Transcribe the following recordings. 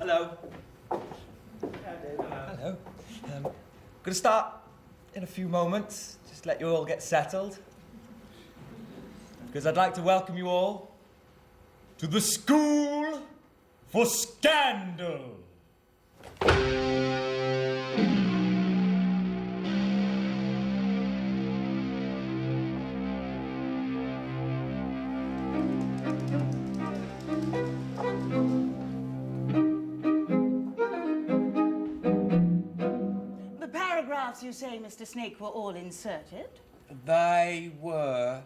Hello. Hello. Going to start in a few moments. Just let you all get settled. Because I'd like to welcome you all to the School for Scandal. You say, Mr. Snake, were all inserted? They were,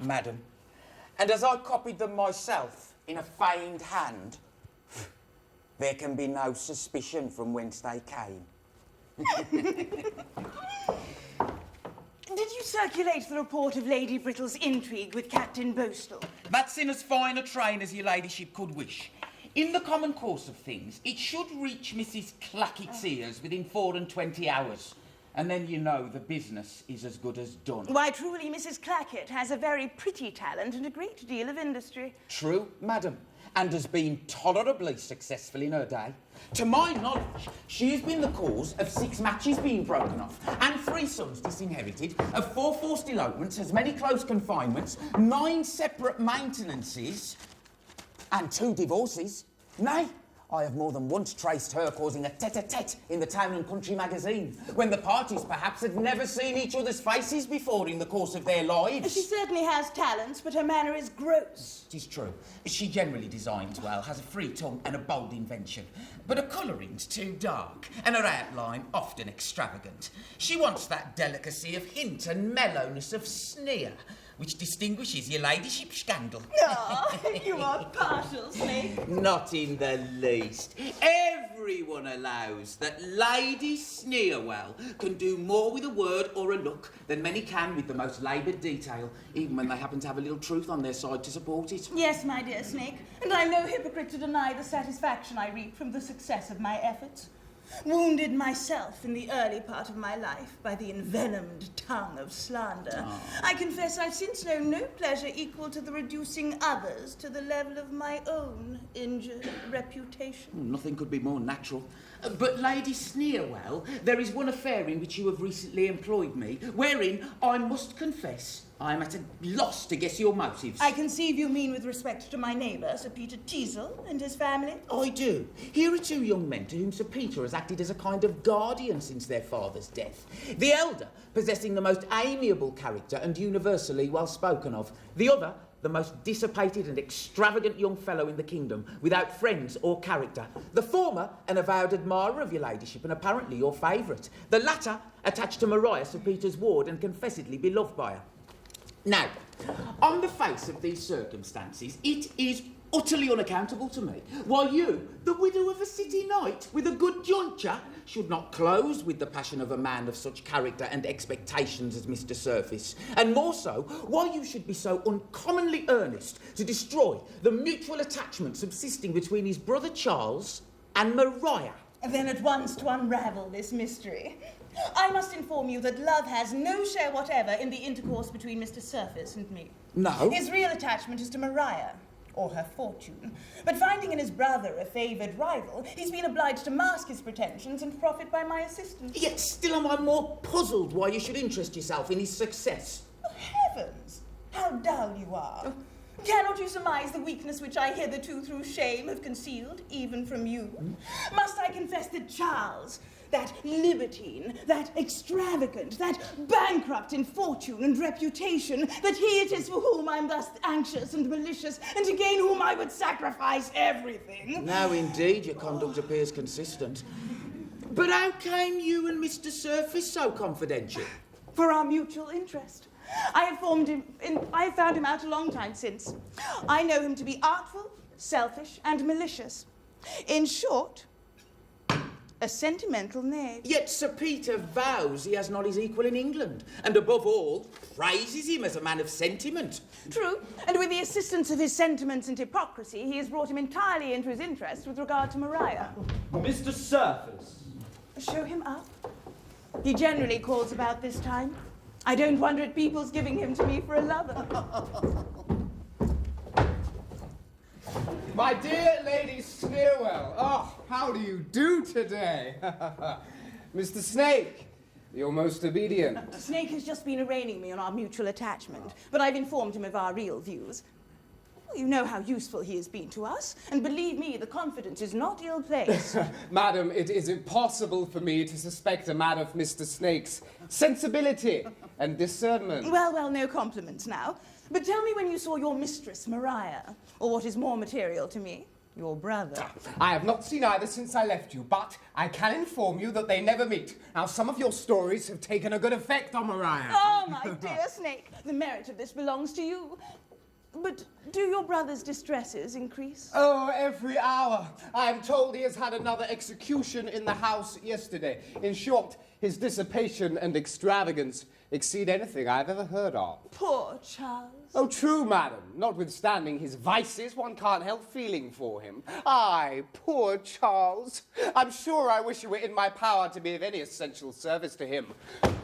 madam. And as I copied them myself in a feigned hand, there can be no suspicion from whence they came. Did you circulate the report of Lady Brittle's intrigue with Captain Boastall? That's in as fine a train as your ladyship could wish. In the common course of things, it should reach Mrs. Clackett's ears within 24 hours. And then you know the business is as good as done. Why, truly, Mrs. Clackett has a very pretty talent and a great deal of industry. True, madam, and has been tolerably successful in her day. To my knowledge, she has been the cause of 6 matches being broken off, and 3 sons disinherited, of 4 forced elopements, as many close confinements, 9 separate maintenances, and 2 divorces. Nay, I have more than once traced her causing a tete-a-tete in the Town and Country magazine, when the parties perhaps had never seen each other's faces before in the course of their lives. She certainly has talents, but her manner is gross. It is true. She generally designs well, has a free tongue and a bold invention, but her colouring's too dark, and her outline often extravagant. She wants that delicacy of hint and mellowness of sneer, which distinguishes your ladyship's scandal. Oh, you are partial, Snake. Not in the least. Everyone allows that Lady Sneerwell can do more with a word or a look than many can with the most laboured detail, even when they happen to have a little truth on their side to support it. Yes, my dear Snake, and I'm no hypocrite to deny the satisfaction I reap from the success of my efforts. Wounded myself in the early part of my life by the envenomed tongue of slander, I confess I've since known no pleasure equal to the reducing others to the level of my own injured reputation. Nothing could be more natural. But, Lady Sneerwell, there is one affair in which you have recently employed me, wherein I must confess I am at a loss to guess your motives. I conceive you mean with respect to my neighbour, Sir Peter Teazle, and his family? I do. Here are 2 young men to whom Sir Peter has acted as a kind of guardian since their father's death. The elder, possessing the most amiable character and universally well spoken of. The other, the most dissipated and extravagant young fellow in the kingdom, without friends or character. The former, an avowed admirer of your ladyship and apparently your favourite. The latter, attached to Maria, Sir Peter's ward, and confessedly beloved by her. Now, on the face of these circumstances, it is utterly unaccountable to me why you, the widow of a city knight with a good jointure, should not close with the passion of a man of such character and expectations as Mr. Surface, and more so, why you should be so uncommonly earnest to destroy the mutual attachment subsisting between his brother Charles and Maria. Then at once to unravel this mystery, I must inform you that love has no share whatever in the intercourse between Mr. Surface and me. No? His real attachment is to Maria, or her fortune. But finding in his brother a favoured rival, he's been obliged to mask his pretensions and profit by my assistance. Yet still am I more puzzled why you should interest yourself in his success. Oh, heavens! How dull you are. Cannot you surmise the weakness which I hitherto through shame have concealed, even from you? Must I confess that Charles, that libertine, that extravagant, that bankrupt in fortune and reputation, that he it is for whom I'm thus anxious and malicious, and to gain whom I would sacrifice everything? Now, indeed, your conduct appears consistent. But how came you and Mr. Surface so confidential? For our mutual interest. I have found him out a long time since. I know him to be artful, selfish, and malicious. In short, a sentimental knave. Yet Sir Peter vows he has not his equal in England, and above all, praises him as a man of sentiment. True, and with the assistance of his sentiments and hypocrisy, he has brought him entirely into his interest with regard to Maria. Mr. Surface. Show him up. He generally calls about this time. I don't wonder at people's giving him to me for a lover. My dear Lady Sneerwell, oh, how do you do today? Mr. Snake, you're most obedient. Snake has just been arraigning me on our mutual attachment, but I've informed him of our real views. Well, you know how useful he has been to us, and believe me, the confidence is not ill-placed. Madam, it is impossible for me to suspect a man of Mr. Snake's sensibility and discernment. Well, no compliments now. But tell me when you saw your mistress, Mariah, or what is more material to me, your brother. I have not seen either since I left you, but I can inform you that they never meet. Now, some of your stories have taken a good effect on Mariah. Oh, my dear Snake, the merit of this belongs to you. But do your brother's distresses increase? Oh, every hour. I am told he has had another execution in the house yesterday. In short, his dissipation and extravagance exceed anything I've ever heard of. Poor Charles. Oh, true, madam. Notwithstanding his vices, one can't help feeling for him. Aye, poor Charles. I'm sure I wish it were in my power to be of any essential service to him.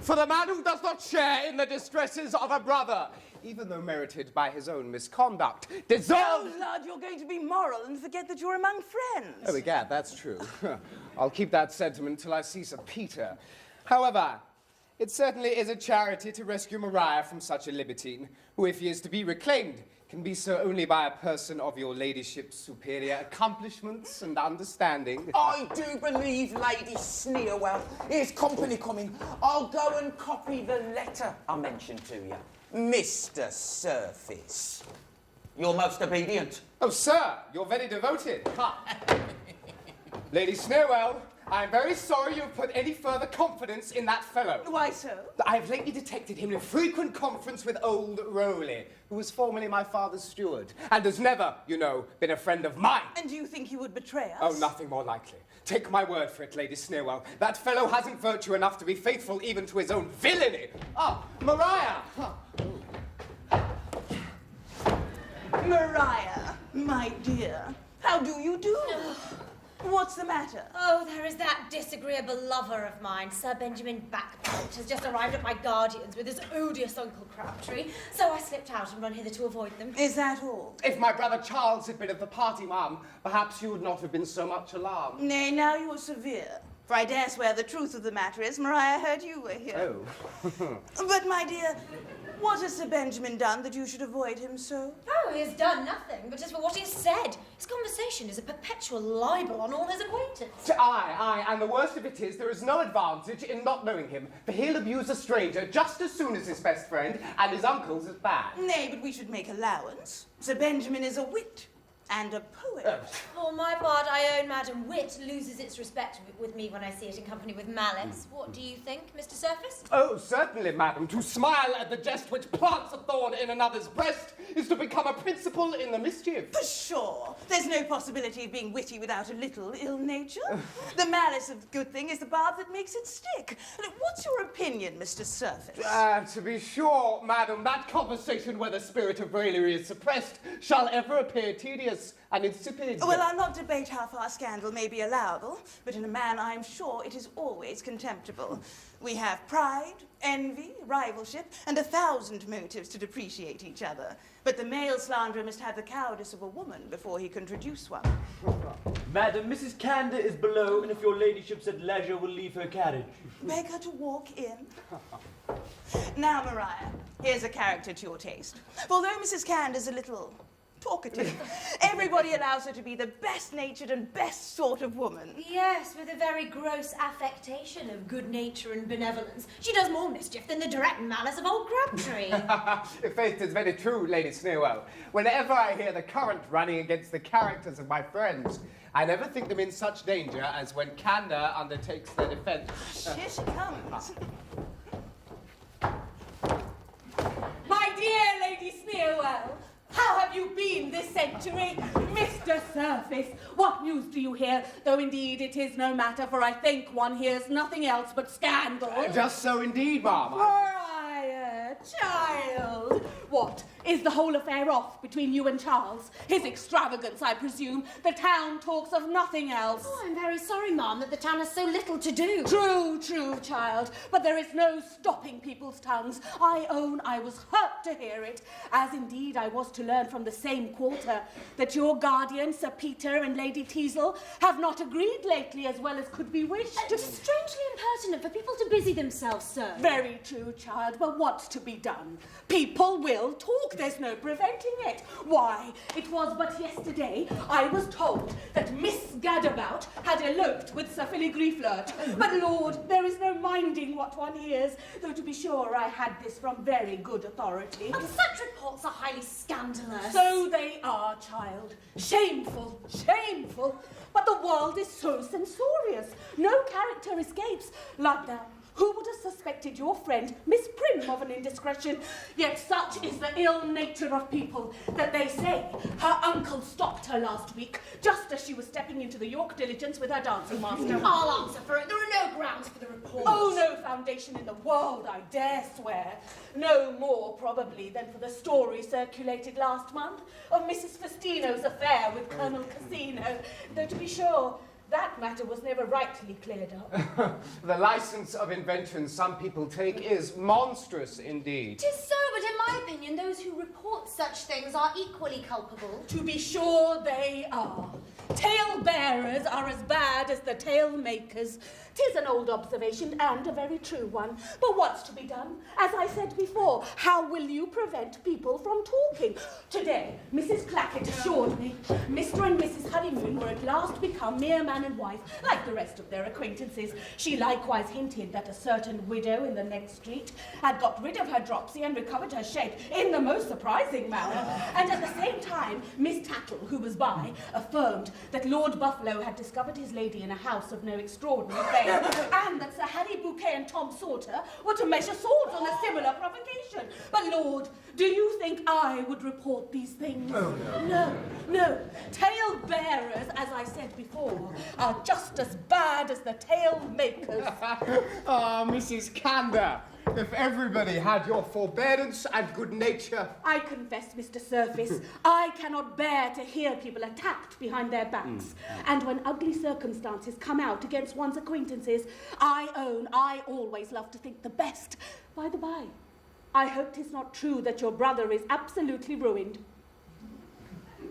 For the man who does not share in the distresses of a brother, even though merited by his own misconduct, deserves... Oh, lad, you're going to be moral and forget that you're among friends. Oh, egad, that's true. I'll keep that sentiment till I see Sir Peter. However, it certainly is a charity to rescue Mariah from such a libertine, who, if he is to be reclaimed, can be so only by a person of your ladyship's superior accomplishments and understanding. I do believe Lady Sneerwell. Here's company coming. I'll go and copy the letter I mentioned to you. Mr. Surface. You're most obedient. Oh, sir, you're very devoted. Ha. Lady Sneerwell, I'm very sorry you've put any further confidence in that fellow. Why so? I have lately detected him in a frequent conference with old Rowley, who was formerly my father's steward, and has never, you know, been a friend of mine. And do you think he would betray us? Oh, nothing more likely. Take my word for it, Lady Sneerwell. That fellow hasn't virtue enough to be faithful even to his own villainy. Ah, Mariah! Mariah, my dear, how do you do? What's the matter? Oh, there is that disagreeable lover of mine, Sir Benjamin Backbite, has just arrived at my guardians with his odious Uncle Crabtree, so I slipped out and run hither to avoid them. Is that all? If my brother Charles had been of the party, ma'am, perhaps you would not have been so much alarmed. Nay, now you're severe. For I dare swear the truth of the matter is Mariah heard you were here. Oh. But, my dear, what has Sir Benjamin done that you should avoid him so? Oh, he has done nothing, but as for what he has said, his conversation is a perpetual libel on all his acquaintance. Aye, and the worst of it is there is no advantage in not knowing him, for he'll abuse a stranger just as soon as his best friend, and his uncle's as bad. Nay, but we should make allowance. Sir Benjamin is a wit and a poet. For my part, I own, madam, wit loses its respect with me when I see it in company with malice. What do you think, Mr. Surface? Oh, certainly, madam. To smile at the jest which plants a thorn in another's breast is to become a principal in the mischief. For sure. There's no possibility of being witty without a little ill nature. The malice of the good thing is the barb that makes it stick. What's your opinion, Mr. Surface? To be sure, madam, that conversation where the spirit of raillery is suppressed shall ever appear tedious and insipid. Well, I'll not debate how far scandal may be allowable, but in a man I'm sure it is always contemptible. We have pride, envy, rivalship, and 1,000 motives to depreciate each other. But the male slanderer must have the cowardice of a woman before he can traduce one. Madam, Mrs. Canter is below, and if your ladyship's at leisure, will leave her carriage. Beg her to walk in. Now, Mariah, here's a character to your taste. Although Mrs. Canter's a little talkative, everybody allows her to be the best-natured and best sort of woman. Yes, with a very gross affectation of good nature and benevolence. She does more mischief than the direct malice of old Crabtree. Faith is very true, Lady Sneerwell. Whenever I hear the current running against the characters of my friends, I never think them in such danger as when candour undertakes their defence. Here she comes. My dear Lady Sneerwell, how have you been this century? Mr. Surface, what news do you hear? Though indeed it is no matter, for I think one hears nothing else but scandal. Just so indeed, ma'am. Mariah, child. What, is the whole affair off between you and Charles? His extravagance, I presume. The town talks of nothing else. Oh, I'm very sorry, ma'am, that the town has so little to do. True, child. But there is no stopping people's tongues. I own I was hurt to hear it, as indeed I was to learn from the same quarter that your guardian, Sir Peter and Lady Teazle, have not agreed lately as well as could be wished. It's strangely impertinent for people to busy themselves, sir. Very true, child, but what's to be done? People will talk, there's no preventing it. Why, it was but yesterday I was told that Miss Gadabout had eloped with Sir Filigree Flirt. But Lord, there is no minding what one hears, though to be sure I had this from very good authority. And such reports are highly scandalous. So they are, child. Shameful, shameful. But the world is so censorious. No character escapes. Like now, who would have suspected your friend, Miss Prim, of an indiscretion? Yet such is the ill nature of people that they say her uncle stopped her last week, just as she was stepping into the York diligence with her dancing master. I'll answer for it. There are no grounds for the report. Oh, no foundation in the world, I dare swear. No more, probably, than for the story circulated last month of Mrs. Festino's affair with Colonel Casino, though to be sure, that matter was never rightly cleared up. The license of invention some people take is monstrous indeed. 'Tis so, but in my opinion, those who report such things are equally culpable. To be sure they are. Tale bearers are as bad as the tale makers. 'Tis an old observation and a very true one. But what's to be done? As I said before, how will you prevent people from talking? Today, Mrs. Clackett assured me Mr. and Mrs. Honeymoon were at last become mere man and wife, like the rest of their acquaintances. She likewise hinted that a certain widow in the next street had got rid of her dropsy and recovered her shape in the most surprising manner. And at the same time, Miss Tattle, who was by, affirmed that Lord Buffalo had discovered his lady in a house of no extraordinary fame, and that Sir Harry Bouquet and Tom Sauter were to measure swords on a similar provocation. But Lord, do you think I would report these things? Oh, no. No. Tale bearers, as I said before, are just as bad as the tale makers. Ah, Mrs. Canter, if everybody had your forbearance and good nature. I confess, Mr. Surface, I cannot bear to hear people attacked behind their backs. And when ugly circumstances come out against one's acquaintances, I own I always love to think the best. By the by, I hope 'tis not true that your brother is absolutely ruined.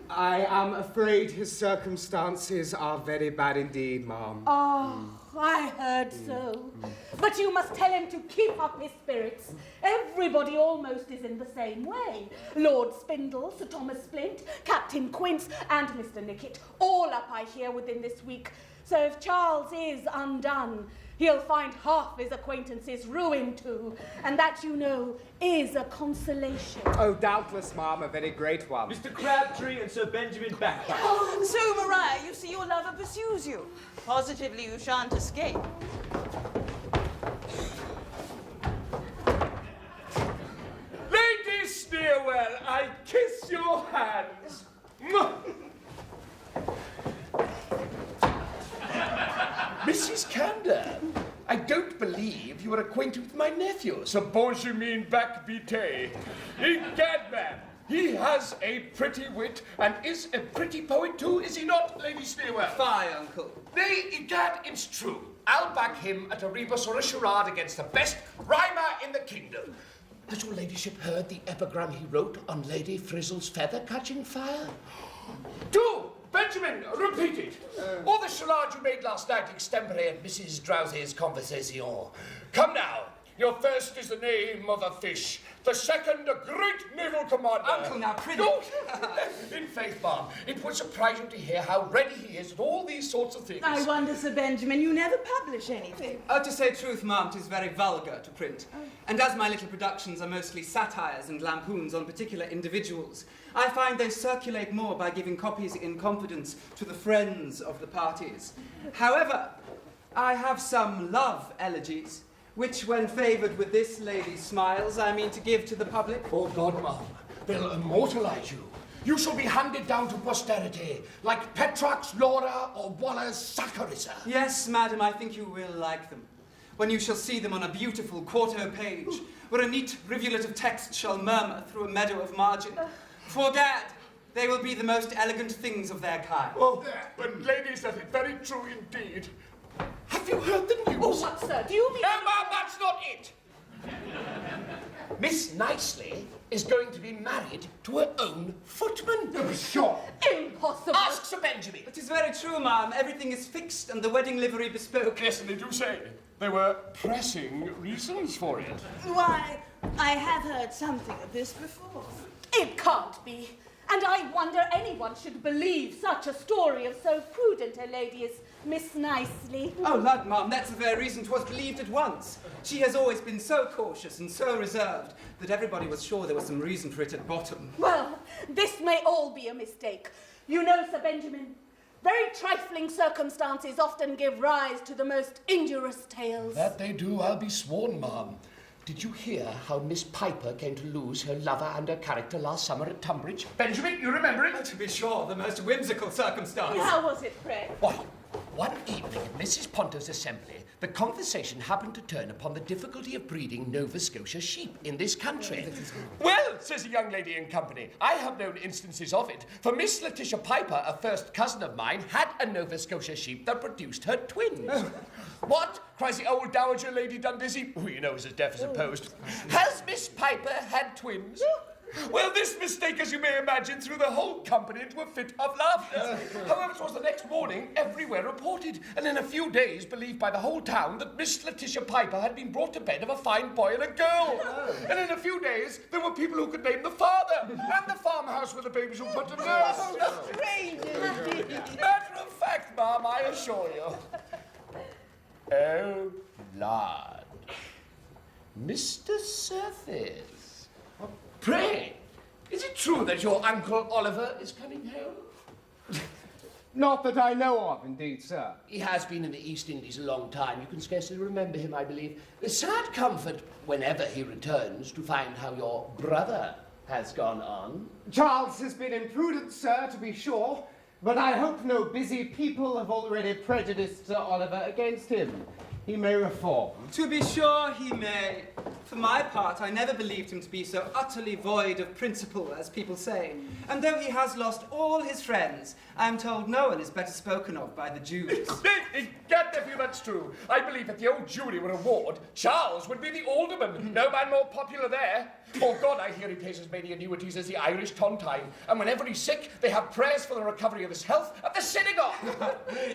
I am afraid his circumstances are very bad indeed, ma'am. Oh, I heard so. But you must tell him to keep up his spirits. Everybody almost is in the same way. Lord Spindle, Sir Thomas Splint, Captain Quince, and Mr. Nickett, all up, I hear, within this week. So if Charles is undone, he'll find half his acquaintances ruined too, and that, you know, is a consolation. Oh, doubtless, ma'am, a very great one. Mr. Crabtree and Sir Benjamin Backbite. So, Maria, you see your lover pursues you. Positively, you shan't escape. Lady Sneerwell, I kiss your hands. Mrs. Canter, I don't believe you are acquainted with my nephew, Sir Benjamin Backbite. Egad, ma'am, he has a pretty wit and is a pretty poet too, is he not, Lady Sneerwell? Fie, uncle. Nay, egad, it's true. I'll back him at a rebus or a charade against the best rhymer in the kingdom. Has your ladyship heard the epigram he wrote on Lady Frizzle's feather catching fire? Do! Benjamin, repeat it. Or the charade you made last night extempore at Mrs. Drowsy's conversation. Come now. Your first is the name of a fish. The second, a great naval commander. Uncle, now, prithee. No, in faith, ma'am, it would surprise you to hear how ready he is at all these sorts of things. I wonder, Sir Benjamin, you never publish anything. To say truth, ma'am, 'tis very vulgar to print. And as my little productions are mostly satires and lampoons on particular individuals, I find they circulate more by giving copies in confidence to the friends of the parties. However, I have some love elegies, which, when favoured with this lady's smiles, I mean to give to the public. Oh, God, ma'am, they'll immortalise you. You shall be handed down to posterity, like Petrarch's Laura or Waller's Saccharissa. Yes, madam, I think you will like them, when you shall see them on a beautiful quarto page, where a neat rivulet of text shall murmur through a meadow of margin. For gad, they will be the most elegant things of their kind. Oh, but ladies, that is very true indeed. Have you heard the news? Oh, what, sir? Do you mean... No, ma'am, that's not it. Miss Nicely is going to be married to her own footman. Oh, sure. Impossible. Ask Sir Benjamin. It is very true, ma'am. Everything is fixed and the wedding livery bespoke. Yes, and they do say there were pressing reasons for it. Why, I have heard something of this before. It can't be. And I wonder anyone should believe such a story of so prudent a lady as Miss Nicely. Oh, lad, ma'am, that's the very reason 'twas believed at once. She has always been so cautious and so reserved that everybody was sure there was some reason for it at bottom. Well, this may all be a mistake. You know, Sir Benjamin, very trifling circumstances often give rise to the most injurious tales. That they do, I'll be sworn, ma'am. Did you hear how Miss Piper came to lose her lover and her character last summer at Tunbridge? Benjamin, you remember it? To be sure, the most whimsical circumstance. How was it, pray? Why, one evening at Mrs. Ponto's assembly, the conversation happened to turn upon the difficulty of breeding Nova Scotia sheep in this country. Well, says a young lady in company, I have known instances of it. For Miss Letitia Piper, a first cousin of mine, had a Nova Scotia sheep that produced her twins. What? Cries the old dowager Lady Dundizzy, who you know is as deaf as a post. Has Miss Piper had twins? Well, this mistake, as you may imagine, threw the whole company into a fit of laughter. However, it was the next morning everywhere reported, and in a few days believed by the whole town that Miss Letitia Piper had been brought to bed of a fine boy and a girl. And in a few days, there were people who could name the father, and the farmhouse where the babies were put to nurse. Matter of fact, ma'am, I assure you. Oh, Lord. Mr. Surface. Pray, is it true that your Uncle Oliver is coming home? Not that I know of, indeed, sir. He has been in the East Indies a long time. You can scarcely remember him, I believe. A sad comfort, whenever he returns, to find how your brother has gone on. Charles has been imprudent, sir, to be sure, but I hope no busy people have already prejudiced Sir Oliver against him. He may reform. To be sure he may. For my part, I never believed him to be so utterly void of principle, as people say. And though he has lost all his friends, I am told no one is better spoken of by the Jews. Gad, nephew, that's true. I believe if the old Jury were a ward, Charles would be the alderman. No man more popular there. For God, I hear he pays as many annuities as the Irish tontine. And whenever he's sick, they have prayers for the recovery of his health at the synagogue.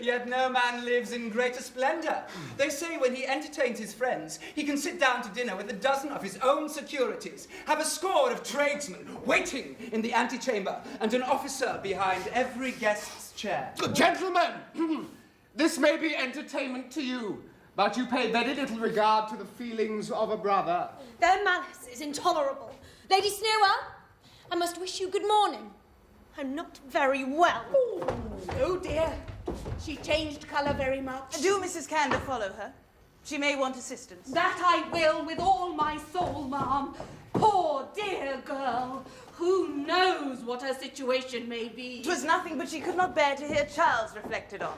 Yet no man lives in greater splendour. They say when he entertains his friends, he can sit down to dinner with a dozen of his own securities, have a score of tradesmen waiting in the antechamber, and an officer behind every guest's chair. Gentlemen, this may be entertainment to you, but you pay very little regard to the feelings of a brother. Their malice is intolerable. Lady Snowell, I must wish you good morning. I'm not very well. Oh dear, she changed colour very much. Do Mrs. Canter follow her? She may want assistance. That I will with all my soul, ma'am. Poor dear girl. Who knows what her situation may be? 'Twas nothing but she could not bear to hear Charles reflected on,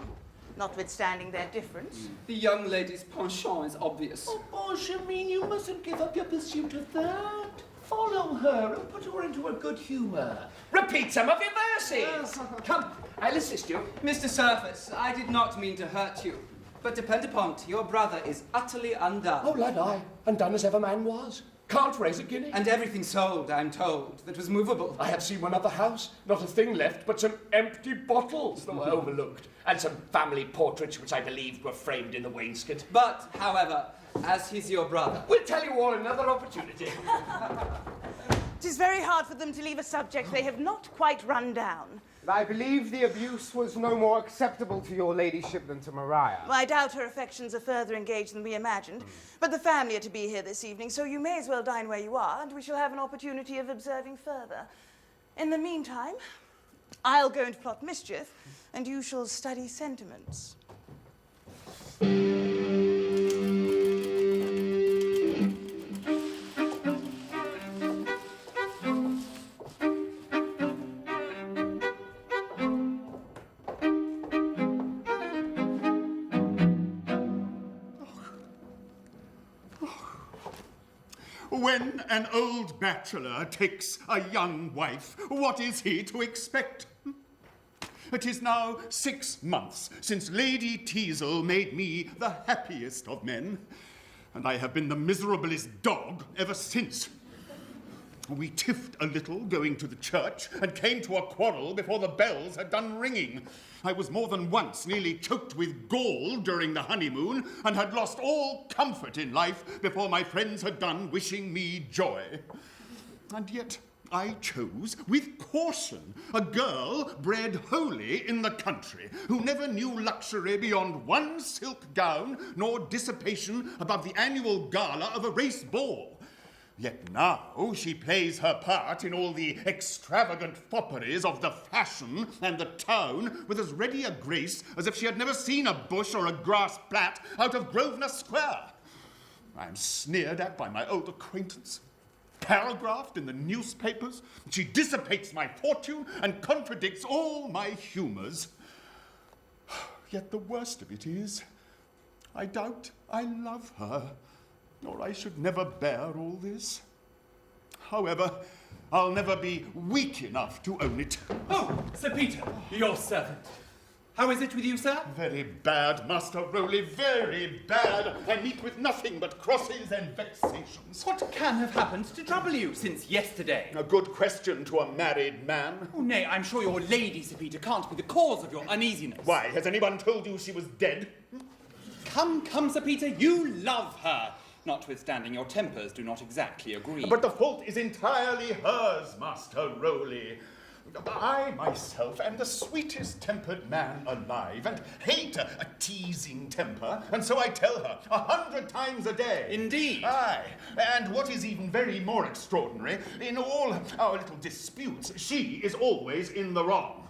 notwithstanding their difference. The young lady's penchant is obvious. Oh, Benjamin, you mustn't give up your pursuit of that. Follow her and put her into a good humour. Repeat some of your verses. Come, I'll assist you. Mr. Surface, I did not mean to hurt you, but depend upon it, your brother is utterly undone. Oh, lad, I, undone as ever man was. Can't raise a guinea. And everything sold, I'm told, that was movable. I have seen one other house, not a thing left but some empty bottles that were overlooked, and some family portraits which I believed were framed in the wainscot. But, however, as he's your brother, We'll tell you all another opportunity. 'Tis very hard for them to leave a subject they have not quite run down. I believe the abuse was no more acceptable to your ladyship than to Maria. I doubt her affections are further engaged than we imagined. But the family are to be here this evening, so you may as well dine where you are, and we shall have an opportunity of observing further. In the meantime, I'll go and plot mischief, and you shall study sentiments. When an old bachelor takes a young wife, what is he to expect? It is now 6 months since Lady Teazle made me the happiest of men. and I have been the miserablest dog ever since. We tiffed a little going to the church and came to a quarrel before the bells had done ringing. I was more than once nearly choked with gall during the honeymoon and had lost all comfort in life before my friends had done wishing me joy. And yet I chose, with caution, a girl bred wholly in the country, who never knew luxury beyond one silk gown, nor dissipation above the annual gala of a race ball. Yet now she plays her part in all the extravagant fopperies of the fashion and the town with as ready a grace as if she had never seen a bush or a grass plat out of Grosvenor Square. I am sneered at by my old acquaintance, paragraphed in the newspapers. She dissipates my fortune and contradicts all my humours. Yet the worst of it is, I doubt I love her, or I should never bear all this. However, I'll never be weak enough to own it. Oh, Sir Peter, your servant. How is it with you, sir? Very bad, Master Rowley, very bad. I meet with nothing but crosses and vexations. What can have happened to trouble you since yesterday? A good question to a married man. Oh, nay, I'm sure your lady, Sir Peter, can't be the cause of your uneasiness. Why, has anyone told you she was dead? Come, Sir Peter, you love her. Notwithstanding your tempers do not exactly agree. But the fault is entirely hers, Master Rowley. I myself am the sweetest-tempered man alive, and hate a teasing temper, and so I tell her 100 times a day. Indeed. Aye, and what is even very more extraordinary, in all our little disputes, she is always in the wrong.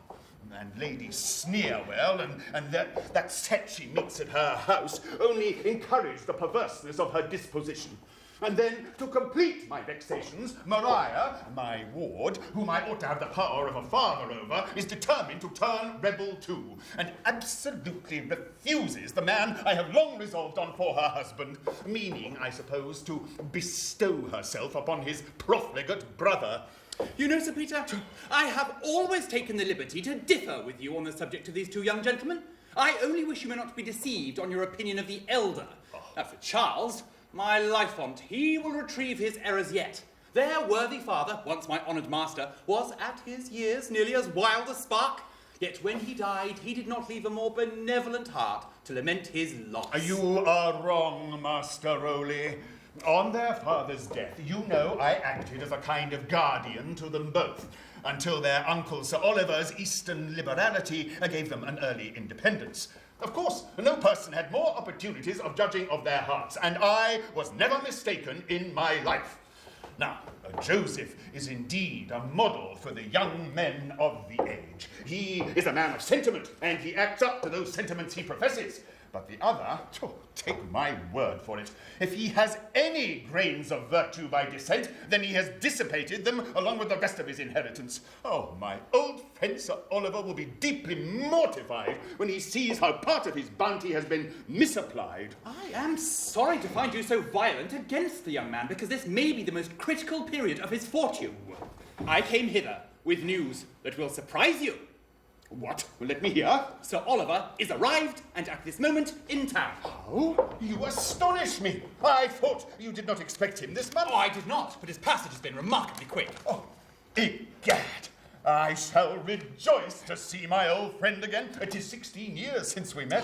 And Lady Sneerwell and that set she meets at her house only encourage the perverseness of her disposition. And then, to complete my vexations, Maria, my ward, whom I ought to have the power of a father over, is determined to turn rebel too, and absolutely refuses the man I have long resolved on for her husband, meaning, I suppose, to bestow herself upon his profligate brother. You know, Sir Peter, I have always taken the liberty to differ with you on the subject of these two young gentlemen. I only wish you may not be deceived on your opinion of the elder. As for Charles, my life font, he will retrieve his errors yet. Their worthy father, once my honoured master, was at his years nearly as wild as Spark. Yet when he died, he did not leave a more benevolent heart to lament his loss. You are wrong, Master Rowley. On their father's death, you know I acted as a kind of guardian to them both, until their uncle Sir Oliver's Eastern liberality gave them an early independence. Of course, no person had more opportunities of judging of their hearts, and I was never mistaken in my life. Now, Joseph is indeed a model for the young men of the age. He is a man of sentiment, and he acts up to those sentiments he professes. But the other, take my word for it, if he has any grains of virtue by descent, then he has dissipated them along with the rest of his inheritance. Oh, my old friend Sir Oliver will be deeply mortified when he sees how part of his bounty has been misapplied. I am sorry to find you so violent against the young man, because this may be the most critical period of his fortune. I came hither with news that will surprise you. What? Let me hear. Sir Oliver is arrived and at this moment in town. Oh, you astonish me. I thought you did not expect him this month. Oh, I did not, but his passage has been remarkably quick. Oh, egad. I shall rejoice to see my old friend again. It is 16 years since we met.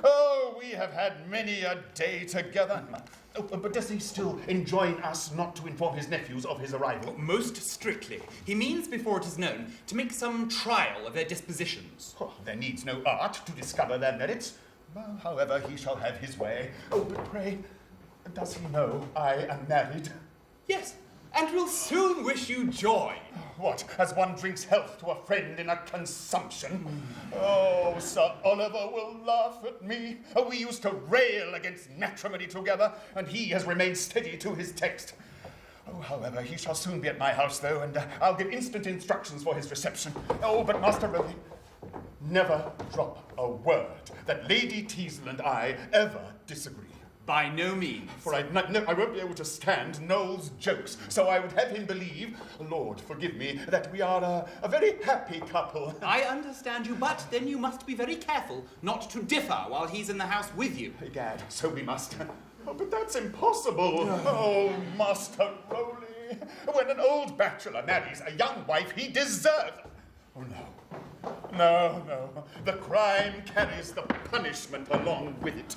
Oh, we have had many a day together. Oh, but does he still enjoin us not to inform his nephews of his arrival? Most strictly. He means, before it is known, to make some trial of their dispositions. Oh, there needs no art to discover their merits. Well, however, he shall have his way. Oh, but pray, does he know I am married? Yes, and will soon wish you joy. What, as one drinks health to a friend in a consumption? Oh, Sir Oliver will laugh at me. We used to rail against matrimony together, and he has remained steady to his text. Oh, however, he shall soon be at my house, though, and I'll give instant instructions for his reception. Oh, but Master Rowley, never drop a word that Lady Teazle and I ever disagree. By no means. For I won't be able to stand Noel's jokes, so I would have him believe, Lord forgive me, that we are a very happy couple. I understand you, but then you must be very careful not to differ while he's in the house with you. Egad, so we must. Oh, but that's impossible. Oh, Master Rowley. When an old bachelor marries a young wife, he deserves... Oh, no. No. The crime carries the punishment along with it.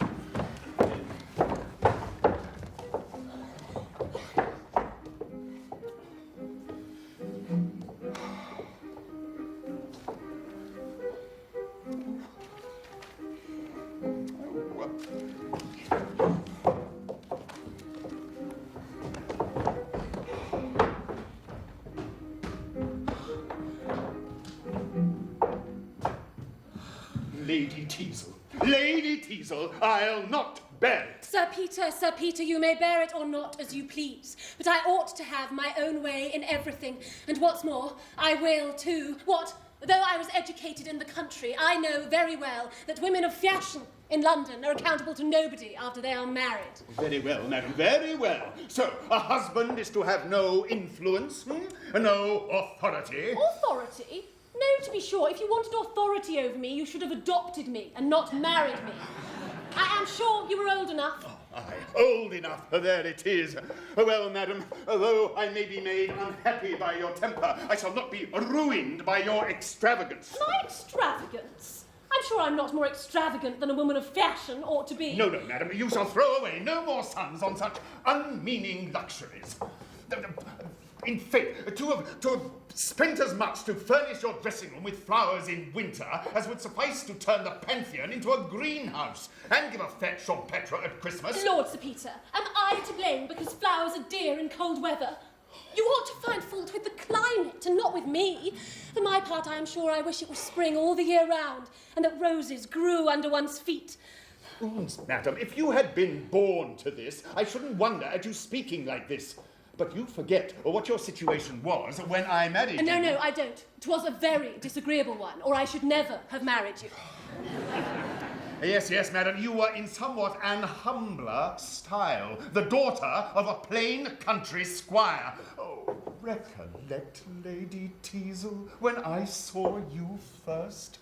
Lady Teazle, I'll not bear it. Sir Peter, you may bear it or not as you please, but I ought to have my own way in everything, and what's more, I will too. What? Though I was educated in the country, I know very well that women of fashion in London are accountable to nobody after they are married. Very well, madam, very well. So, a husband is to have no influence, no authority. Authority? No, to be sure, if you wanted authority over me, you should have adopted me and not married me. I am sure you were old enough. Oh, aye, old enough, there it is. Well, madam, though I may be made unhappy by your temper, I shall not be ruined by your extravagance. My extravagance? I'm sure I'm not more extravagant than a woman of fashion ought to be. No, madam, you shall throw away no more sons on such unmeaning luxuries. In fact, to have spent as much to furnish your dressing room with flowers in winter as would suffice to turn the Pantheon into a greenhouse and give a fete champetre at Christmas. Lord Sir Peter, am I to blame because flowers are dear in cold weather? You ought to find fault with the climate and not with me. For my part, I am sure I wish it was spring all the year round and that roses grew under one's feet. Madam, if you had been born to this, I shouldn't wonder at you speaking like this. But you forget what your situation was when I married you. No, I don't. It was a very disagreeable one, or I should never have married you. Yes, madam, you were in somewhat an humbler style, the daughter of a plain country squire. Oh, recollect, Lady Teazle, when I saw you first,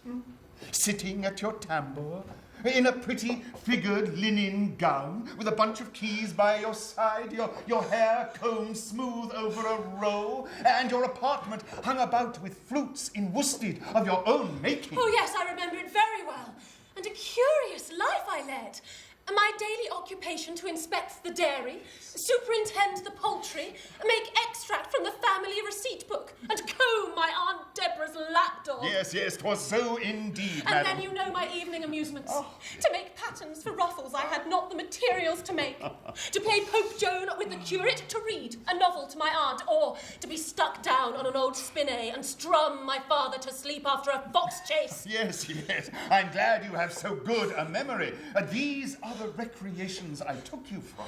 sitting at your tambour, in a pretty figured linen gown, with a bunch of keys by your side, your hair combed smooth over a row, and your apartment hung about with flutes in worsted of your own making. Oh, yes, I remember it very well. And a curious life I led. My daily occupation to inspect the dairy, superintend the poultry, make extract from the family receipt book, and comb my Aunt Deborah's lapdog. Yes, 'twas so indeed, and madam. then you know my evening amusements. To make patterns for ruffles I had not the materials to make. To play Pope Joan with the curate, to read a novel to my aunt, or to be stuck down on an old spinet and strum my father to sleep after a fox chase. Yes. I'm glad you have so good a memory. These are the recreations I took you from.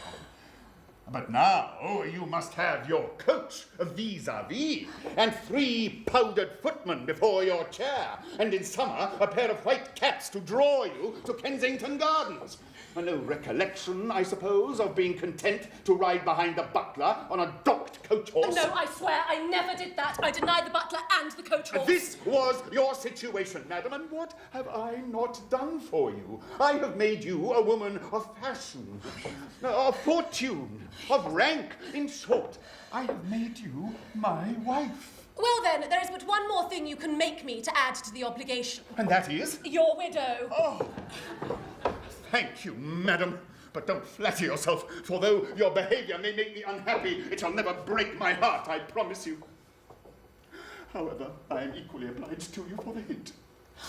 But now you must have your coach vis-a-vis, and 3 powdered footmen before your chair, and in summer a pair of white cats to draw you to Kensington Gardens. No recollection, I suppose, of being content to ride behind the butler on a docked coach horse? No, I swear I never did that. I denied the butler and the coach horse. This was your situation, madam, and what have I not done for you? I have made you a woman of fashion, of fortune, of rank. In short, I have made you my wife. Well then, there is but one more thing you can make me to add to the obligation. And that is? Your widow. Oh, thank you, madam. But don't flatter yourself, for though your behaviour may make me unhappy, it shall never break my heart, I promise you. However, I am equally obliged to you for the hint.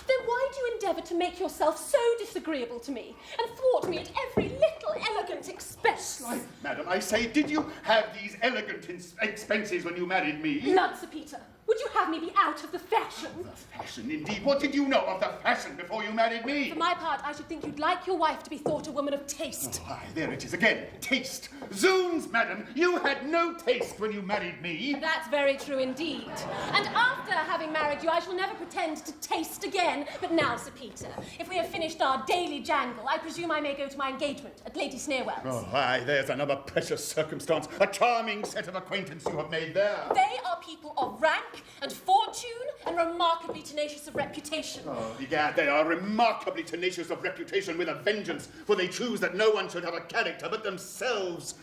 Then why do you endeavour to make yourself so disagreeable to me, and thwart me at every little elegant expense? Life, madam, I say, did you have these elegant expenses when you married me? Lud, Sir Peter, would you have me be out of the fashion? The fashion, indeed. What did you know of the fashion before you married me? For my part, I should think you'd like your wife to be thought a woman of taste. Oh, aye, there it is again. Taste. Zoons, madam, you had no taste when you married me. That's very true indeed. And after having married you, I shall never pretend to taste again. But now, Sir Peter, if we have finished our daily jangle, I presume I may go to my engagement at Lady Sneerwell's. Oh, aye, there's another precious circumstance. A charming set of acquaintance you have made there. They are people of rank and fortune and remarkably tenacious of reputation. Oh, egad, they are remarkably tenacious of reputation with a vengeance, for they choose that no one should have a character but themselves.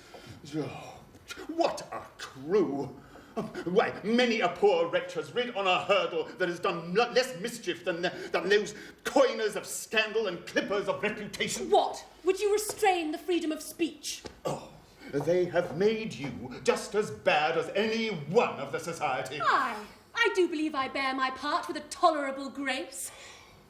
Oh, what a crew! Why, many a poor wretch has rid on a hurdle that has done less mischief than those coiners of scandal and clippers of reputation. What? Would you restrain the freedom of speech? Oh, they have made you just as bad as any one of the society. Aye, I do believe I bear my part with a tolerable grace.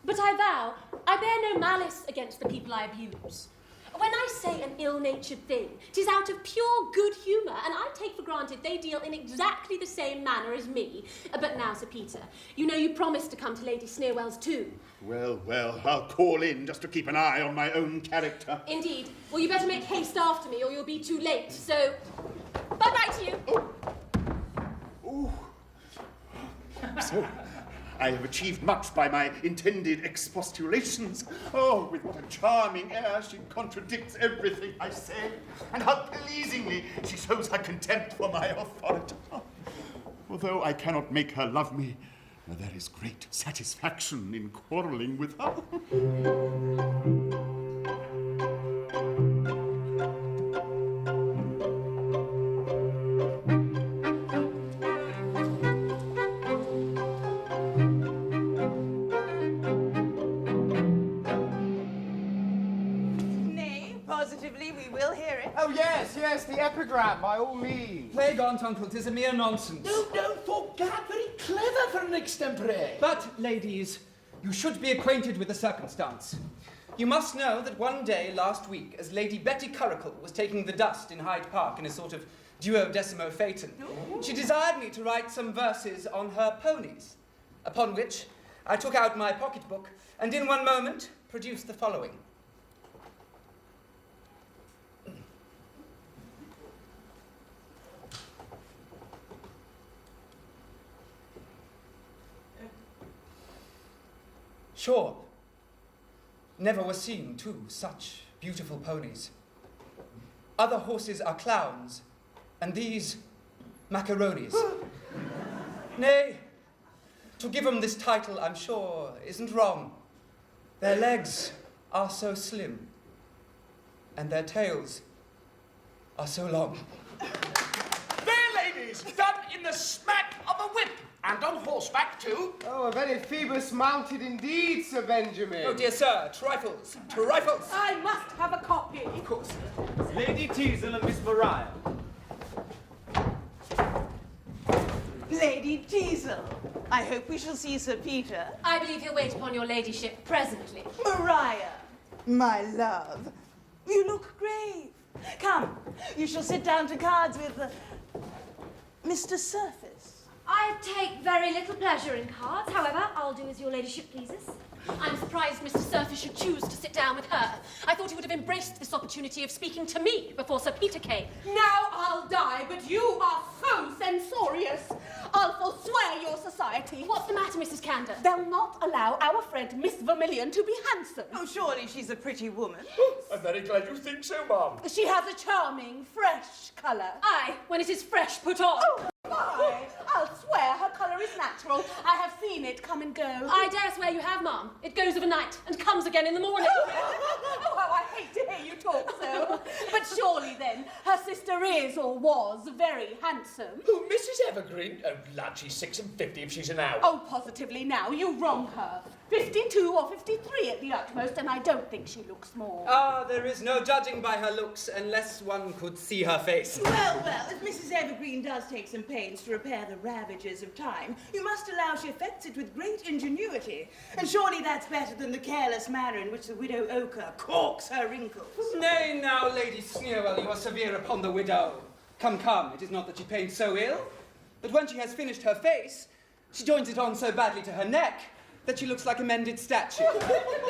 But I vow, I bear no malice against the people I abuse. When I say an ill-natured thing, 'tis out of pure good humour, and I take for granted they deal in exactly the same manner as me. But now, Sir Peter, you know you promised to come to Lady Sneerwell's too. Well, I'll call in just to keep an eye on my own character. Indeed. Well, you better make haste after me, or you'll be too late. So, bye-bye to you. Oh. So, I have achieved much by my intended expostulations. Oh, with what a charming air she contradicts everything I say, and how pleasingly she shows her contempt for my authority. Although I cannot make her love me, there is great satisfaction in quarrelling with her. We will hear it. Oh, yes, the epigram, by all means. Plague on't, uncle, 'tis a mere nonsense. No, for gad, very clever for an extempore. But, ladies, you should be acquainted with the circumstance. You must know that one day last week, as Lady Betty Curricle was taking the dust in Hyde Park in a sort of duodecimo phaeton, she desired me to write some verses on her ponies, upon which I took out my pocketbook and in one moment produced the following. Sure, never were seen two such beautiful ponies. Other horses are clowns, and these macaronis. Nay, to give 'em this title, I'm sure, isn't wrong. Their legs are so slim, and their tails are so long. There, ladies, done in the smack of a whip. And on horseback, too. Oh, a very Phoebus mounted indeed, Sir Benjamin. Oh, dear sir, trifles, trifles. I must have a copy. Of course. Lady Teazle and Miss Maria. Lady Teazle, I hope we shall see Sir Peter. I believe he'll wait upon your ladyship presently. Maria, my love, you look grave. Come, you shall sit down to cards with Mr. Surface. I take very little pleasure in cards. However, I'll do as your ladyship pleases. I'm surprised Mr. Surface should choose to sit down with her. I thought he would have embraced this opportunity of speaking to me before Sir Peter came. Now I'll die, but you are so censorious. I'll forswear your society. What's the matter, Mrs. Canter? They'll not allow our friend Miss Vermillion to be handsome. Oh, surely she's a pretty woman. I'm very glad you think so, Mum. She has a charming, fresh colour. Aye, when it is fresh put on. Oh, my! I'll swear her colour is natural. I have seen it come and go. I dare swear you have, Mum. It goes overnight and comes again in the morning. Oh, how I hate to hear you talk so. But surely, then, her sister is or was very handsome. Who, Mrs. Evergreen? Oh, lad, she's 56 if she's an owl. Oh, positively now, you wrong her. 52 or 53 at the utmost, and I don't think she looks more. Ah, there is no judging by her looks unless one could see her face. Well, if Mrs. Evergreen does take some pains to repair the ravages of time, you must allow she effects it with great ingenuity. And surely that's better than the careless manner in which the widow Ochre corks her wrinkles. Nay, now, Lady Sneerwell, you are severe upon the widow. Come, it is not that she paints so ill, but when she has finished her face, she joins it on so badly to her neck that she looks like a mended statue,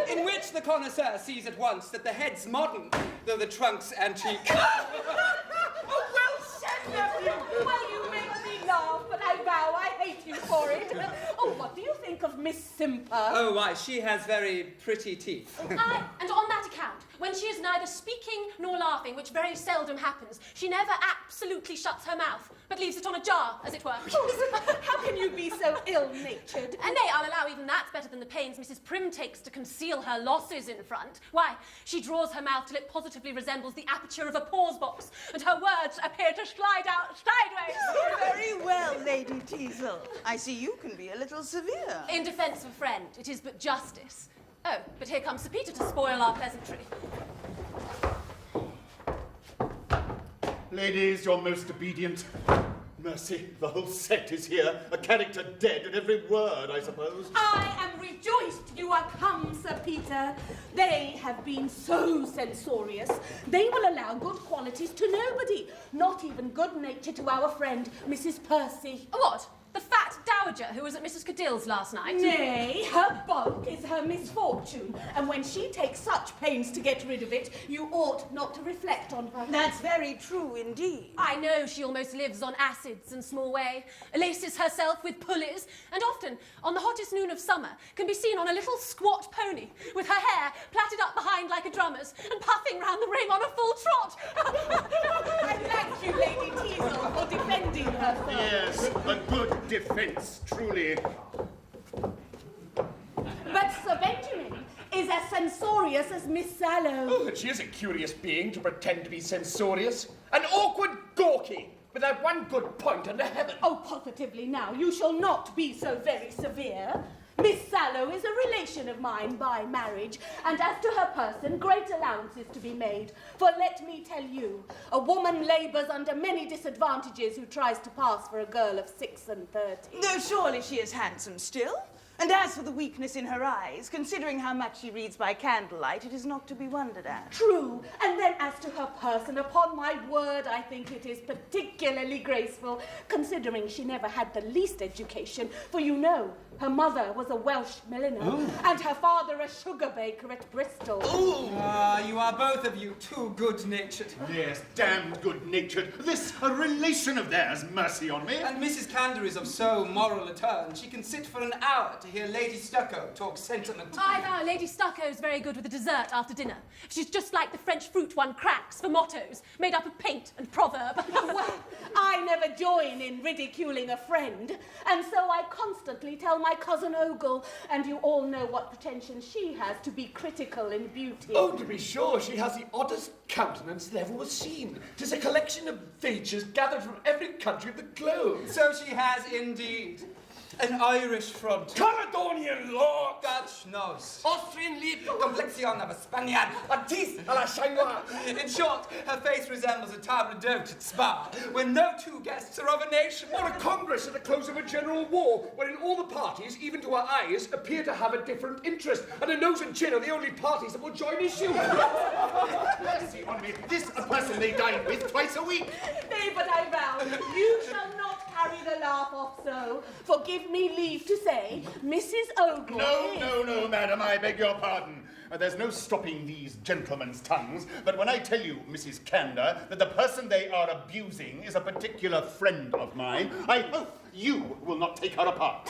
in which the connoisseur sees at once that the head's modern, though the trunk's antique. Oh, well said, nephew! Well, you make me laugh, but I vow I hate you for it. Oh, what do you think of Miss Simper? Oh, why, she has very pretty teeth. Aye, and on that account, when when she is neither speaking nor laughing, which very seldom happens, she never absolutely shuts her mouth, but leaves it on a jar, as it were. How can you be so ill-natured? And nay, I'll allow even that's better than the pains Mrs. Prim takes to conceal her losses in front. Why, she draws her mouth till it positively resembles the aperture of a pause box, and her words appear to slide out sideways. Very well, Lady Teasel. I see you can be a little severe. In defence of a friend, it is but justice. Oh, but here comes Sir Peter to spoil our pleasantry. Ladies, your most obedient. Mercy, the whole set is here. A character dead at every word, I suppose. I am rejoiced you are come, Sir Peter. They have been so censorious. They will allow good qualities to nobody, not even good nature to our friend, Mrs. Percy. What? The fat dowager who was at Mrs. Cadill's last night? Nay, her bulk is her misfortune, and when she takes such pains to get rid of it, you ought not to reflect on her. That's very true indeed. I know she almost lives on acids and small whey, laces herself with pulleys, and often, on the hottest noon of summer, can be seen on a little squat pony, with her hair plaited up behind like a drummer's, and puffing round the ring on a full trot. I thank you, Lady Teasel, for defending her. Yes, a good defence, truly. But Sir Benjamin is as censorious as Miss Sallow. Oh, she is a curious being to pretend to be censorious. An awkward gawky, without one good point under heaven. Oh, positively now, you shall not be so very severe. Miss Sallow is a relation of mine by marriage, and as to her person, great allowance is to be made. For let me tell you, a woman labours under many disadvantages who tries to pass for a girl of 36. Though surely she is handsome still. And as for the weakness in her eyes, considering how much she reads by candlelight, it is not to be wondered at. True. And then as to her person, upon my word, I think it is particularly graceful, considering she never had the least education, for you know, her mother was a Welsh milliner, and her father a sugar baker at Bristol. You are both of you too good-natured. Yes, damned good-natured. This a relation of theirs, mercy on me. And Mrs. Canter is of so moral a turn, she can sit for an hour to hear Lady Stucco talk sentiment. I vow Lady Stucco's very good with a dessert after dinner. She's just like the French fruit one cracks for mottos, made up of paint and proverb. Well, I never join in ridiculing a friend, and so I constantly tell my cousin Ogle, and you all know what pretensions she has to be critical in beauty. Oh, to be sure, she has the oddest countenance that ever was seen. 'Tis a collection of features gathered from every country of the globe. So she has indeed. An Irish front. Caledonian lock. Dutch nose. Austrian lip. Complexion of a Spaniard. A teeth a la chinoise. In short, her face resembles a table d'hôte at Spa, when no two guests are of a nation. Or a congress at the close of a general war, wherein all the parties, even to her eyes, appear to have a different interest, and her nose and chin are the only parties that will join issue. Mercy on me. This a person they dine with twice a week. Nay, but I vow, you shall not carry the laugh off so. Forgive me leave to say, Mrs. Ogle No, madam, I beg your pardon. There's no stopping these gentlemen's tongues, but when I tell you, Mrs. Canter, that the person they are abusing is a particular friend of mine, I hope you will not take her apart.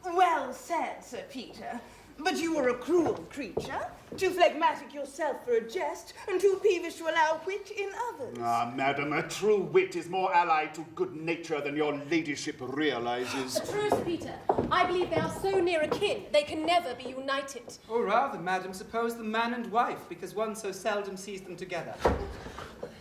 Well said, Sir Peter. But you are a cruel creature, too phlegmatic yourself for a jest, and too peevish to allow wit in others. Ah, madam, a true wit is more allied to good nature than your ladyship realizes. True, Sir Peter. I believe they are so near akin, they can never be united. Or rather, madam, suppose them man and wife, because one so seldom sees them together.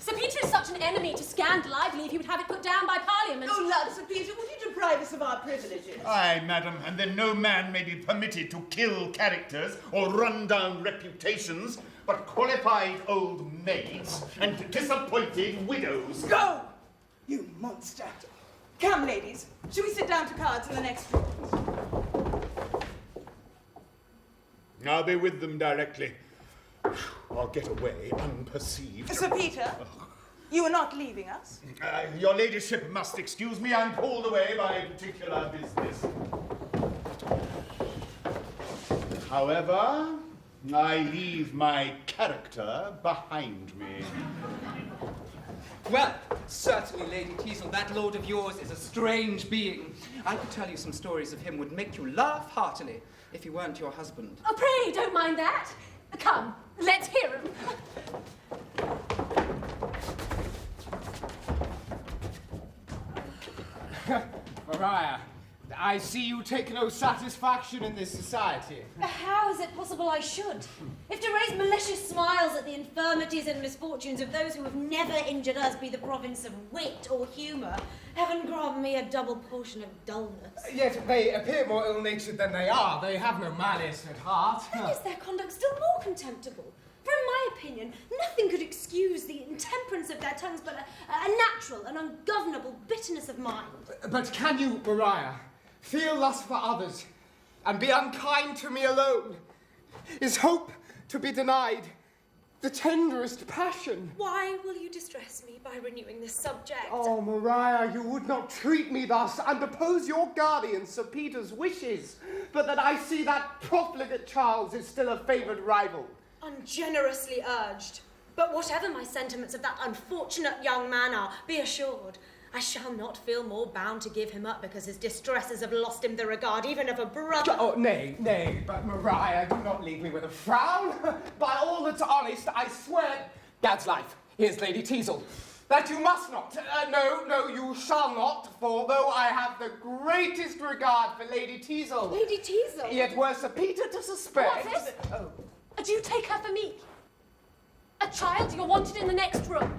Sir Peter is such an enemy to scandal, I believe he would have it put down by Parliament. Oh, lud, Sir Peter, would you deprive us of our privileges? Aye, madam, and then no man may be permitted to kill characters or run down reputations, but qualified old maids and disappointed widows. Go! You monster! Come, ladies, shall we sit down to cards in the next room? I'll be with them directly. I'll get away unperceived. Sir Peter, you are not leaving us? Your ladyship must excuse me. I'm called away by particular business. However, I leave my character behind me. Well, certainly, Lady Teasel, that lord of yours is a strange being. I could tell you some stories of him would make you laugh heartily if he weren't your husband. Oh, pray, don't mind that. Come, let's hear him. Maria, I see you take no satisfaction in this society. How is it possible I should? If to raise malicious smiles at the infirmities and misfortunes of those who have never injured us be the province of wit or humour, heaven grant me a double portion of dullness. Yet they appear more ill-natured than they are. They have no malice at heart. And is their conduct still more contemptible? For in my opinion, nothing could excuse the intemperance of their tongues but a natural and ungovernable bitterness of mind. But can you, Maria, feel lust for others and be unkind to me alone? Is hope to be denied the tenderest passion? Why will you distress me by renewing this subject? Oh, Maria, you would not treat me thus and oppose your guardian, Sir Peter's wishes, but that I see that profligate Charles is still a favoured rival. Ungenerously urged. But whatever my sentiments of that unfortunate young man are, be assured, I shall not feel more bound to give him up because his distresses have lost him the regard even of a brother. Oh, nay, but Maria, do not leave me with a frown. By all that's honest, I swear, Gad's life, here's Lady Teazle, that you must not, no, you shall not, for though I have the greatest regard for Lady Teazle... Lady Teazle? Yet were Sir Peter to suspect... What's this? Oh. Do you take her for me? A child? You're wanted in the next room.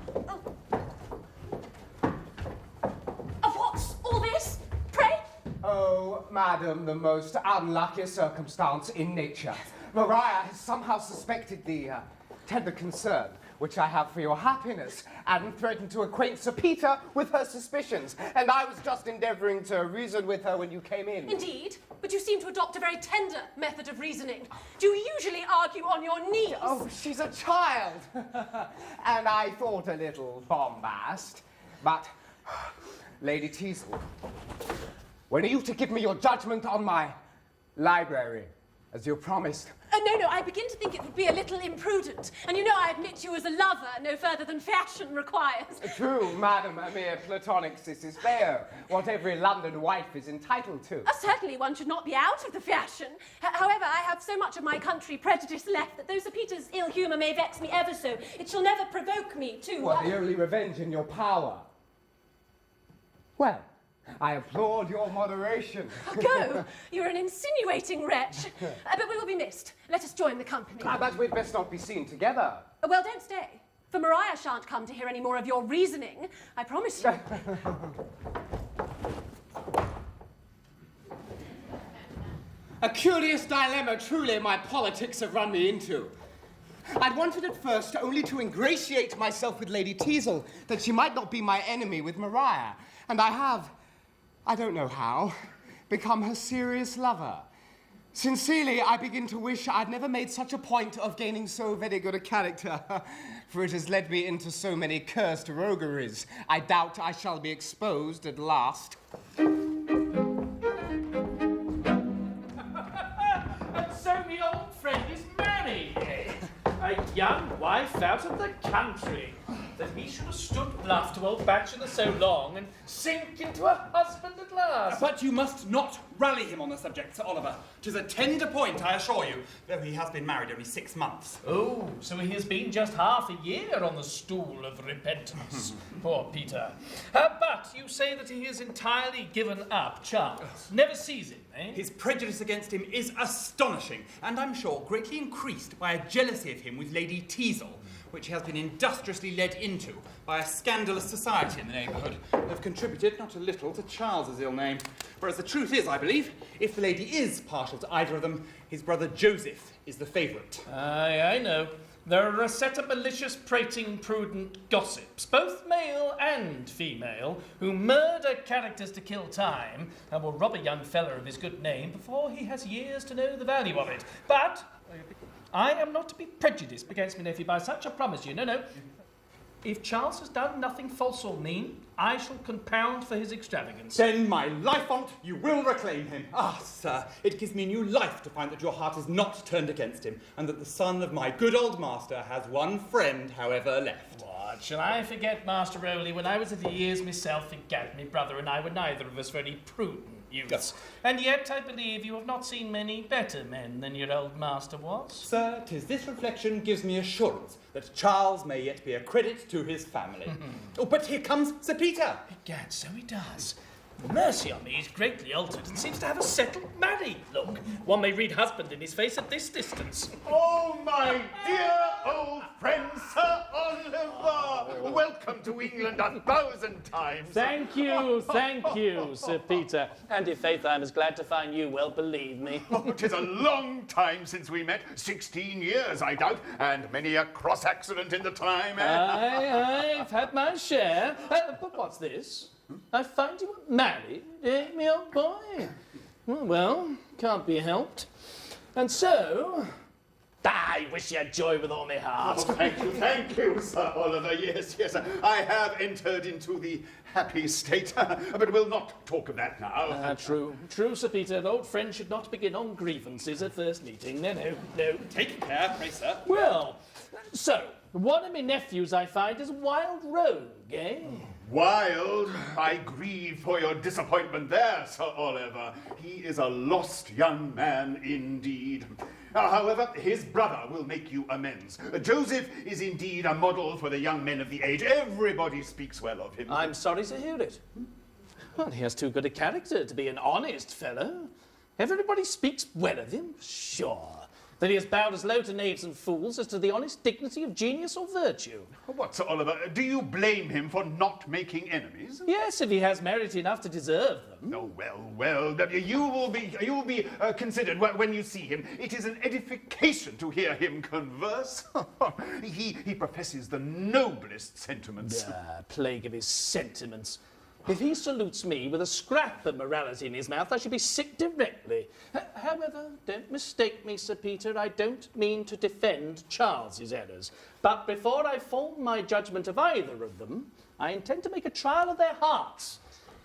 What's all this? Pray? Oh, madam, the most unlucky circumstance in nature. Maria has somehow suspected the tender concern which I have for your happiness, and threatened to acquaint Sir Peter with her suspicions. And I was just endeavouring to reason with her when you came in. Indeed, but you seem to adopt a very tender method of reasoning. Do you usually argue on your knees? Oh, she's a child. And I thought a little bombast. But, Lady Teazle, when are you to give me your judgment on my library, as you promised? No, I begin to think it would be a little imprudent. And you know I admit you as a lover no further than fashion requires. True, madam, a mere platonic Sissis Bear, what every London wife is entitled to. Certainly one should not be out of the fashion. However, I have so much of my country prejudice left that though Sir Peter's ill humour may vex me ever so, it shall never provoke me to... Well, the only revenge in your power. Well, I applaud your moderation. Go! You're an insinuating wretch. But we will be missed. Let us join the company. But we'd best not be seen together. Well, don't stay. For Maria shan't come to hear any more of your reasoning. I promise you. A curious dilemma, truly, my politics have run me into. I'd wanted at first only to ingratiate myself with Lady Teazle, that she might not be my enemy with Maria. And I have... I don't know how, become her serious lover. Sincerely, I begin to wish I'd never made such a point of gaining so very good a character, for it has led me into so many cursed rogueries. I doubt I shall be exposed at last. And so the old friend is married, eh? A young wife out of the country. That he should have stood bluff to old bachelor so long and sink into a husband at last. But you must not rally him on the subject, Sir Oliver. 'Tis a tender point, I assure you, though he has been married only 6 months. Oh, so he has been just half a year on the stool of repentance. Poor Peter. But you say that he is entirely given up Charles. Never sees him, eh? His prejudice against him is astonishing, and I'm sure greatly increased by a jealousy of him with Lady Teazle, which he has been industriously led into by a scandalous society in the neighbourhood that have contributed not a little to Charles's ill name. Whereas the truth is, I believe, if the lady is partial to either of them, his brother Joseph is the favourite. Aye, I know. There are a set of malicious, prating, prudent gossips, both male and female, who murder characters to kill time and will rob a young fellow of his good name before he has years to know the value of it. But I am not to be prejudiced against my nephew by such a promise, you. No. If Charles has done nothing false or mean, I shall compound for his extravagance. Then, my life on't, you will reclaim him. Ah, sir, it gives me new life to find that your heart is not turned against him, and that the son of my good old master has one friend, however, left. What, shall I forget, Master Rowley, when I was at the years myself in Gad, my brother and I were neither of us very prudent. youths. And yet I believe you have not seen many better men than your old master was. Sir, 'tis this reflection gives me assurance that Charles may yet be a credit to his family. Oh, but here comes Sir Peter. Egad, so he does. Mercy on me, he's greatly altered and seems to have a settled married look. One may read husband in his face at this distance. Oh, my dear old friend, Sir Oliver! Welcome to England 1,000 times. Thank you, Sir Peter. And i' faith I am as glad to find you well, believe me. Oh, 'tis a long time since we met. 16 years, I doubt, and many a cross accident in the time. I've had my share. But what's this? I find you were married, me old boy. Well, can't be helped. And so, I wish you joy with all my heart. Oh, thank you, Sir Oliver. Yes, I have entered into the happy state, but we'll not talk of that now. True, Sir Peter. An old friend should not begin on grievances at first meeting. No. Take care, pray, sir. Well, so, one of my nephews, I find, is a wild rogue, eh? Wild? I grieve for your disappointment there, Sir Oliver. He is a lost young man indeed. However, his brother will make you amends. Joseph is indeed a model for the young men of the age. Everybody speaks well of him. I'm sorry to hear it. Well, he has too good a character to be an honest fellow. Everybody speaks well of him, sure. That he has bowed as low to knaves and fools as to the honest dignity of genius or virtue. What, Sir Oliver, do you blame him for not making enemies? Yes, if he has merit enough to deserve them. Oh, well, you will be considered when you see him. It is an edification to hear him converse. He professes the noblest sentiments. Plague of his sentiments. If he salutes me with a scrap of morality in his mouth, I should be sick directly. However, don't mistake me, Sir Peter, I don't mean to defend Charles's errors. But before I form my judgment of either of them, I intend to make a trial of their hearts.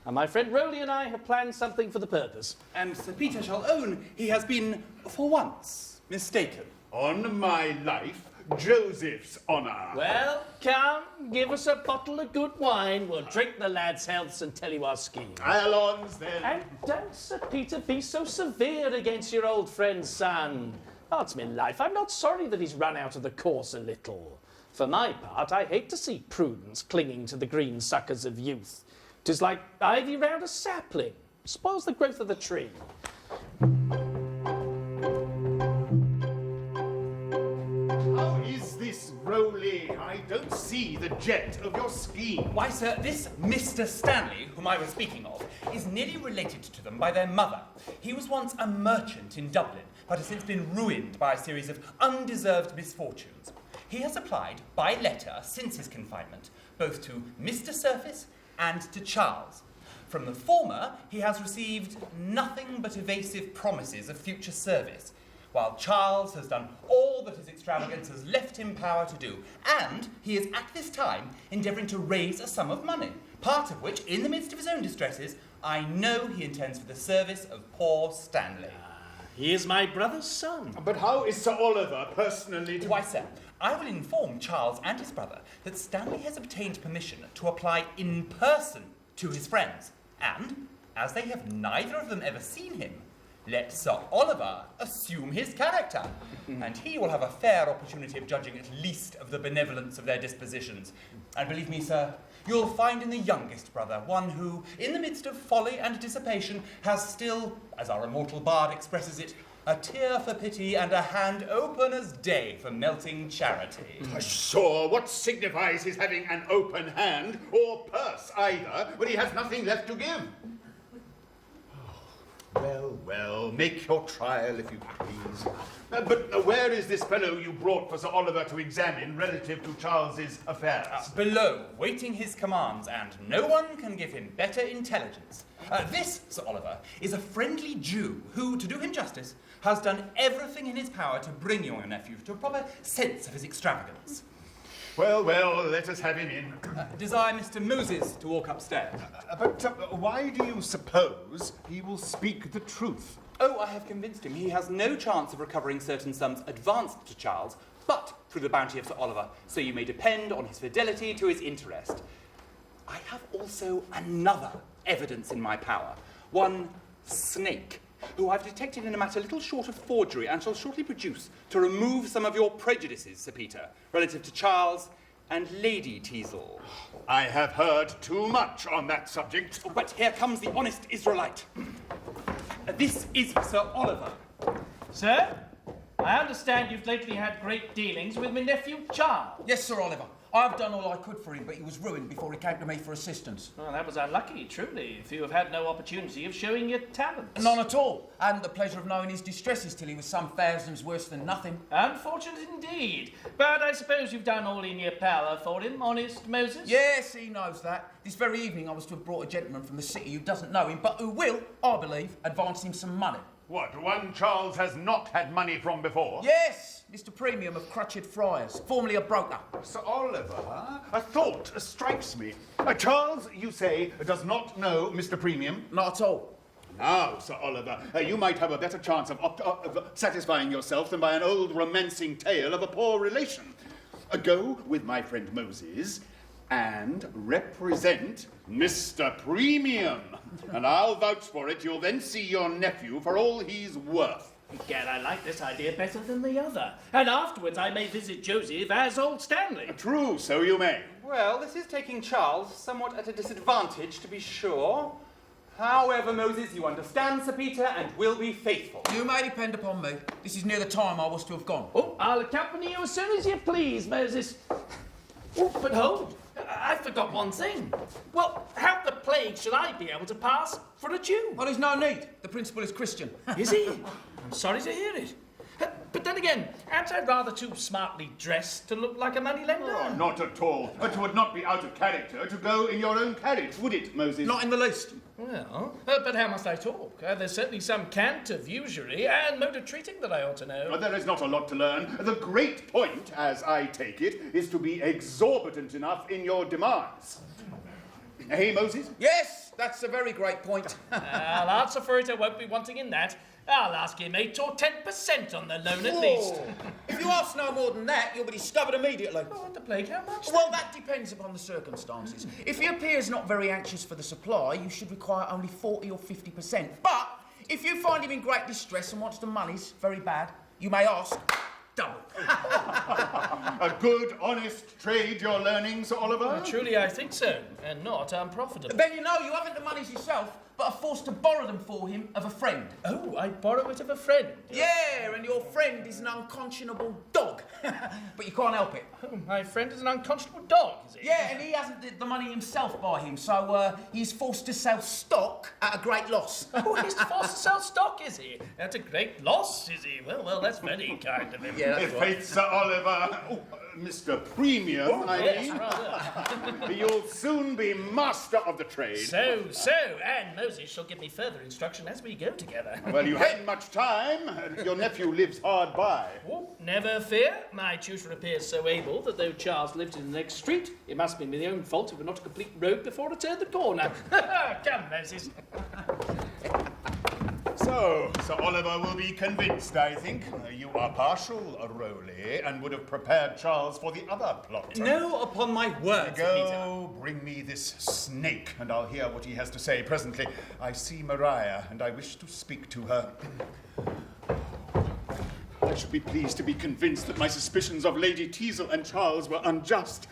And my friend Rowley and I have planned something for the purpose. And Sir Peter shall own he has been, for once, mistaken. On my life, Joseph's honour. Well, come, give us a bottle of good wine. We'll drink the lads' healths and tell you our scheme. Allons, then. And don't, Sir Peter, be so severe against your old friend's son. Odds me life, I'm not sorry that he's run out of the course a little. For my part, I hate to see prudence clinging to the green suckers of youth. 'Tis like ivy round a sapling. Spoils the growth of the tree. How is this, Rowley? I don't see the jet of your scheme. Why, sir, this Mr. Stanley, whom I was speaking of, is nearly related to them by their mother. He was once a merchant in Dublin, but has since been ruined by a series of undeserved misfortunes. He has applied by letter since his confinement, both to Mr. Surface and to Charles. From the former, he has received nothing but evasive promises of future service, while Charles has done all that his extravagance has left him power to do, and he is at this time endeavouring to raise a sum of money, part of which, in the midst of his own distresses, I know he intends for the service of poor Stanley. He is my brother's son. But how is Sir Oliver personally to... Why, sir, I will inform Charles and his brother that Stanley has obtained permission to apply in person to his friends, and, as they have neither of them ever seen him, let Sir Oliver assume his character, and he will have a fair opportunity of judging at least of the benevolence of their dispositions. And believe me, sir, you'll find in the youngest brother one who, in the midst of folly and dissipation, has still, as our immortal bard expresses it, a tear for pity and a hand open as day for melting charity. Sure, what signifies his having an open hand, or purse either, when he has nothing left to give? Well, make your trial if you please. But where is this fellow you brought for Sir Oliver to examine relative to Charles's affairs? Below, waiting his commands, and no one can give him better intelligence. This, Sir Oliver, is a friendly Jew who, to do him justice, has done everything in his power to bring your nephew to a proper sense of his extravagance. Well, let us have him in. Desire Mr. Moses to walk upstairs. But why do you suppose he will speak the truth? Oh, I have convinced him he has no chance of recovering certain sums advanced to Charles, but through the bounty of Sir Oliver, so you may depend on his fidelity to his interest. I have also another evidence in my power, one snake, who I've detected in a matter little short of forgery and shall shortly produce to remove some of your prejudices, Sir Peter, relative to Charles and Lady Teazle. I have heard too much on that subject. But here comes the honest Israelite. This is Sir Oliver. Sir, I understand you've lately had great dealings with my nephew Charles. Yes, Sir Oliver. I've done all I could for him, but he was ruined before he came to me for assistance. Well, that was unlucky, truly, if you have had no opportunity of showing your talents. None at all. I hadn't the pleasure of knowing his distresses till he was some thousands worse than nothing. Unfortunate indeed. But I suppose you've done all in your power for him, honest Moses? Yes, he knows that. This very evening I was to have brought a gentleman from the city who doesn't know him, but who will, I believe, advance him some money. What, one Charles has not had money from before? Yes, Mr. Premium of Crutched Friars, formerly a broker. Sir Oliver, a thought strikes me. Charles, you say, does not know Mr. Premium? Not at all. Now, Sir Oliver, you might have a better chance of satisfying yourself than by an old romancing tale of a poor relation. Go with my friend Moses and represent Mr. Premium. And I'll vouch for it, you'll then see your nephew for all he's worth. Gad, I like this idea better than the other. And afterwards I may visit Joseph as old Stanley. True, so you may. Well, this is taking Charles somewhat at a disadvantage, to be sure. However, Moses, you understand, Sir Peter, and will be faithful. You may depend upon me. This is near the time I was to have gone. Oh, I'll accompany you as soon as you please, Moses. Oh, but hold. I forgot one thing. Well, how the plague shall I be able to pass for a Jew? Well, there's no need. The principal is Christian. Is he? I'm sorry to hear it. But then again, aren't I rather too smartly dressed to look like a moneylender? Oh, not at all. But it would not be out of character to go in your own carriage, would it, Moses? Not in the least. Well, but how must I talk? There's certainly some cant of usury and mode of treating that I ought to know. There is not a lot to learn. The great point, as I take it, is to be exorbitant enough in your demands. Hey, Moses? Yes, that's a very great point. I'll answer for it, I won't be wanting in that. I'll ask him 8 or 10% on the loan at least. If you ask no more than that, you'll be discovered immediately. Oh, what the plague, how much? Well, that depends upon the circumstances. If he appears not very anxious for the supply, you should require only 40 or 50%. But if you find him in great distress and wants the monies very bad, you may ask double. A good, honest trade you're learning, Sir Oliver? Well, truly, I think so, and not unprofitable. Then you know you haven't the monies yourself, but are forced to borrow them for him of a friend. Oh, I borrow it of a friend? Yeah, and your friend is an unconscionable dog. But you can't help it. Oh, my friend is an unconscionable dog, is he? Yeah, and he hasn't the money himself by him, so he's forced to sell stock at a great loss. Oh, he's forced to sell stock, is he? At a great loss, is he? Well, that's very kind of him. Yeah, that's right. Faith, Sir Oliver. Oh, Mr. Premium, I yes, mean. rather. You'll soon be master of the trade. So, and Moses shall give me further instruction as we go together. Well, you haven't much time. Your nephew lives hard by. Oh, never fear. My tutor appears so able that though Charles lived in the next street, it must be my own fault if we're not a complete road before I turned the corner. Come, Moses. So, Sir Oliver will be convinced, I think. You are partial, Rowley, and would have prepared Charles for the other plot. No, upon my word, Sir Peter. Go, bring me this snake, and I'll hear what he has to say presently. I see Maria, and I wish to speak to her. I should be pleased to be convinced that my suspicions of Lady Teazle and Charles were unjust.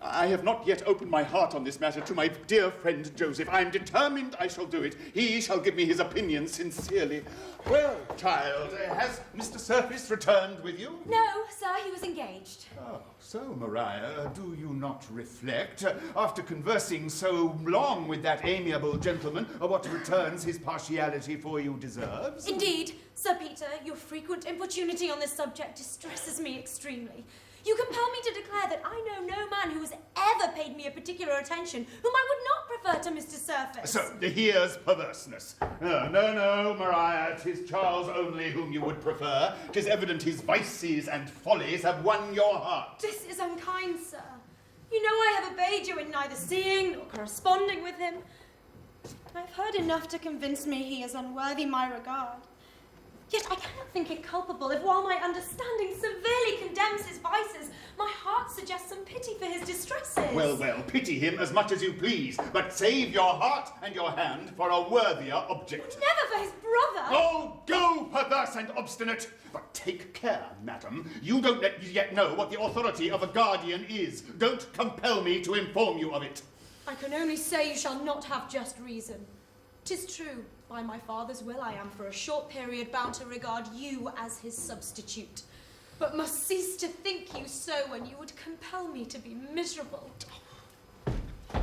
I have not yet opened my heart on this matter to my dear friend Joseph. I am determined I shall do it. He shall give me his opinion sincerely. Well, child, has Mr. Surface returned with you? No, sir, he was engaged. Oh, so, Maria, do you not reflect, after conversing so long with that amiable gentleman, what returns his partiality for you deserves? Indeed, Sir Peter, your frequent importunity on this subject distresses me extremely. You compel me to declare that I know no man who has ever paid me a particular attention whom I would not prefer to Mr. Surface. So, here's perverseness. No, Maria, 'tis Charles only whom you would prefer. 'Tis evident his vices and follies have won your heart. This is unkind, sir. You know I have obeyed you in neither seeing nor corresponding with him. I've heard enough to convince me he is unworthy my regard. Yet I cannot think it culpable if, while my understanding severely condemns his vices, my heart suggests some pity for his distresses. Well, well, pity him as much as you please, but save your heart and your hand for a worthier object. Never for his brother! Oh, go, perverse and obstinate! But take care, madam. You don't yet know what the authority of a guardian is. Don't compel me to inform you of it. I can only say you shall not have just reason. 'Tis true, by my father's will I am for a short period bound to regard you as his substitute, but must cease to think you so when you would compel me to be miserable.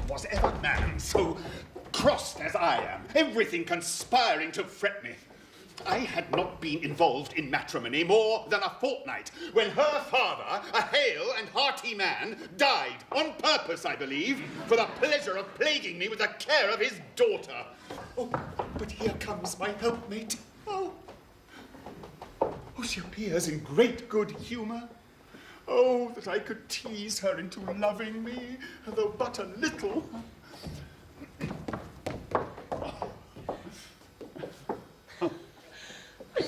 Was ever man so crossed as I am, everything conspiring to fret me? I had not been involved in matrimony more than a fortnight when her father, a hale and hearty man, died on purpose, I believe, for the pleasure of plaguing me with the care of his daughter. Oh, but here comes my helpmate. Oh, she appears in great good humour. Oh, that I could tease her into loving me, though but a little.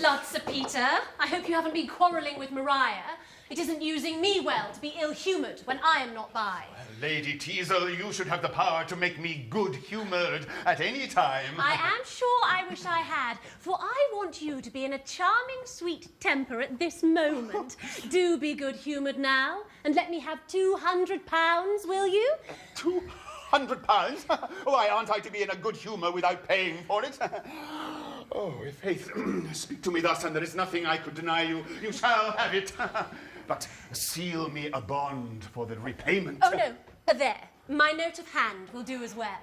Lud, Sir Peter, I hope you haven't been quarrelling with Maria. It isn't using me well to be ill-humoured when I am not by. Lady Teazle, you should have the power to make me good-humoured at any time. I am sure I wish I had, for I want you to be in a charming, sweet temper at this moment. Do be good-humoured now, and let me have £200, will you? £200? Why, aren't I to be in a good humour without paying for it? Oh, if Faith, speak to me thus, and there is nothing I could deny you. You shall have it. But seal me a bond for the repayment. Oh, no. There. My note of hand will do as well.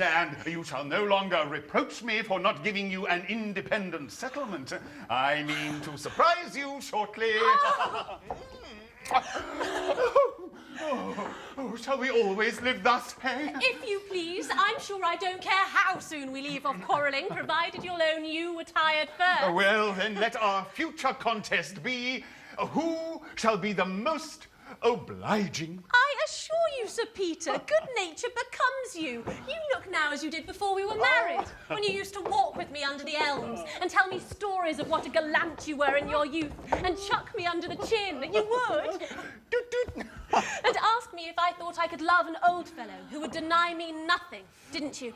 And you shall no longer reproach me for not giving you an independent settlement. I mean to surprise you shortly. Oh, shall we always live thus, hey? If you please, I'm sure I don't care how soon we leave off quarrelling, provided you'll own you were tired first. Well, then let our future contest be who shall be the most obliging. I assure you, Sir Peter, good nature becomes you. You look now as you did before we were married, when you used to walk with me under the elms and tell me stories of what a gallant you were in your youth and chuck me under the chin. You would. And ask me if I thought I could love an old fellow who would deny me nothing, didn't you?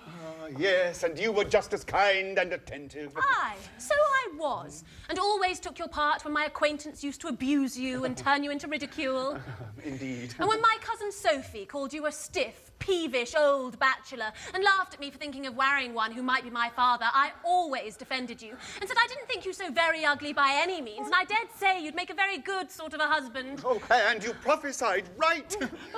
Yes, and you were just as kind and attentive. Aye, so I was, and always took your part when my acquaintance used to abuse you and turn you into ridicule. Indeed. And when my cousin Sophie called you a stiff, peevish old bachelor and laughed at me for thinking of marrying one who might be my father, I always defended you and said I didn't think you so very ugly by any means, and I dared say you'd make a very good sort of a husband. Oh, and you prophesied right.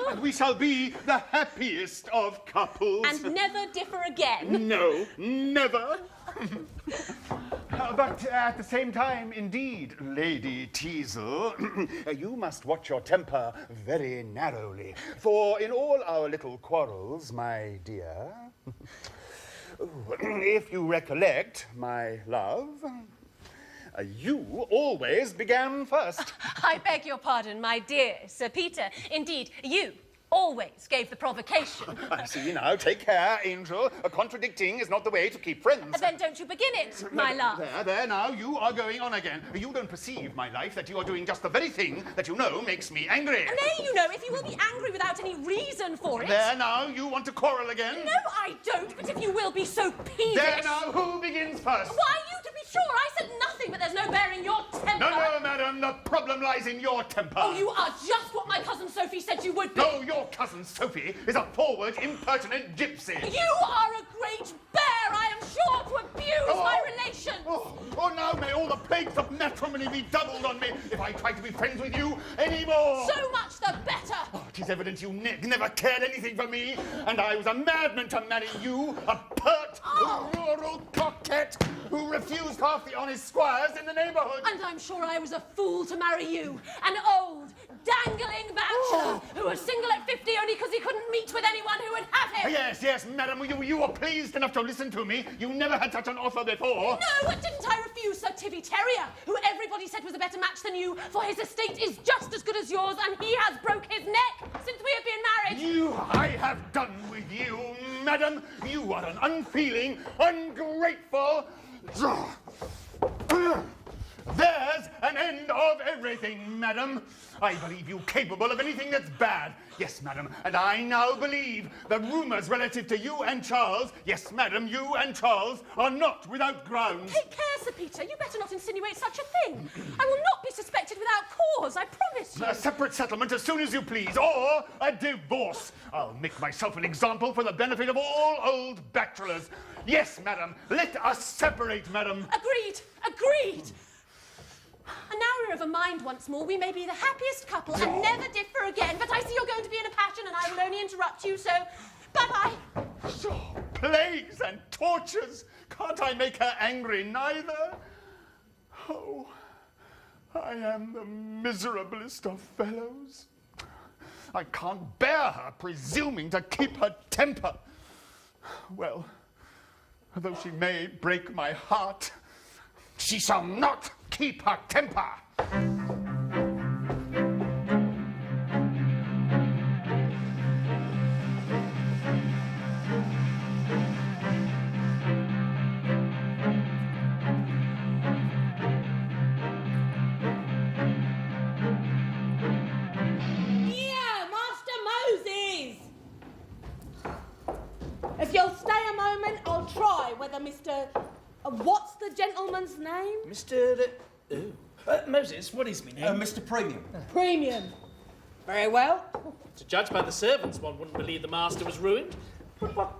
And we shall be the happiest of couples. And never differ again. No, never. But at the same time, indeed, Lady Teazle, you must watch your temper very narrowly. For in all our little quarrels, my dear, if you recollect, my love, you always began first. I beg your pardon, my dear Sir Peter. Indeed, you always gave the provocation. I see now. Take care, Angel. Contradicting is not the way to keep friends. Then don't you begin it, my love. There, now, you are going on again. You don't perceive, my life, that you are doing just the very thing that you know makes me angry. And there you know, if you will be angry without any reason for it. There, now, you want to quarrel again? No, I don't, but if you will be so peevish. There, now, who begins first? Why, you to be sure. I said nothing, but there's no bearing your temper. No, madam, the problem lies in your temper. Oh, you are just what my cousin Sophie said you would be. No, your cousin Sophie is a forward, impertinent gypsy. You are a great bear, I am sure, to abuse my relations. Oh, now may all the plagues of matrimony be doubled on me if I try to be friends with you anymore. So much the better. Oh, 'tis evident you never cared anything for me, and I was a madman to marry you, a pert, rural coquette who refused half the honest squires in the neighbourhood. And I'm sure I was a fool to marry you, an old, dangling bachelor who was single at 50 only because he couldn't meet with anyone who would have him. Yes, madam, you were pleased enough to listen to me. You never had such an offer before. No, didn't I refuse Sir Tivy Terrier, who everybody said was a better match than you, for his estate is just as good as yours, and he has broke his neck since we have been married. I have done with you. madam, you are an unfeeling, ungrateful... There's an end of everything, madam. I believe you capable of anything that's bad. Yes, madam, and I now believe the rumours relative to you and Charles, yes, madam, you and Charles, are not without grounds. Take care, Sir Peter. You better not insinuate such a thing. I will not be suspected without cause, I promise you. A separate settlement as soon as you please, or a divorce. I'll make myself an example for the benefit of all old bachelors. Yes, madam, let us separate, madam. Agreed, agreed. And now we're of a mind once more. We may be the happiest couple and never differ again, but I see you're going to be in a passion and I will only interrupt you, so bye-bye. So, plagues and tortures. Can't I make her angry neither? Oh, I am the miserablest of fellows. I can't bear her presuming to keep her temper. Well, though she may break my heart, she shall not keep her temper. If you'll stay a moment, I'll try whether Mr... what's the gentleman's name? Mr. Moses, what is my name? Mr. Premium. Premium. Very well. To judge by the servants, one wouldn't believe the master was ruined. But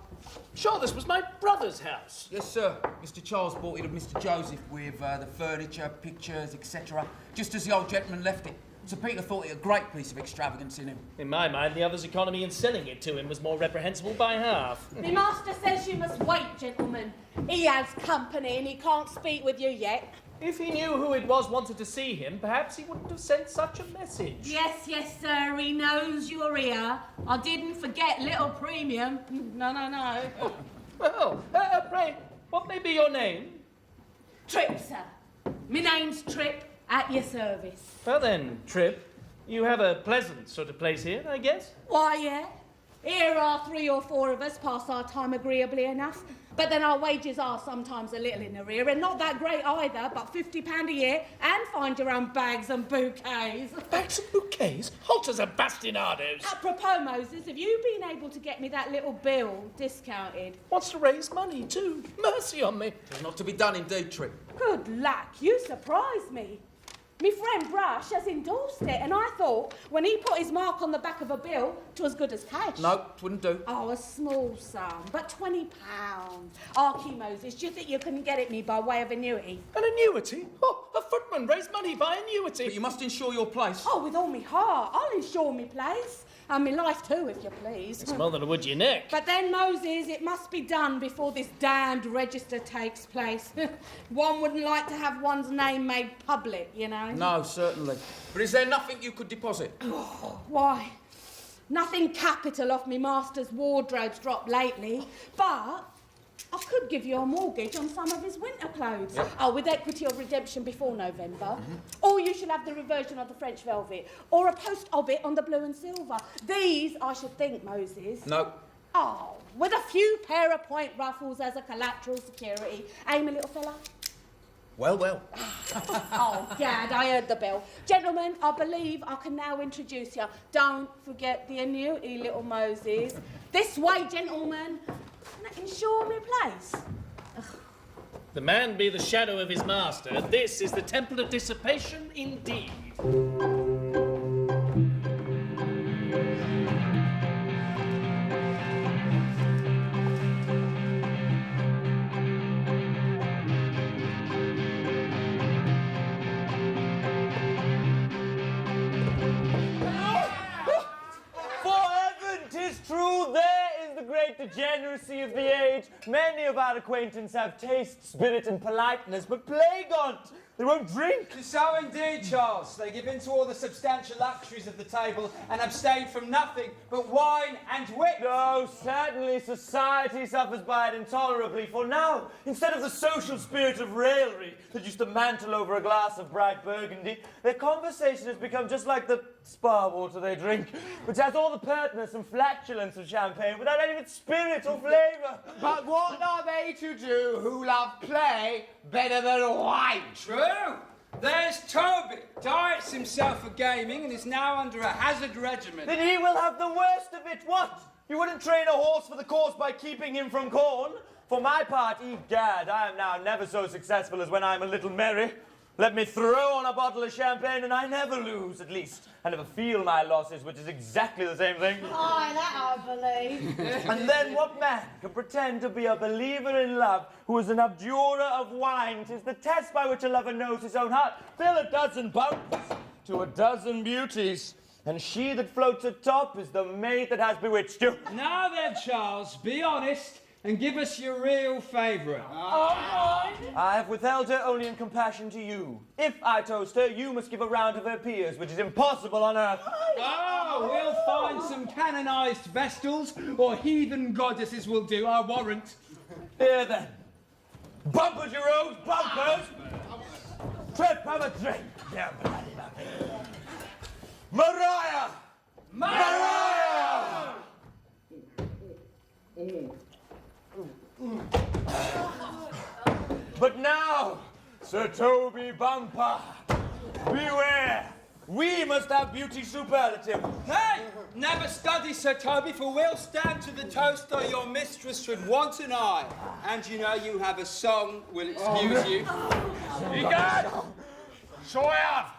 sure, this was my brother's house. Yes, sir. Mr. Charles bought it of Mr. Joseph with the furniture, pictures, etc., just as the old gentleman left it. Sir Peter thought it a great piece of extravagance in him. In my mind, the other's economy in selling it to him was more reprehensible by half. The master says you must wait, gentlemen. He has company and he can't speak with you yet. If he knew who it was wanted to see him, perhaps he wouldn't have sent such a message. Yes, sir, he knows you're here. I didn't forget little Premium. No. Well, pray, what may be your name? Trip, sir. My name's Trip, at your service. Well then, Trip, you have a pleasant sort of place here, I guess? Why, yeah. Here are 3 or 4 of us pass our time agreeably enough. But then our wages are sometimes a little in arrear, and not that great either, but £50 a year, and find your own bags and bouquets. Bags and bouquets? Halters and bastinados! Apropos, Moses, have you been able to get me that little bill discounted? Wants to raise money, too. Mercy on me. It's not to be done indeed, Trip. Good luck, you surprise me. Me friend Brush has endorsed it, and I thought when he put his mark on the back of a bill, 'twas good as cash. No, 'twouldn't do. Oh, a small sum, but £20. Archie Moses, do you think you couldn't get it me by way of annuity? An annuity? Oh, a footman raised money by annuity. But you must insure your place. Oh, with all me heart. I'll insure me place. And me life too, if you please. It's more than a wood your neck. But then, Moses, it must be done before this damned register takes place. One wouldn't like to have one's name made public, you know. No, certainly. But is there nothing you could deposit? Oh, why? Nothing capital off me master's wardrobe's dropped lately, but I could give you a mortgage on some of his winter clothes. Yep. Oh, with equity of redemption before November. Or you should have the reversion of the French velvet. Or a post of it on the blue and silver. These, I should think, Moses. No. Oh, with a few pair of point ruffles as a collateral security. Eh, my little fella? Well. Oh, gad, I heard the bell. Gentlemen, I believe I can now introduce you. Don't forget the annuity, little Moses. This way, gentlemen. Insure me place. The man be the shadow of his master. This is the temple of dissipation indeed. The degeneracy of the age. Many of our acquaintance have taste, spirit, and politeness, but plague on't, They won't drink. So indeed, Charles. They give in to all the substantial luxuries of the table and abstain from nothing but wine and wit. No, certainly society suffers by it intolerably, for now, instead of the social spirit of raillery that used to mantle over a glass of bright burgundy, their conversation has become just like the spa water they drink, which has all the pertness and flatulence of champagne without any of its spirit or flavour. But what are they to do who love play better than wine? True. There's Toby. Diets himself for gaming and is now under a hazard regimen. Then he will have the worst of it. What? You wouldn't train a horse for the course by keeping him from corn? For my part, egad, I am now never so successful as when I'm a little merry. Let me throw on a bottle of champagne and I never lose, at least. I never feel my losses, which is exactly the same thing. Aye, that I believe. And then what man can pretend to be a believer in love who is an abjurer of wine? 'Tis the test by which a lover knows his own heart. Fill a dozen bumps to a dozen beauties, and she that floats atop is the maid that has bewitched you. Now then, Charles, be honest and give us your real favourite. I have withheld her only in compassion to you. If I toast her, you must give a round of her peers, which is impossible on earth. Oh, we'll find some canonised vestals or heathen goddesses will do, I warrant. Here then. Bumpers, you rose, bumpers! Trip, have a drink. Yeah, Mariah! Mariah! But now, Sir Toby Bumper, beware! We must have beauty superlative. Hey! Never study, Sir Toby, for we'll stand to the toast though your mistress should want an eye. And you know you have a song will excuse you. Egad! So I have.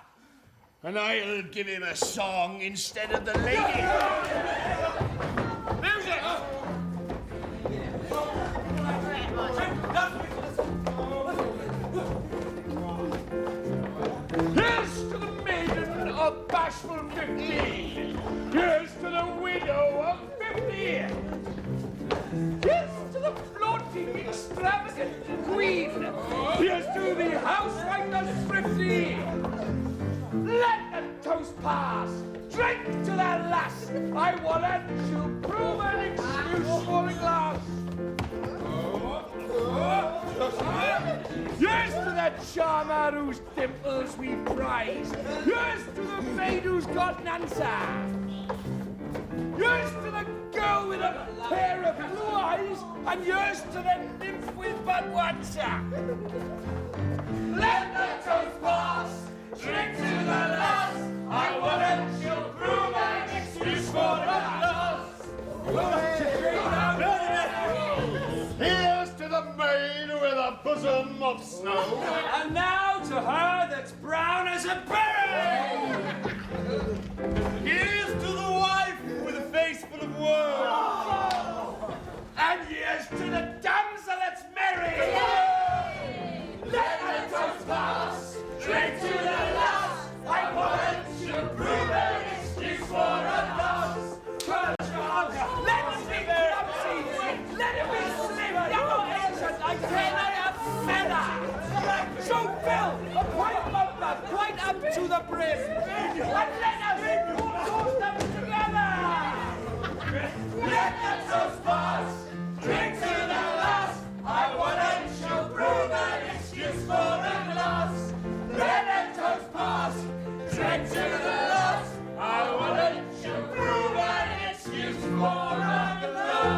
And I'll give him a song instead of the lady. Music! Here's to the maiden of bashful 15. Here's to the widow of 50. Here's to the flaunting, extravagant queen. Here's to the housewife of thrifty. Let the toast pass. Drink to that lass. I warrant she'll prove an excuse for a glass. Here's to that charmer whose dimples we prize. Here's to the maid who's got an answer. Here's to the girl with a pair of blue eyes. And here's to the nymph with but one sack. Let the toast pass. Drink to the lass. I warrant she'll prove an excuse for a glass. Here's to the maid with a bosom of snow. And now to her that's brown as a berry. Here's to the wife with a face full of woe. And here's to the damsel that's merry. Let the toast pass. Drink to the lass. I warrant she'll prove an excuse for a loss. Let him be clumsy. Let him be slivered. You're ancient. I cannot have feather. So Bill, a white bumper, quite up to the brim. And let us toast them together. Let the toast pass. Drink to the lass. I warrant she'll prove an excuse for a glass. Let the toast pass. Drink to the lass. I warrant she'll prove an excuse for a glass.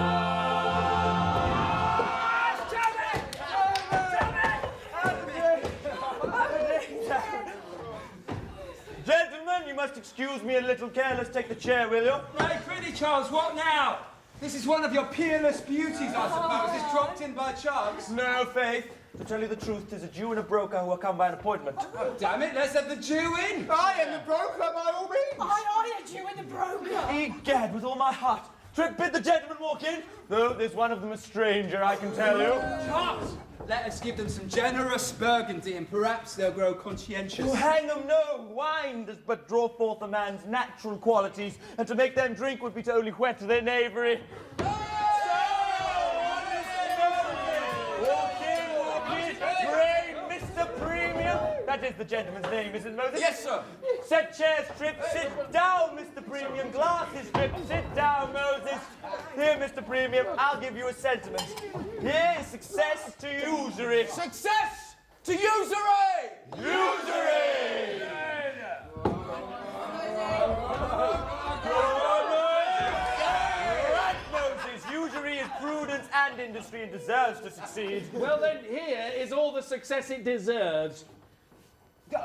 Gentlemen, you must excuse me a little careless. Take the chair, will you? Nay, pretty Charles, what now? This is one of your peerless beauties, I suppose. It's dropped in by chance. No, Faith. To tell you the truth, 'tis a Jew and a broker who are come by an appointment. Oh, damn it, let's have the Jew in. I am the broker, by all means. I a Jew and the broker. Egad, with all my heart. Trip, bid the gentleman walk in. Though there's one of them a stranger, I can tell you. Charles, let us give them some generous burgundy and perhaps they'll grow conscientious. To hang them, no. Wine does but draw forth a man's natural qualities, and to make them drink would be to only whet their knavery. Walk in. Pray, Mr. Premium, that is the gentleman's name, isn't it, Moses? Yes, sir. Set chairs, Trip. Sit down, Mr. Premium. Glasses, Trip. Sit down, Moses. Here, Mr. Premium, I'll give you a sentiment. Here is success to usury. Success to usury! Usury! Right, Moses. Usury is prudence and industry and deserves to succeed. Well, then, here is all the success it deserves. No,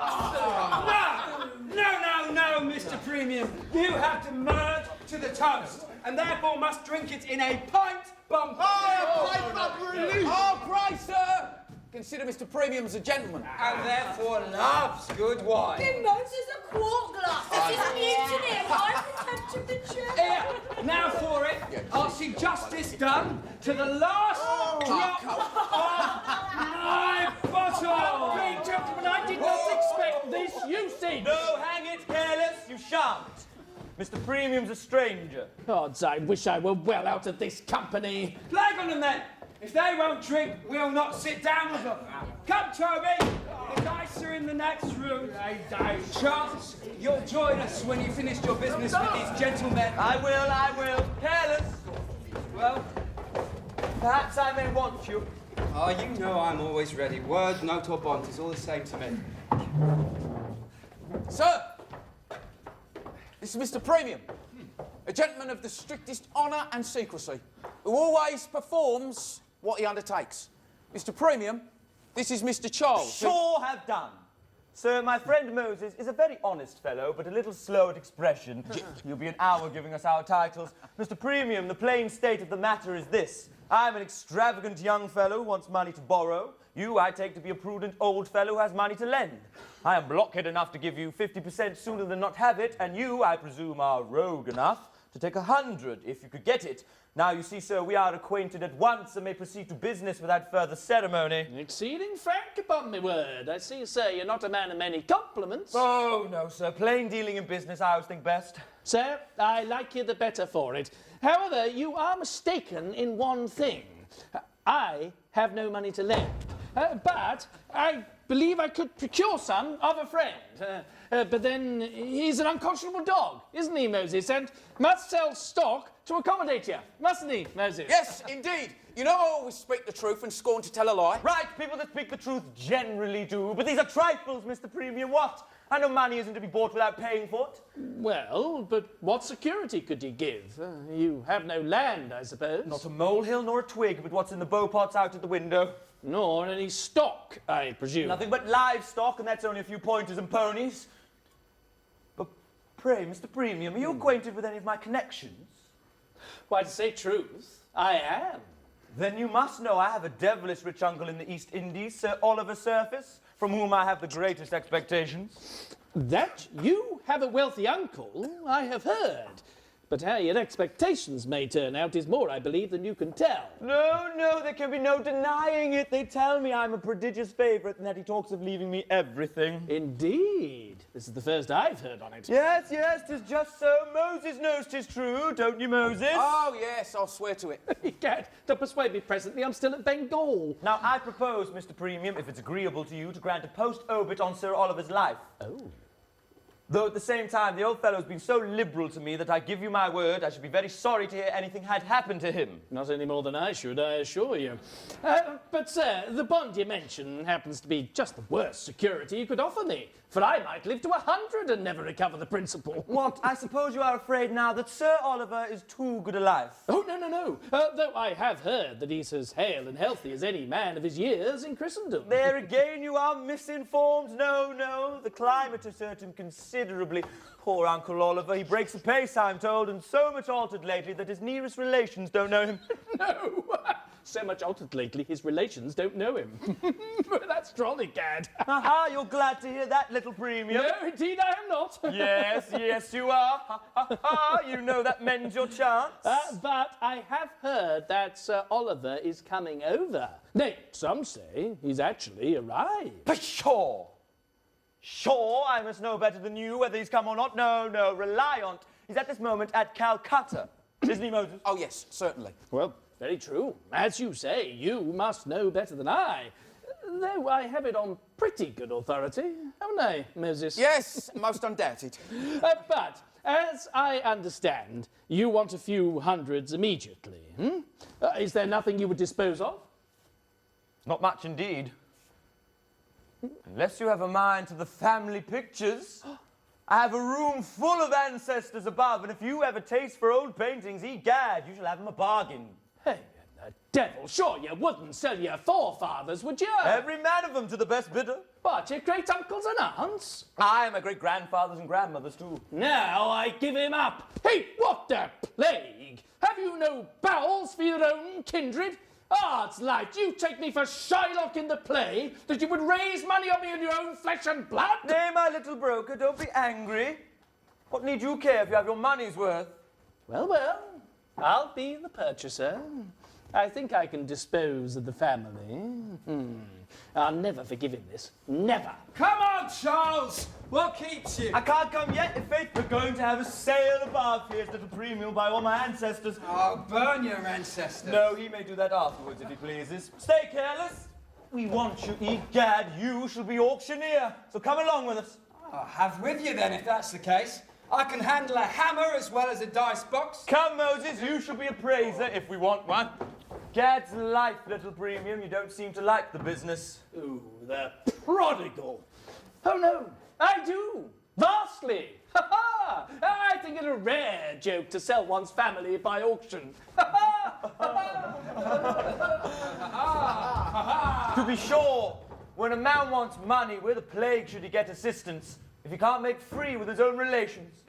Mr. Premium. You have to merge to the toast, and therefore must drink it in a pint bumper. Oh, a pint bumper relish! Oh, pray, sir! Consider Mr. Premium as a gentleman. And therefore loves good wine. Then Moses a quart glass. This is mutiny and I'm contempt of the church. Here, now for it. I'll see justice done to the last drop of my bottle. Hey, gentlemen, I did not expect this usage. No, hang it, careless. You shan't. Mr. Premium's a stranger. Odds, I wish I were well out of this company. Plague on them then. If they won't drink, we'll not sit down with them. Come, Toby. The dice are in the next room. Charles, you'll join us when you finish your business with these gentlemen. I will. Careless. Well, Perhaps I may want you. oh, you know I'm always ready. Word, note, or bond is all the same to me. Sir, this is Mr. Premium, a gentleman of the strictest honour and secrecy, who always performs what he undertakes. Mr. Premium, this is Mr. Charles. Sure have done. Sir, my friend Moses is a very honest fellow, but a little slow at expression. He'll be an hour giving us our titles. Mr. Premium, the plain state of the matter is this. I'm an extravagant young fellow who wants money to borrow. You, I take to be a prudent old fellow who has money to lend. I am blockhead enough to give you 50% sooner than not have it, and you, I presume, are rogue enough to take 100 if you could get it. Now, you see, sir, we are acquainted at once and may proceed to business without further ceremony. Exceeding frank, upon my word. I see, sir, you're not a man of many compliments. Oh, no, sir. Plain dealing in business, I always think best. Sir, I like you the better for it. However, you are mistaken in one thing. I have no money to lend, but I believe I could procure some of a friend. But then he's an unconscionable dog, isn't he, Moses? And must sell stock to accommodate you, mustn't he, Moses? Yes, indeed. You know I always speak the truth and scorn to tell a lie. Right, people that speak the truth generally do, but these are trifles, Mr. Premium. What? I know money isn't to be bought without paying for it. Well, but what security could you give? You have no land, I suppose. Not a molehill nor a twig, but what's in the bow-pots out at the window. Nor any stock, I presume. Nothing but livestock, and that's only a few pointers and ponies. But pray, Mr. Premium, are you acquainted with any of my connections? Why, to say truth, I am. Then you must know I have a devilish rich uncle in the East Indies, Sir Oliver Surface, from whom I have the greatest expectations. That you have a wealthy uncle, I have heard. But how your expectations may turn out is more, I believe, than you can tell. No, there can be no denying it. They tell me I'm a prodigious favourite and that he talks of leaving me everything. Indeed. This is the first I've heard on it. Yes, 'tis just so. Moses knows 'tis true, don't you, Moses? Oh, yes, I'll swear to it. Egad, don't persuade me presently, I'm still at Bengal. Now, I propose, Mr. Premium, if it's agreeable to you, to grant a post-obit on Sir Oliver's life. Oh. Though at the same time, the old fellow's been so liberal to me that I give you my word I should be very sorry to hear anything had happened to him. Not any more than I should, I assure you. But, sir, the bond you mention happens to be just the worst security you could offer me, for I might live to 100 and never recover the principal. What? I suppose you are afraid now that Sir Oliver is too good a life. Oh, no. Though I have heard that he's as hale and healthy as any man of his years in Christendom. There again you are misinformed. No, the climate has hurt him considerably. Poor Uncle Oliver, he breaks the pace, I'm told, and so much altered lately that his nearest relations don't know him. No! So much altered lately, his relations don't know him. That's jolly, Gad. Aha, you're glad to hear that, little Premium. No, indeed I am not. Yes, you are. Ha, you know that mends your chance. But I have heard that Sir Oliver is coming over. Nay, some say he's actually arrived. Pshaw! Sure, I must know better than you whether he's come or not. No, rely on it. He's at this moment at Calcutta. Isn't he, Moses? Oh, yes, certainly. Well, very true. As you say, you must know better than I. Though I have it on pretty good authority, haven't I, Moses? Yes, most undoubted. But, as I understand, you want a few hundreds immediately, is there nothing you would dispose of? Not much indeed. Unless you have a mind to the family pictures. I have a room full of ancestors above, and if you have a taste for old paintings, egad, you shall have them a bargain. Hey, the devil, sure you wouldn't sell your forefathers, would you? Every man of them to the best bidder. But your great-uncles and aunts? Aye, my great-grandfathers and grandmothers too. Now I give him up. Hey, what the plague? Have you no bowels for your own kindred? Odds light, you take me for Shylock in the play, that you would raise money on me in your own flesh and blood? Nay, my little broker, don't be angry. What need you care if you have your money's worth? Well, well, I'll be the purchaser. I think I can dispose of the family. I'll never forgive him this. Never. Come on, Charles! What keeps you? I can't come yet. In faith, we're going to have a sale above here's little premium by all my ancestors. Oh, burn your ancestors. No, he may do that afterwards if he pleases. Stay careless. We want you, egad, you shall be auctioneer. So come along with us. I'll have with you then, if that's the case. I can handle a hammer as well as a dice box. Come, Moses, you shall be appraiser if we want one. Gad's life, little premium, you don't seem to like the business. Ooh, the prodigal. Oh, no, I do. Vastly. Ha ha! I think it a rare joke to sell one's family by auction. Ha ha! To be sure, when a man wants money, where the plague should he get assistance if he can't make free with his own relations?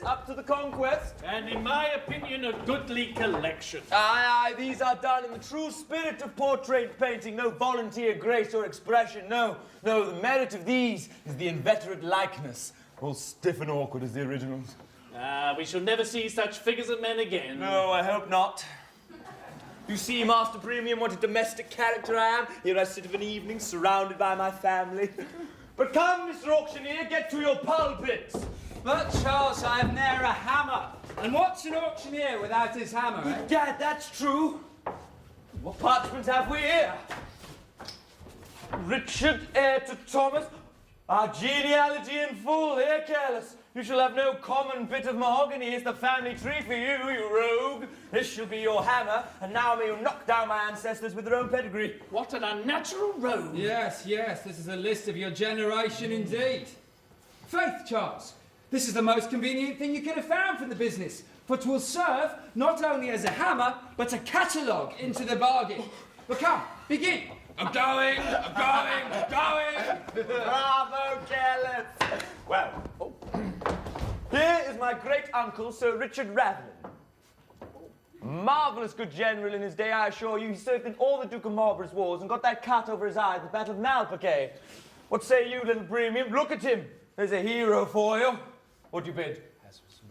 Up to the conquest. And in my opinion, a goodly collection. Aye, aye, these are done in the true spirit of portrait painting. No volunteer grace or expression. No, the merit of these is the inveterate likeness. All stiff and awkward as the originals. We shall never see such figures of men again. No, I hope not. You see, Master Premium, what a domestic character I am. Here I sit of an evening, surrounded by my family. But come, Mr. Auctioneer, get to your pulpits. But, Charles, I have ne'er a hammer. And what's an auctioneer without his hammer, eh? Gad, that's true. What parchments have we here? Richard, heir to Thomas. Our genealogy in full, here, careless. You shall have no common bit of mahogany. It's the family tree for you, you rogue. This shall be your hammer, and now may you knock down my ancestors with their own pedigree. What an unnatural rogue. Yes, this is a list of your generation indeed. Faith, Charles, this is the most convenient thing you could have found for the business, for 'twill serve not only as a hammer, but a catalogue into the bargain. But come, begin. I'm going. Bravo, careless. Well, here is my great-uncle, Sir Richard Ravelin. Marvellous good general in his day, I assure you. He served in all the Duke of Marlborough's wars and got that cut over his eye at the Battle of Malplaquet. What say you, little Premium? Look at him. There's a hero for you. What do you bid?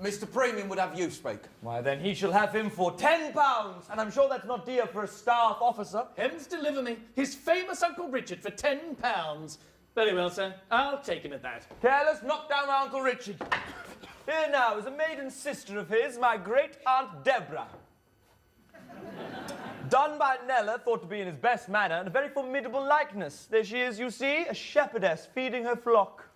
Mr. Premium would have you speak. Why, then he shall have him for £10, and I'm sure that's not dear for a staff officer. Heavens deliver me. His famous Uncle Richard for £10. Very well, sir. I'll take him at that. Careless, knock down my Uncle Richard. Here now is a maiden sister of his, my great-aunt Deborah. Done by Nella, thought to be in his best manner, and a very formidable likeness. There she is, you see, a shepherdess feeding her flock.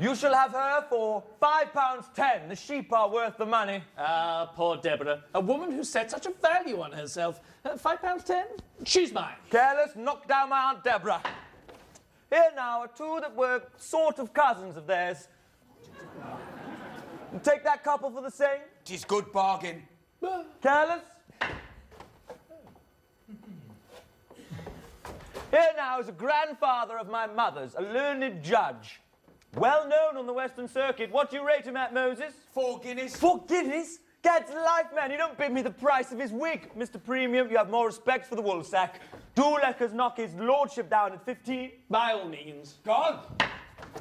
You shall have her for £5.10. The sheep are worth the money. Ah, poor Deborah. A woman who set such a value on herself. £5.10? She's mine. Careless, knock down my Aunt Deborah. Here now are two that were sort of cousins of theirs. And take that couple for the same. 'Tis good bargain. Careless. Here now is a grandfather of my mother's, a learned judge. Well known on the Western Circuit. What do you rate him at, Moses? 4 guineas. 4 guineas? Gad's life, man. You don't bid me the price of his wig. Mr. Premium, you have more respect for the woolsack. Do let us knock his lordship down at 15. By all means. Gone.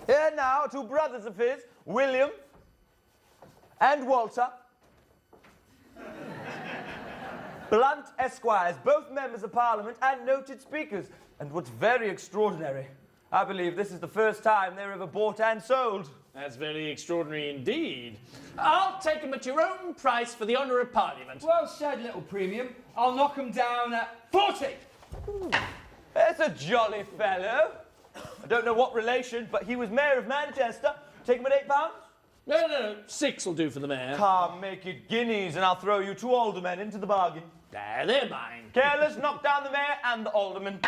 Here now, 2 brothers of his, William and Walter. Blunt Esquires, both members of Parliament and noted speakers. And what's very extraordinary, I believe this is the first time they were ever bought and sold. That's very extraordinary indeed. I'll take him at your own price for the honour of Parliament. Well said, little premium. I'll knock him down at 40. That's a jolly fellow. I don't know what relation, but he was Mayor of Manchester. Take him at £8? No. 6 will do for the mayor. Come, make it guineas, and I'll throw you 2 aldermen into the bargain. There, they're mine. Careless, knock down the mayor and the alderman.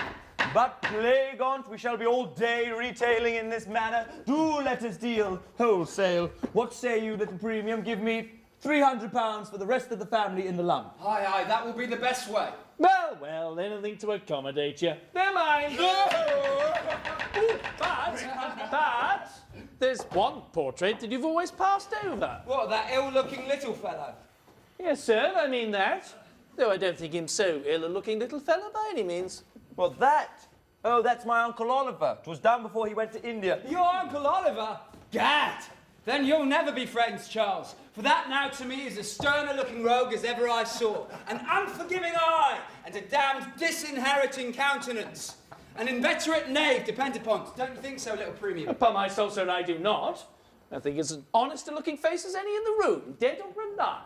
But plague on't, we shall be all day retailing in this manner. Do let us deal wholesale. What say you, little premium? Give me £300 for the rest of the family in the lump. Aye, that will be the best way. Well, anything to accommodate you. They're mine. Ooh, but there's one portrait that you've always passed over. What, that ill-looking little fellow? Yes, sir, I mean that. Though I don't think him so ill-looking little fellow by any means. Well, that? Oh, that's my Uncle Oliver. 'Twas done before he went to India. Your Uncle Oliver? Gad! Then you'll never be friends, Charles. For that now to me is as sterner-looking rogue as ever I saw. An unforgiving eye and a damned disinheriting countenance. An inveterate knave, depend upon it. Don't you think so, little premium? Upon my soul, sir, I do not. I think it's as honest a looking face as any in the room, dead or alive.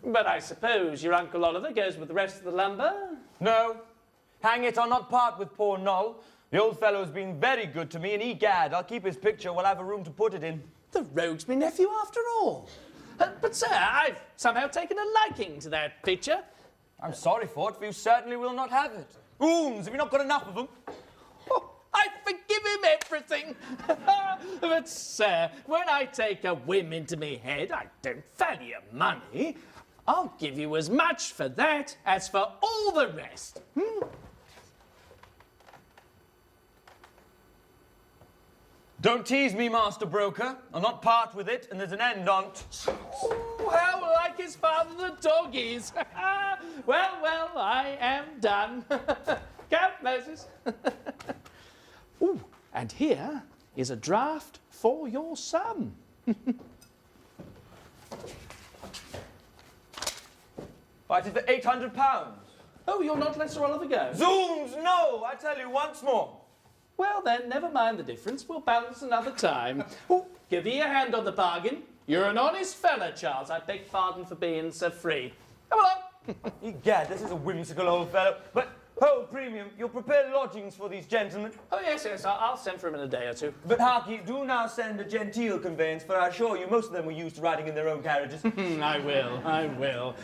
But I suppose your Uncle Oliver goes with the rest of the lumber? No. Hang it, I'll not part with poor Noll. The old fellow's been very good to me, and egad, I'll keep his picture, we'll have a room to put it in. The rogue's my nephew after all. But, sir, I've somehow taken a liking to that picture. I'm sorry for it, for you certainly will not have it. Oons, have you not got enough of them? Oh, I forgive him everything. But, sir, when I take a whim into me head, I don't value money. I'll give you as much for that as for all the rest. Don't tease me, Master Broker. I'll not part with it, and there's an end on't. Oh, how like his father the dog is. Well, I am done. Come, Moses. Ooh, and here is a draft for your son. Right, it's for £800. Oh, you'll not let Sir Oliver go? Zooms, no! I tell you once more. Well, then, never mind the difference. We'll balance another time. Oh, give me a hand on the bargain. You're an honest fella, Charles. I beg pardon for being so free. Come along. Egad, this is a whimsical old fellow. But, ho, Premium, you'll prepare lodgings for these gentlemen. Oh, yes, I'll send for him in a day or two. But harkye, do now send a genteel conveyance, for I assure you most of them were used to riding in their own carriages. I will.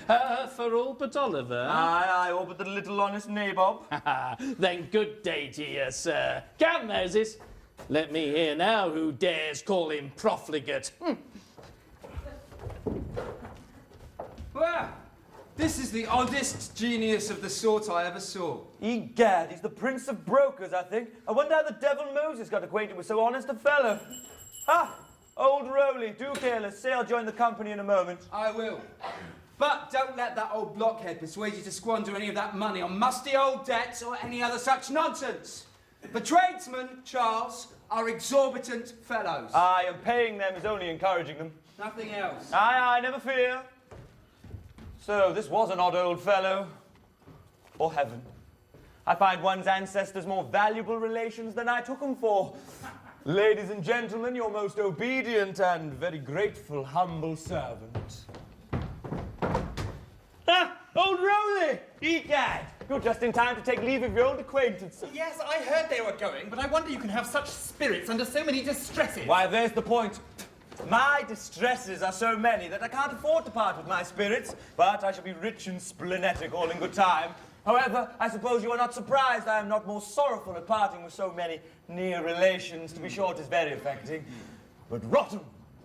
For all but Oliver. Aye, all but the little honest nabob. Then good day to you, sir. Come, Moses. Let me hear now who dares call him profligate. Well, this is the oddest genius of the sort I ever saw. Egad, he's the prince of brokers, I think. I wonder how the devil Moses got acquainted with so honest a fellow. Ah, old Rowley, do careless. Say I'll join the company in a moment. I will. But don't let that old blockhead persuade you to squander any of that money on musty old debts or any other such nonsense. The tradesmen, Charles, are exorbitant fellows. Aye, and paying them is only encouraging them. Nothing else. Aye, never fear. So, this was an odd old fellow. Or heaven. I find one's ancestors more valuable relations than I took them for. Ladies and gentlemen, your most obedient and very grateful humble servant. Ah, old Rowley! Egad! You're just in time to take leave of your old acquaintance. Yes, I heard they were going, but I wonder you can have such spirits under so many distresses. Why, there's the point. My distresses are so many that I can't afford to part with my spirits, but I shall be rich and splenetic all in good time. However, I suppose you are not surprised I am not more sorrowful at parting with so many near relations. To be sure, it is very affecting. But rotten!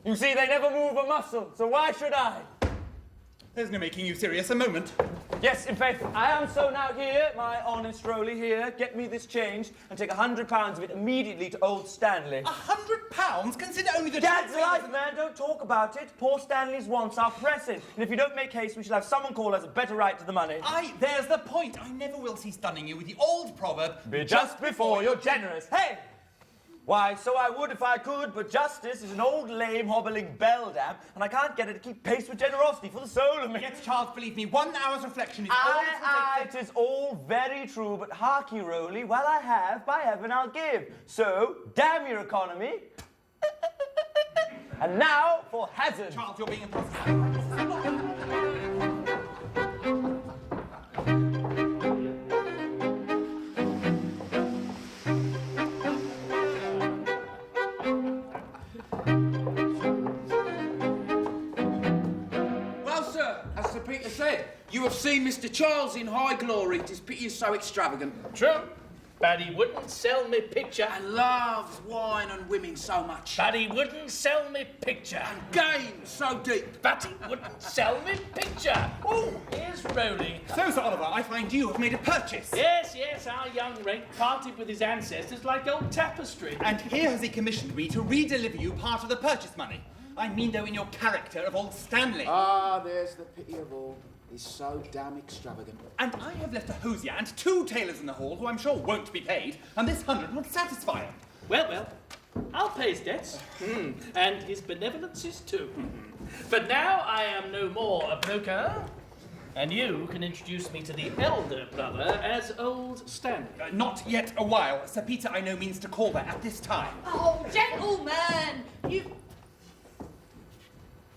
You see, they never move a muscle, so why should I? There's no making you serious. A moment. Yes, in fact, I am so now here, my honest Rowley here. Get me this change and take £100 of it immediately to old Stanley. £100? Consider only the... Dad's life, man. Don't talk about it. Poor Stanley's wants are pressing. And if you don't make haste, we shall have someone call us a better right to the money. There's the point. I never will cease stunning you with the old proverb... Be just before you're generous. Hey! Why, so I would if I could, but justice is an old lame hobbling beldam, and I can't get her to keep pace with generosity for the soul of me. Yes, Charles, believe me, 1 hour's reflection is all it it is all very true, but hark ye, Rowley, while I have, by heaven I'll give. So, damn your economy. And now for hazard. Charles, you're being impossible. You have seen Mr. Charles in high glory. 'Tis pity he's so extravagant. True. But he wouldn't sell me picture. And loves wine and women so much. But he wouldn't sell me picture. And game so deep. But he wouldn't sell me picture. Oh, here's Rowley. So, Sir Oliver, I find you have made a purchase. Yes, our young rake parted with his ancestors like old tapestry. And here has he commissioned me to redeliver you part of the purchase money. I mean, though, in your character of old Stanley. Ah, there's the pity of all. He's so damn extravagant. And I have left a hosier and 2 tailors in the hall who I'm sure won't be paid, and this 100 will satisfy him. Well, I'll pay his debts. And his benevolences too. But now I am no more a broker, and you can introduce me to the elder brother as old Stanley. Not yet a while. Sir Peter, I know, means to call there at this time. Oh, gentlemen! You...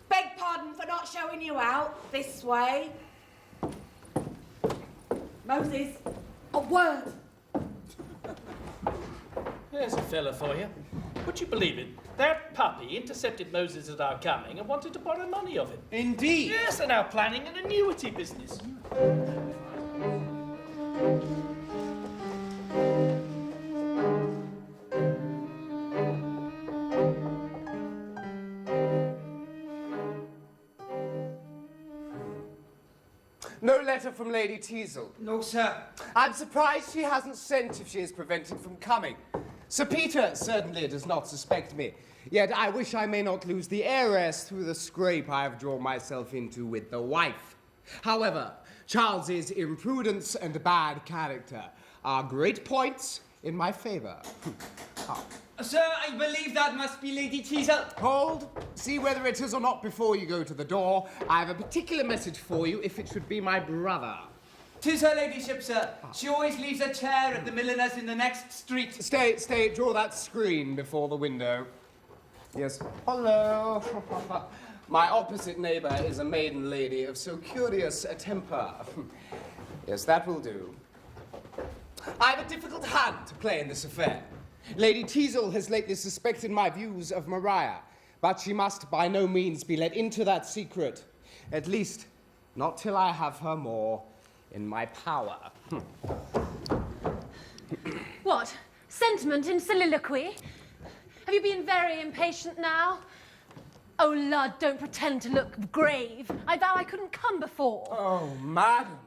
Beg pardon for not showing you out. This way. Moses, a word. There's a fella for you. Would you believe it? That puppy intercepted Moses at our coming and wanted to borrow money of him. Indeed? Yes, they're now planning an annuity business. No letter from Lady Teazle. No, sir. I'm surprised she hasn't sent if she is prevented from coming. Sir Peter certainly does not suspect me. Yet I wish I may not lose the heiress through the scrape I have drawn myself into with the wife. However, Charles's imprudence and bad character are great points in my favour. Sir, I believe that must be Lady Teazle. Hold. See whether it is or not before you go to the door. I have a particular message for you if it should be my brother. 'Tis her ladyship, sir. She always leaves a chair at the milliner's in the next street. Stay, draw that screen before the window. Yes. Hello. My opposite neighbour is a maiden lady of so curious a temper. Yes, that will do. I have a difficult hand to play in this affair. Lady Teazle has lately suspected my views of Maria, but she must by no means be let into that secret. At least, not till I have her more in my power. What? Sentiment in soliloquy? Have you been very impatient now? Oh, lud, don't pretend to look grave. I vow I couldn't come before. Oh, madam,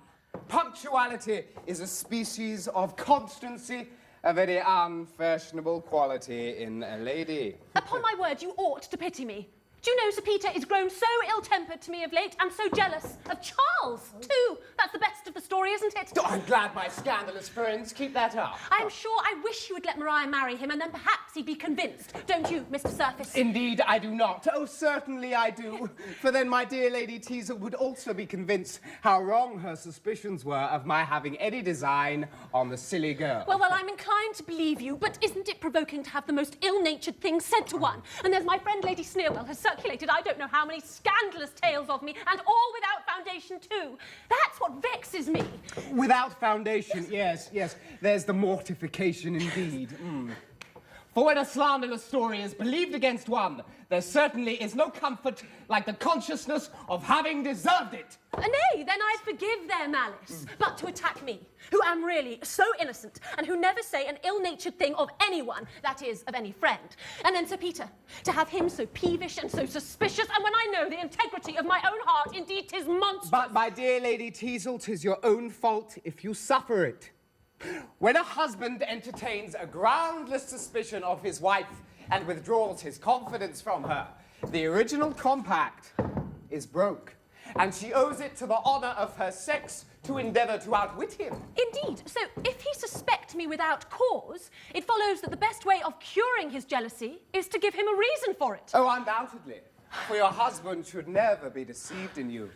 punctuality is a species of constancy, a very unfashionable quality in a lady. Upon my word, you ought to pity me. Do you know Sir Peter is grown so ill-tempered to me of late and so jealous of Charles, too? That's the best of the story, isn't it? Oh, I'm glad my scandalous friends keep that up. I'm sure I wish you would let Maria marry him and then perhaps he'd be convinced. Don't you, Mr. Surface? Indeed, I do not. Oh, certainly I do. For then my dear Lady Teazle would also be convinced how wrong her suspicions were of my having any design on the silly girl. Well, I'm inclined to believe you, but isn't it provoking to have the most ill-natured things said to one? And there's my friend Lady Sneerwell has circulated I don't know how many scandalous tales of me, and all without foundation too. That's what vexes me. Without foundation, yes. There's the mortification indeed. For when a slanderous story is believed against one, there certainly is no comfort like the consciousness of having deserved it. Nay, then I forgive their malice. But to attack me, who am really so innocent, and who never say an ill-natured thing of anyone, that is, of any friend. And then Sir Peter, to have him so peevish and so suspicious, and when I know the integrity of my own heart, indeed 'tis monstrous. But, my dear Lady Teazle, 'tis your own fault if you suffer it. When a husband entertains a groundless suspicion of his wife and withdraws his confidence from her, the original compact is broke, and she owes it to the honour of her sex to endeavour to outwit him. Indeed. So if he suspect me without cause, it follows that the best way of curing his jealousy is to give him a reason for it. Oh, undoubtedly. For your husband should never be deceived in you.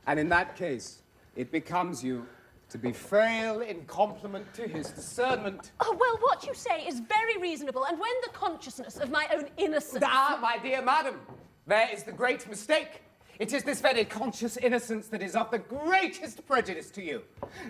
And in that case, it becomes you to be frail in compliment to his discernment. Oh, well, what you say is very reasonable, and when the consciousness of my own innocence... Ah, my dear madam, there is the great mistake. It is this very conscious innocence that is of the greatest prejudice to you.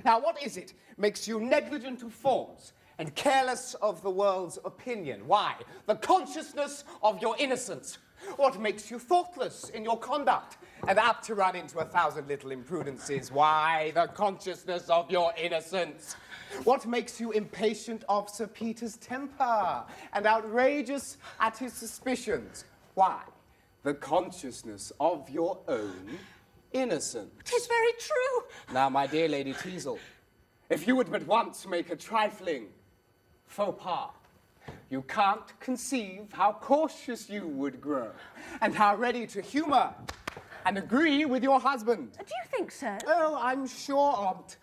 Now, what is it makes you negligent of forms and careless of the world's opinion? Why? The consciousness of your innocence. What makes you thoughtless in your conduct and apt to run into 1,000 little imprudences? Why? The consciousness of your innocence. What makes you impatient of Sir Peter's temper and outrageous at his suspicions? Why? The consciousness of your own innocence. 'Tis very true. Now, my dear Lady Teazle, if you would but once make a trifling faux pas, you can't conceive how cautious you would grow, and how ready to humour and agree with your husband. Do you think so? Oh, I'm sure on't.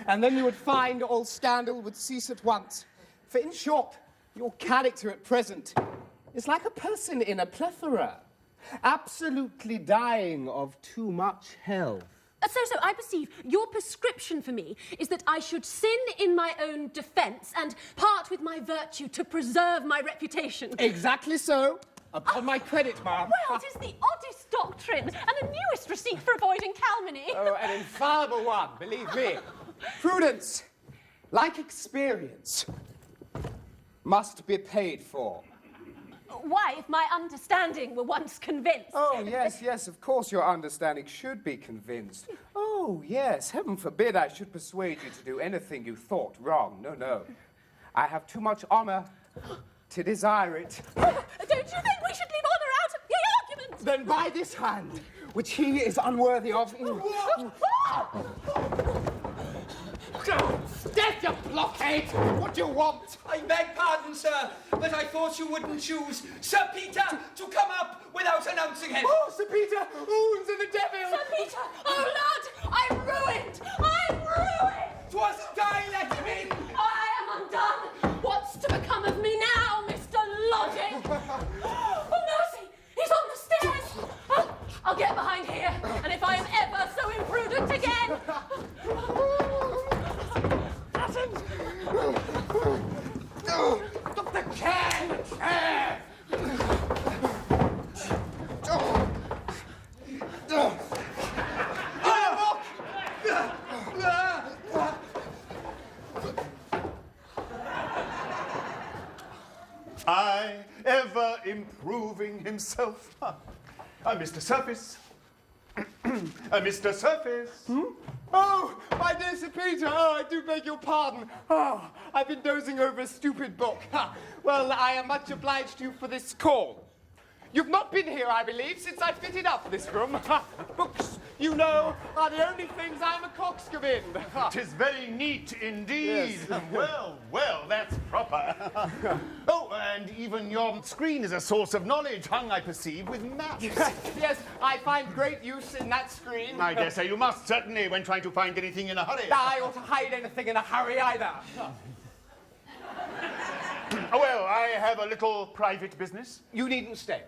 And then you would find all scandal would cease at once. For in short, your character at present is like a person in a plethora, absolutely dying of too much health. So, I perceive your prescription for me is that I should sin in my own defence and part with my virtue to preserve my reputation. Exactly so. Upon my credit, ma'am. Well, 'tis the oddest doctrine and the newest receipt for avoiding calumny. Oh, an infallible one, believe me. Prudence, like experience, must be paid for. Why, if my understanding were once convinced? Oh, yes, of course your understanding should be convinced. Oh, yes, heaven forbid I should persuade you to do anything you thought wrong. No. I have too much honour to desire it. Don't you think we should leave honour out of the argument? Then by this hand, which he is unworthy of... Death, you blockhead! What do you want? I beg pardon, sir, but I thought you wouldn't choose Sir Peter to come up without announcing him. Oh, Sir Peter! Wounds of the devil! Sir Peter! Oh, Lord! I'm ruined! I'm ruined! 'Twasn't I let him in! I am undone! What's to become of me now, Mr. Logic? Oh, mercy! He's on the stairs! Oh, I'll get behind here, and if I am ever so imprudent again... The chair! I ever improving himself. Mr. Surface. Mr. Surface. Oh, my dear Sir Peter, I do beg your pardon. Oh, I've been dozing over a stupid book. Well, I am much obliged to you for this call. You've not been here, I believe, since I fitted up this room. Books, you know, are the only things I'm a coxcomb in. 'Tis very neat indeed. Yes. Well, that's proper. Oh, and even your screen is a source of knowledge, hung, I perceive, with maps. Yes, I find great use in that screen. I dare say you must, certainly, when trying to find anything in a hurry. I ought to hide anything in a hurry either. Well, I have a little private business. You needn't stay.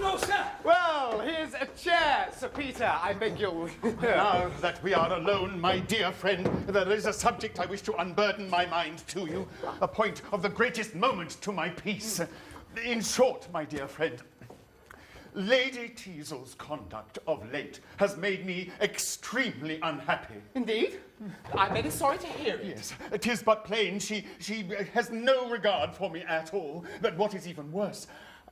No, sir! Well, here's a chair, Sir Peter. I beg you'll... Now that we are alone, my dear friend, there is a subject I wish to unburden my mind to you, a point of the greatest moment to my peace. In short, my dear friend, Lady Teazle's conduct of late has made me extremely unhappy. Indeed? I'm very sorry to hear it. Yes, 'tis but plain she has no regard for me at all. But what is even worse,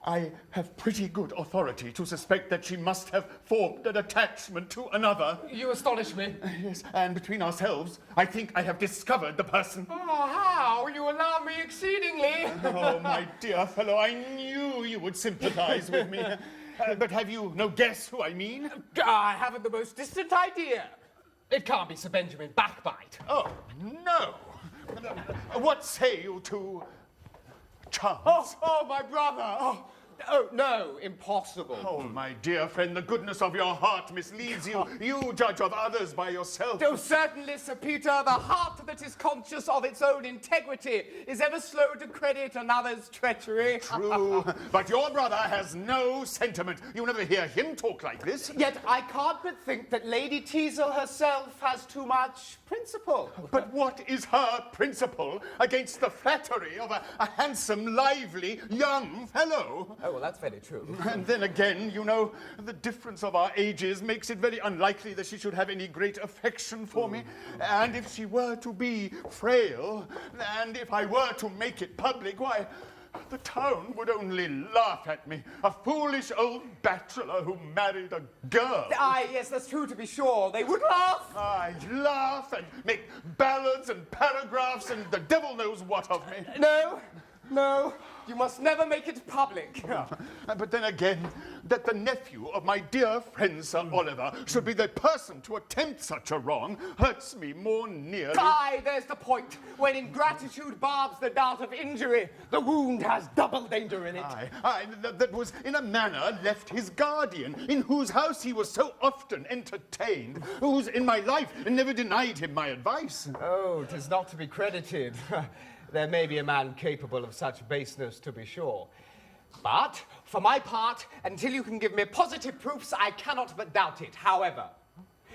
I have pretty good authority to suspect that she must have formed an attachment to another. You astonish me. Yes, and between ourselves, I think I have discovered the person. Oh, how? You alarm me exceedingly. Oh, my dear fellow, I knew you would sympathize with me. But have you no guess who I mean? I haven't the most distant idea. It can't be Sir Benjamin Backbite. Oh, no. What say you to Charles? Oh, my brother. Oh, no, impossible. Oh, my dear friend, the goodness of your heart misleads you. You judge of others by yourself. Oh, certainly, Sir Peter, the heart that is conscious of its own integrity is ever slow to credit another's treachery. True, but your brother has no sentiment. You never hear him talk like this. Yet I can't but think that Lady Teazle herself has too much principle. But what is her principle against the flattery of a handsome, lively, young fellow? Oh, well, that's very true. And then again, you know, the difference of our ages makes it very unlikely that she should have any great affection for me. And if she were to be frail, and if I were to make it public, why, the town would only laugh at me. A foolish old bachelor who married a girl. Aye, yes, that's true, to be sure. They would laugh. Aye, laugh and make ballads and paragraphs and the devil knows what of me. No, you must never make it public. But then again, that the nephew of my dear friend Sir Oliver should be the person to attempt such a wrong hurts me more nearly. Aye, there's the point. When ingratitude barbs the dart of injury, the wound has double danger in it. Aye, that was in a manner left his guardian, in whose house he was so often entertained, who's in my life never denied him my advice. Oh, 'tis not to be credited. There may be a man capable of such baseness, to be sure. But, for my part, until you can give me positive proofs, I cannot but doubt it. However,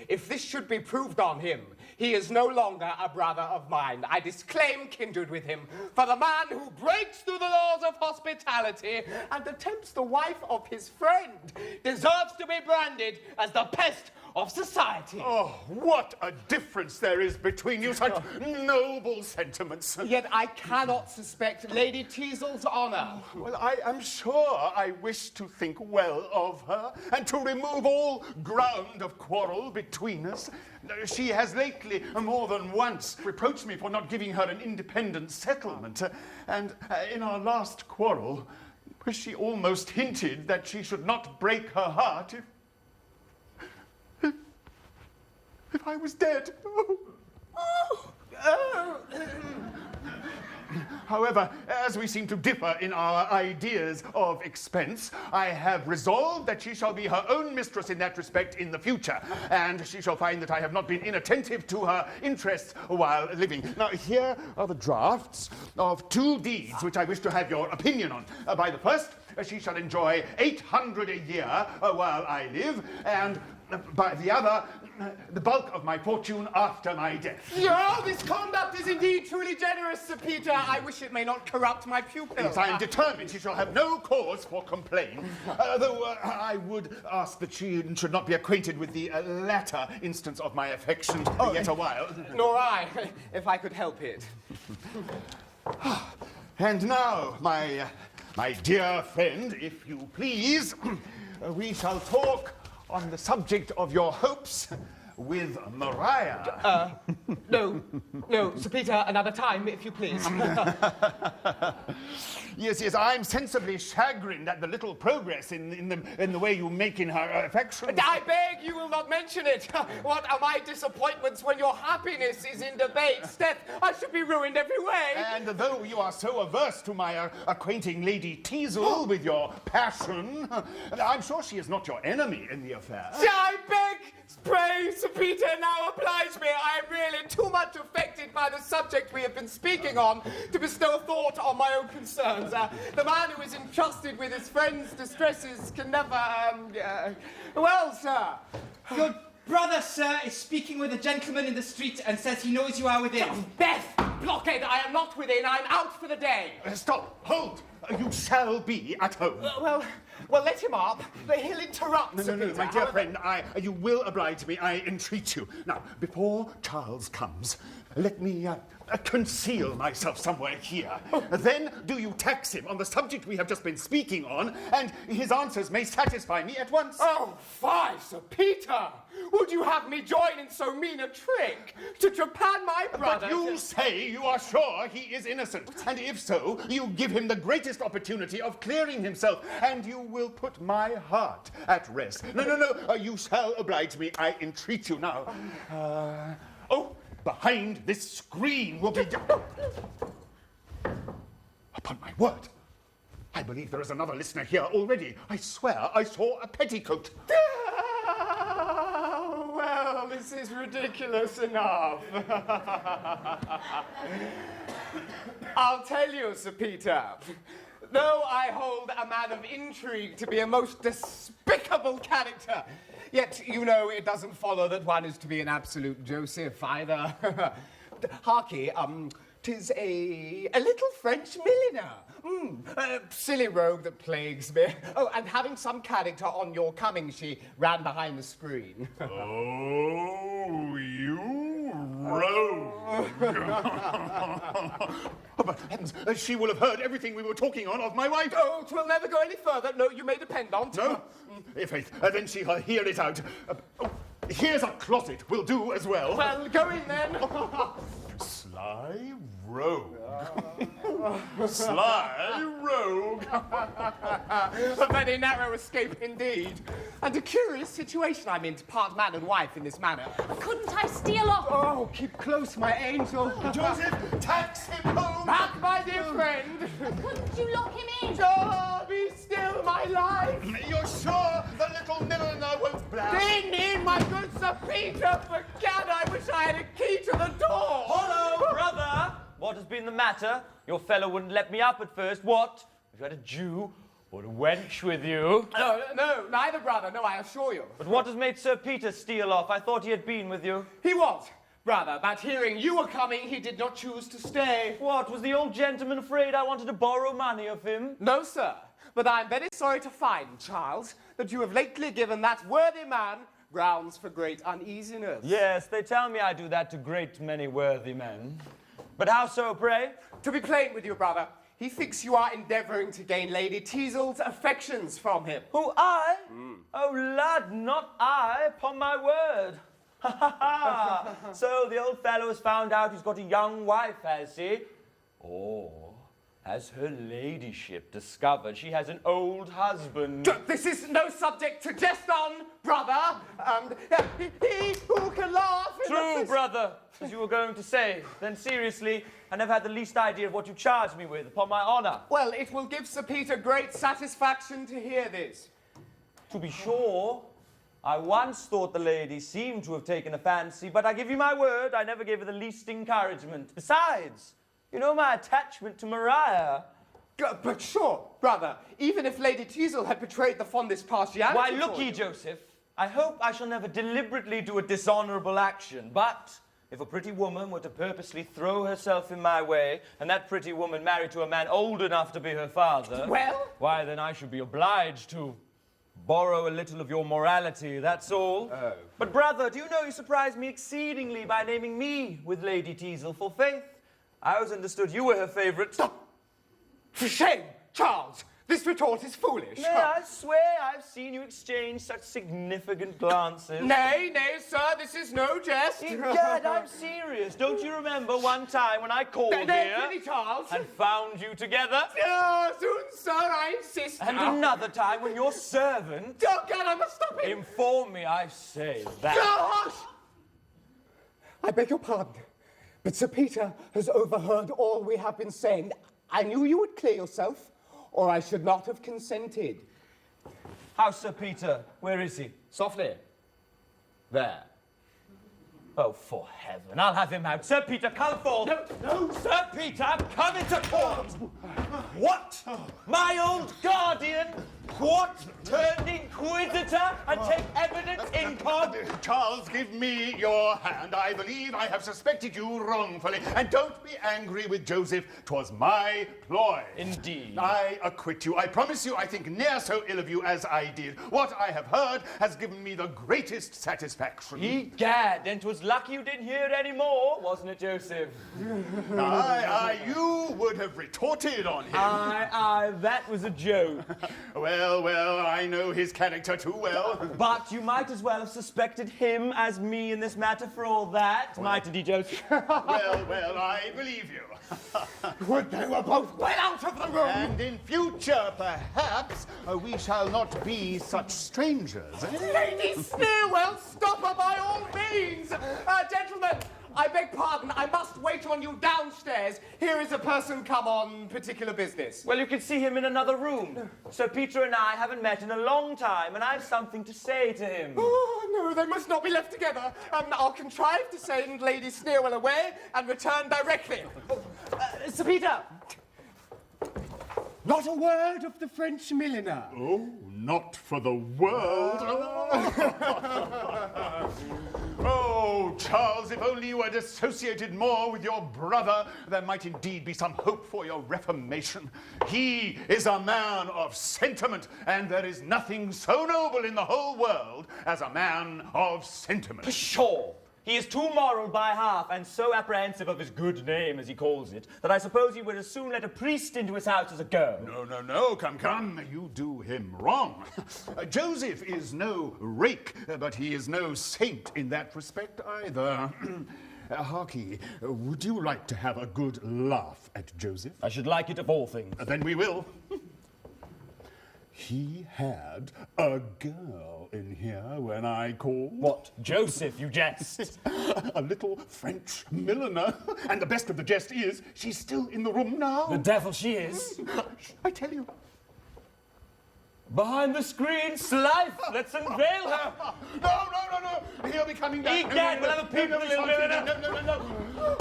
if this should be proved on him, he is no longer a brother of mine. I disclaim kindred with him, for the man who breaks through the laws of hospitality and attempts the wife of his friend deserves to be branded as the pest of society. Oh, what a difference there is between you, such noble sentiments. Yet I cannot suspect Lady Teazle's honour. Well, I am sure I wish to think well of her and to remove all ground of quarrel between us. She has lately, more than once, reproached me for not giving her an independent settlement. And in our last quarrel, she almost hinted that she should not break her heart if I was dead. However, as we seem to differ in our ideas of expense, I have resolved that she shall be her own mistress in that respect in the future, and she shall find that I have not been inattentive to her interests while living. Now, here are the drafts of 2 deeds which I wish to have your opinion on. By the first, she shall enjoy 800 a year while I live, and by the other, the bulk of my fortune after my death. Yeah, this conduct is indeed truly generous, Sir Peter. I wish it may not corrupt my pupil. Yes, I am determined she shall have no cause for complaint, though I would ask that she should not be acquainted with the latter instance of my affection yet a while. Nor I, if I could help it. And now, my dear friend, if you please, we shall talk on the subject of your hopes with Maria. No, Sir Peter, another time, if you please. Yes, I'm sensibly chagrined at the little progress in the way you make in her affections. I beg you will not mention it. What are my disappointments when your happiness is in debate? Steph, I should be ruined every way. And though you are so averse to my acquainting Lady Teazle with your passion, I'm sure she is not your enemy in the affair. I beg, pray, Sir Peter, now oblige me. I am really too much affected by the subject we have been speaking on to bestow thought on my own concerns. The man who is entrusted with his friend's distresses can never, well, sir. Your brother, sir, is speaking with a gentleman in the street and says he knows you are within. Beth, blockhead, I am not within. I am out for the day. Stop! Hold! You shall be at home. Well, let him up. He'll interrupt. No, my dear friend, you will oblige me, I entreat you. Now, before Charles comes, let me conceal myself somewhere here. Then do you tax him on the subject we have just been speaking on, and his answers may satisfy me at once. Oh, fie, Sir Peter! Would you have me join in so mean a trick to trepan my brother? But you say you are sure he is innocent, and if so, you give him the greatest opportunity of clearing himself, and you will put my heart at rest. No, you shall oblige me, I entreat you now. Behind this screen will be... Upon my word, I believe there is another listener here already. I swear I saw a petticoat. Well, this is ridiculous enough. I'll tell you, Sir Peter, though I hold a man of intrigue to be a most despicable character, yet, you know, it doesn't follow that one is to be an absolute Joseph either. Harky, 'tis a little French milliner. A silly rogue that plagues me. Oh, and having some character on your coming, she ran behind the screen. Oh, you rogue! But heavens, she will have heard everything we were talking on of my wife. Oh, 'twill never go any further. No, you may depend on it. No? Faith, then she'll hear it out. Here's a closet. Will do as well. Well, go in then. Sly rogue. Sly rogue. A very narrow escape indeed. And a curious situation I'm in to part man and wife in this manner. Couldn't I steal off? Oh, keep close, my angel. Joseph, tax him home. Back, my dear friend. Couldn't you lock him in? Oh, be still, my life. You're sure the little milliner won't blast? In, my good Sir Peter, for gad, I wish I had a key to the door. Hello, brother! What has been the matter? Your fellow wouldn't let me up at first. What? Have you had a Jew or a wench with you? No, neither, brother. No, I assure you. But what has made Sir Peter steal off? I thought he had been with you. He was, brother, but hearing you were coming, he did not choose to stay. What? Was the old gentleman afraid I wanted to borrow money of him? No, sir. But I am very sorry to find, Charles, that you have lately given that worthy man grounds for great uneasiness. Yes, they tell me I do that to great many worthy men. But how so, pray? To be plain with you, brother, he thinks you are endeavouring to gain Lady Teazle's affections from him. Who, I? Oh, lad, not I, upon my word. Ha, ha, ha. So the old fellow has found out he's got a young wife, has he? Or has her ladyship discovered she has an old husband? This is no subject to jest on, brother. He who can laugh... True, brother, as you were going to say. Then seriously, I never had the least idea of what you charged me with, upon my honour. Well, it will give Sir Peter great satisfaction to hear this. To be sure, I once thought the lady seemed to have taken a fancy, but I give you my word, I never gave her the least encouragement. Besides, you know my attachment to Maria. But sure, brother, even if Lady Teazle had betrayed the fondest partiality... Why, look ye, Joseph, I hope I shall never deliberately do a dishonourable action, but if a pretty woman were to purposely throw herself in my way, and that pretty woman married to a man old enough to be her father... Well? Why, then I should be obliged to borrow a little of your morality, that's all. Oh. But, brother, do you know you surprised me exceedingly by naming me with Lady Teazle, for faith, I always understood you were her favourite. Stop! For shame, Charles! This retort is foolish. Nay, I swear I've seen you exchange such significant glances. Nay, sir, this is no jest. Egad, I'm serious. Don't you remember one time when I called Nay, here Charles. and found you together? Soon, sir, I insist. And another time when your servant... Oh, God, I must stop him. Inform me, I say, that... Gosh! I beg your pardon, but Sir Peter has overheard all we have been saying. I knew you would clear yourself, or I should not have consented. How's Sir Peter? Where is he? Softly. There. Oh, for heaven, I'll have him out. Sir Peter, come forth. No, Sir Peter, come into court. What? My old guardian? What? Turned inquisitor and take evidence in court? Charles, give me your hand. I believe I have suspected you wrongfully. And don't be angry with Joseph. 'Twas my ploy. Indeed. I acquit you. I promise you I think ne'er so ill of you as I did. What I have heard has given me the greatest satisfaction. Egad, then 'twas lucky you didn't hear it any more, wasn't it, Joseph? Aye, you would have retorted on him. Aye, that was a joke. Well, I know his character too well. But you might as well have suspected him as me in this matter for all that, mightn't he, Joseph? Well, I believe you. Would they were both well out of the room! And in future, perhaps, we shall not be such strangers. Lady Sneerwell, stop her by all means! Gentlemen, I beg pardon, I must wait on you downstairs. Here is a person come on particular business. Well, you can see him in another room. Sir Peter and I haven't met in a long time, and I've something to say to him. Oh, no, they must not be left together. I'll contrive to send Lady Sneerwell away and return directly. Sir Peter! Not a word of the French milliner. Oh, not for the world. Oh, Charles, if only you had associated more with your brother, there might indeed be some hope for your reformation. He is a man of sentiment, and there is nothing so noble in the whole world as a man of sentiment. Pshaw! He is too moral by half, and so apprehensive of his good name, as he calls it, that I suppose he would as soon let a priest into his house as a girl. No, come, you do him wrong. Joseph is no rake, but he is no saint in that respect either. Harkee, would you like to have a good laugh at Joseph? I should like it of all things. Then we will. He had a girl in here when I called. What? Joseph, you jest. A little French milliner. And the best of the jest is, she's still in the room now. The devil she is. I tell you. Behind the screen, Slife, let's unveil her. No. He'll be coming back. Egad, we'll have a peep at the little milliner. No.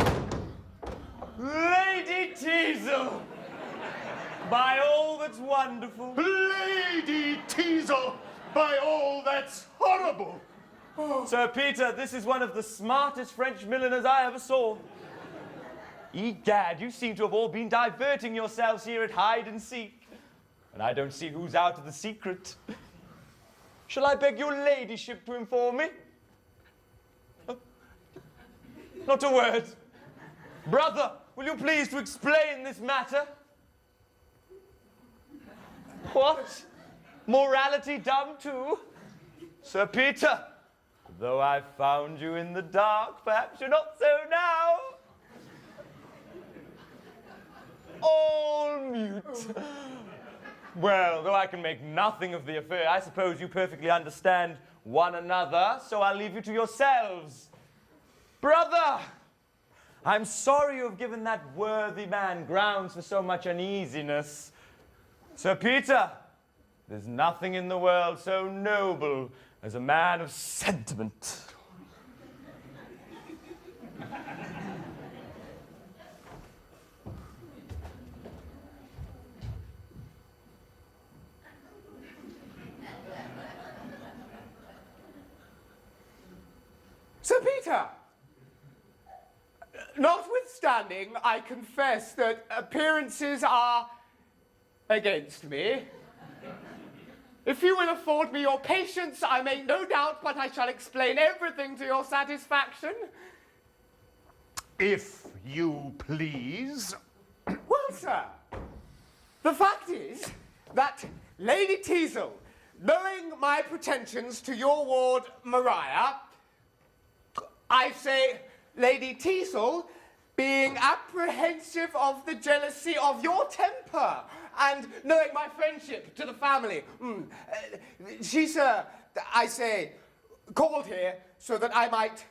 Lady Teazle. By all that's wonderful. Lady Teazle, by all that's horrible. Sir Peter, this is one of the smartest French milliners I ever saw. Egad, you seem to have all been diverting yourselves here at hide and seek. And I don't see who's out of the secret. Shall I beg your ladyship to inform me? Not a word. Brother, will you please to explain this matter? What? Morality dumb too? Sir Peter, though I found you in the dark, perhaps you're not so now. All mute. Well, though I can make nothing of the affair, I suppose you perfectly understand one another, so I'll leave you to yourselves. Brother, I'm sorry you have given that worthy man grounds for so much uneasiness. Sir Peter, there's nothing in the world so noble as a man of sentiment. Sir Peter! Notwithstanding, I confess that appearances are against me. If you will afford me your patience, I make no doubt but I shall explain everything to your satisfaction. If you please. Well, sir, the fact is that Lady Teazle, knowing my pretensions to your ward Maria, I say, Lady Teazle, being apprehensive of the jealousy of your temper, and knowing my friendship to the family, she, sir, I say, called here so that I might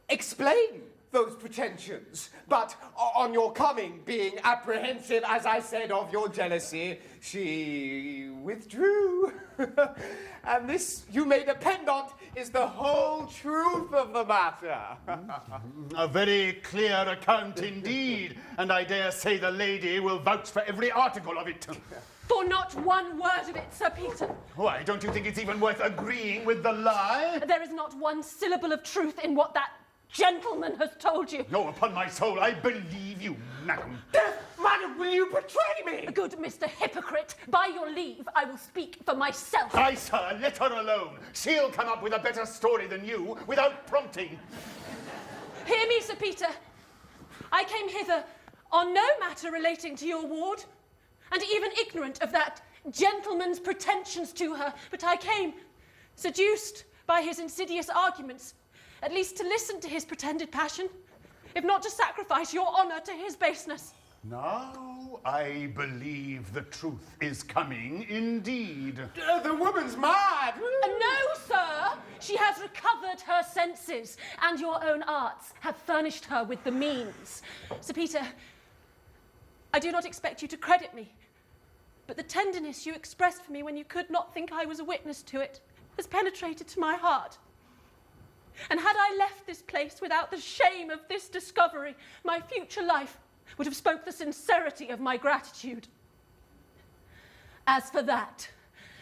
explain those pretensions. But on your coming, being apprehensive, as I said, of your jealousy, she withdrew. And this, you may depend on, is the whole truth of the matter. A very clear account indeed, and I dare say the lady will vouch for every article of it. For not one word of it, Sir Peter. Why, don't you think it's even worth agreeing with the lie? There is not one syllable of truth in what that gentleman has told you. No, upon my soul, I believe you, madam. Madam, will you betray me? Good Mr. Hypocrite, by your leave, I will speak for myself. Aye, sir, let her alone. She'll come up with a better story than you, without prompting. Hear me, Sir Peter. I came hither on no matter relating to your ward, and even ignorant of that gentleman's pretensions to her, but I came, seduced by his insidious arguments, at least to listen to his pretended passion, if not to sacrifice your honour to his baseness. Now I believe the truth is coming indeed. The woman's mad! No, sir! She has recovered her senses, and your own arts have furnished her with the means. Sir Peter, I do not expect you to credit me, but the tenderness you expressed for me when you could not think I was a witness to it has penetrated to my heart. And had I left this place without the shame of this discovery, my future life would have spoke the sincerity of my gratitude. As for that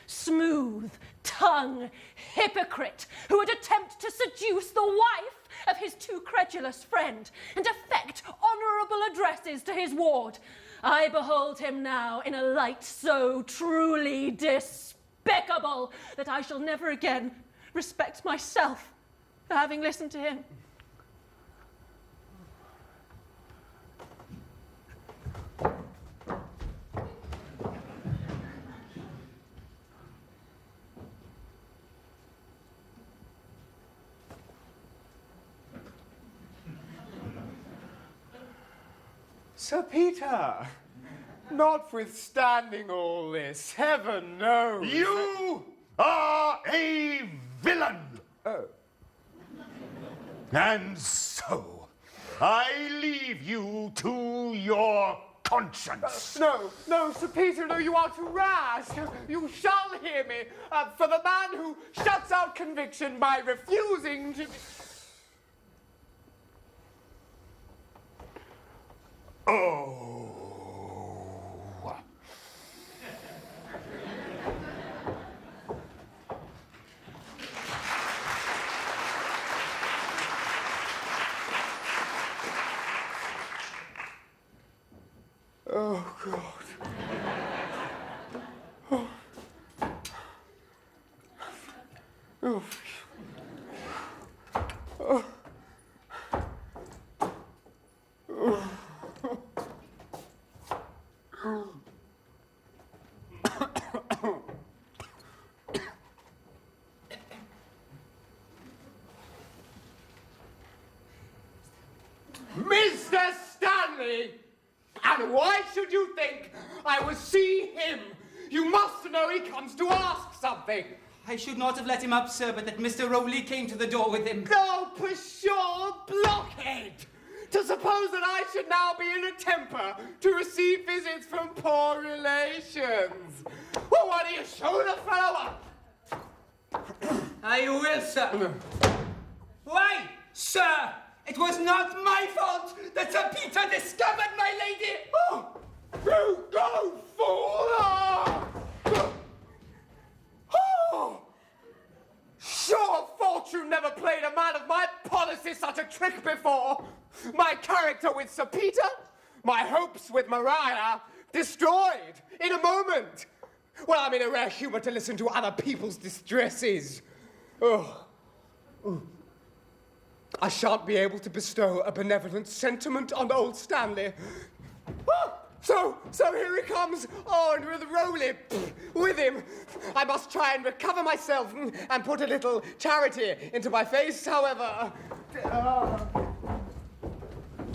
smooth-tongued hypocrite who would attempt to seduce the wife of his too credulous friend and affect honourable addresses to his ward, I behold him now in a light so truly despicable that I shall never again respect myself for having listened to him. Sir Peter, notwithstanding all this, heaven knows... You are a villain! Oh. And so, I leave you to your conscience. No, Sir Peter, no, you are too rash. You shall hear me. For the man who shuts out conviction by refusing to... Oh. Oh, God. Oh. Oh. Oh. Oh. Mr. Stanley! And why should you think I would see him? You must know he comes to ask something. I should not have let him up, sir, but that Mr. Rowley came to the door with him. Oh, pshaw, blockhead! To suppose that I should now be in a temper to receive visits from poor relations. Well, why do you show the fellow up? I will, sir. Why, sir? It was not my fault that Sir Peter discovered my lady. Oh, you go, fool! Oh! Sure, fortune never played a man of my policy such a trick before. My character with Sir Peter, my hopes with Maria, destroyed in a moment. Well, I'm in a rare humour to listen to other people's distresses. Oh. I shan't be able to bestow a benevolent sentiment on old Stanley. Oh, So here he comes, and with Rowley with him. I must try and recover myself and put a little charity into my face, however.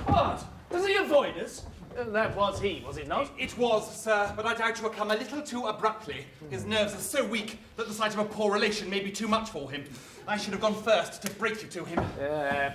What? Does he avoid us? That was he, was it not? It was, sir, but I doubt you will come a little too abruptly. His nerves are so weak that the sight of a poor relation may be too much for him. I should have gone first to break you to him.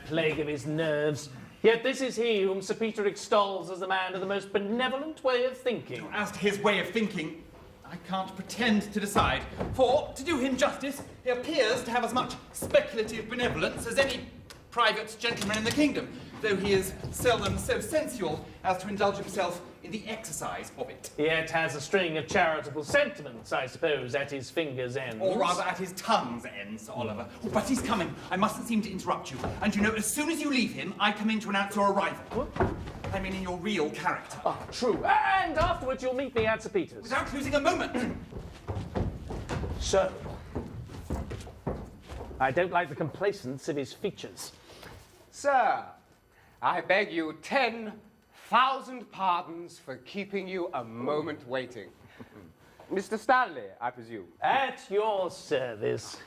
Plague of his nerves. Yet this is he whom Sir Peter extols as the man of the most benevolent way of thinking. As to his way of thinking, I can't pretend to decide. For, to do him justice, he appears to have as much speculative benevolence as any private gentleman in the kingdom, though he is seldom so sensual as to indulge himself in the exercise of it. Yet has a string of charitable sentiments, I suppose, at his fingers' ends. Or rather at his tongue's end, Sir Oliver. Oh, but he's coming. I mustn't seem to interrupt you. And you know, as soon as you leave him, I come in to announce your arrival. What? I mean in your real character. Ah, true. And afterwards you'll meet me at Sir Peter's. Without losing a moment. So, I don't like the complacence of his features. Sir, I beg you 10,000 pardons for keeping you a moment waiting. Mr. Stanley, I presume. At your service.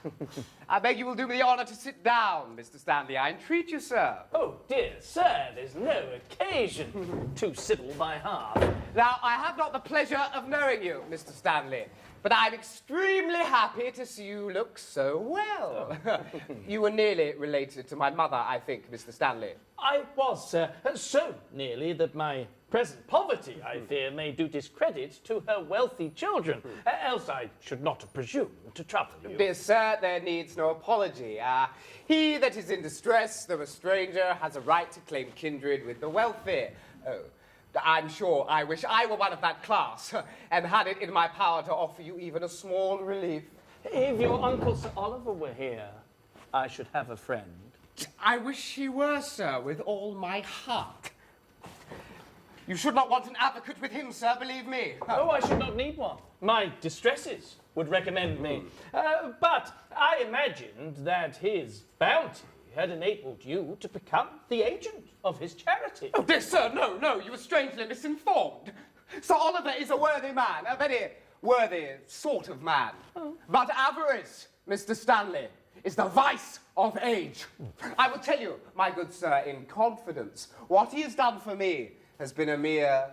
I beg you will do me the honour to sit down, Mr. Stanley. I entreat you, sir. Oh, dear sir, there's no occasion. Too civil by half. Now, I have not the pleasure of knowing you, Mr. Stanley, but I'm extremely happy to see you look so well. You were nearly related to my mother, I think, Mr. Stanley. I was, sir, so nearly that my present poverty, I fear, may do discredit to her wealthy children. Else I should not have presumed to trouble you. Dear sir, there needs no apology. He that is in distress, though a stranger, has a right to claim kindred with the wealthy. Oh, I'm sure I wish I were one of that class, and had it in my power to offer you even a small relief. If your Uncle Sir Oliver were here, I should have a friend. I wish he were, sir, with all my heart. You should not want an advocate with him, sir, believe me. Oh, I should not need one. My distresses would recommend me. But I imagined that his bounty had enabled you to become the agent of his charity. Oh, dear sir, no, you were strangely misinformed. Sir Oliver is a worthy man, a very worthy sort of man. Oh. But avarice, Mr. Stanley, is the vice of age. I will tell you, my good sir, in confidence, what he has done for me has been a mere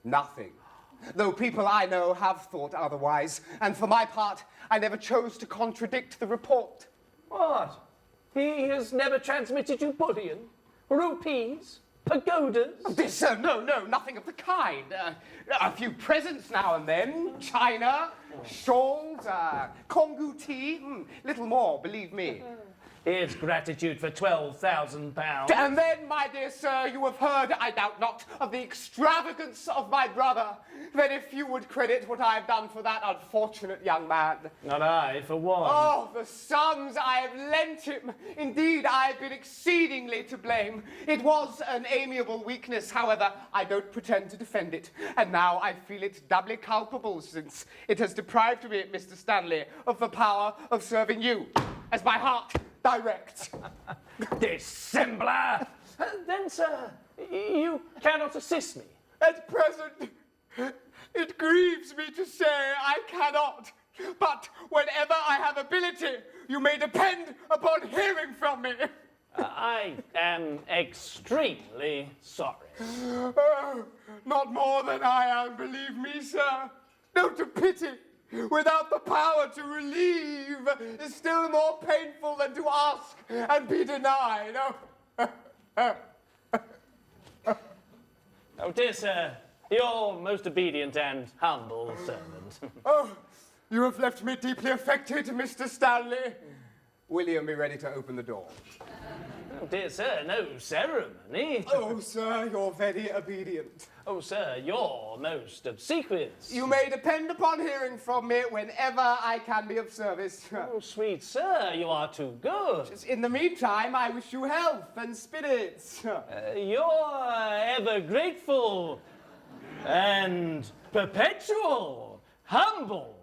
nothing. Though people I know have thought otherwise, and for my part, I never chose to contradict the report. What? He has never transmitted you bullion, rupees, pagodas? Oh, dear sir, no, nothing of the kind. A few presents now and then, china, shawls, Congo tea, little more, believe me. Here's gratitude for £12,000. And then, my dear sir, you have heard, I doubt not, of the extravagance of my brother. Then if you would credit what I have done for that unfortunate young man. Not I, for one. Oh, the sums I have lent him. Indeed, I have been exceedingly to blame. It was an amiable weakness, however, I don't pretend to defend it. And now I feel it doubly culpable, since it has deprived me, Mr. Stanley, of the power of serving you, as my heart directs. Dissembler! Then, sir, you cannot assist me. At present, it grieves me to say I cannot. But whenever I have ability, you may depend upon hearing from me. I am extremely sorry. Oh, not more than I am, believe me, sir. No, to pity, without the power to relieve, is still more painful than to ask and be denied. Oh, dear sir, your most obedient and humble servant. Oh, you have left me deeply affected, Mr. Stanley. William, be ready to open the door. Oh, dear sir, no ceremony. Oh, sir, you're very obedient. Oh, sir, you're most obsequious. You may depend upon hearing from me whenever I can be of service. Oh, sweet sir, you are too good. In the meantime, I wish you health and spirits. You're ever grateful and perpetual, humble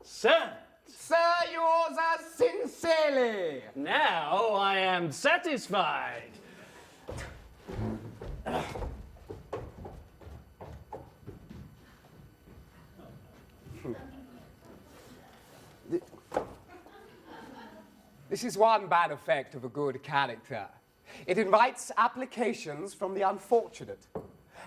servant. Sir, yours are sincerely. Now I am satisfied. This is one bad effect of a good character. It invites applications from the unfortunate,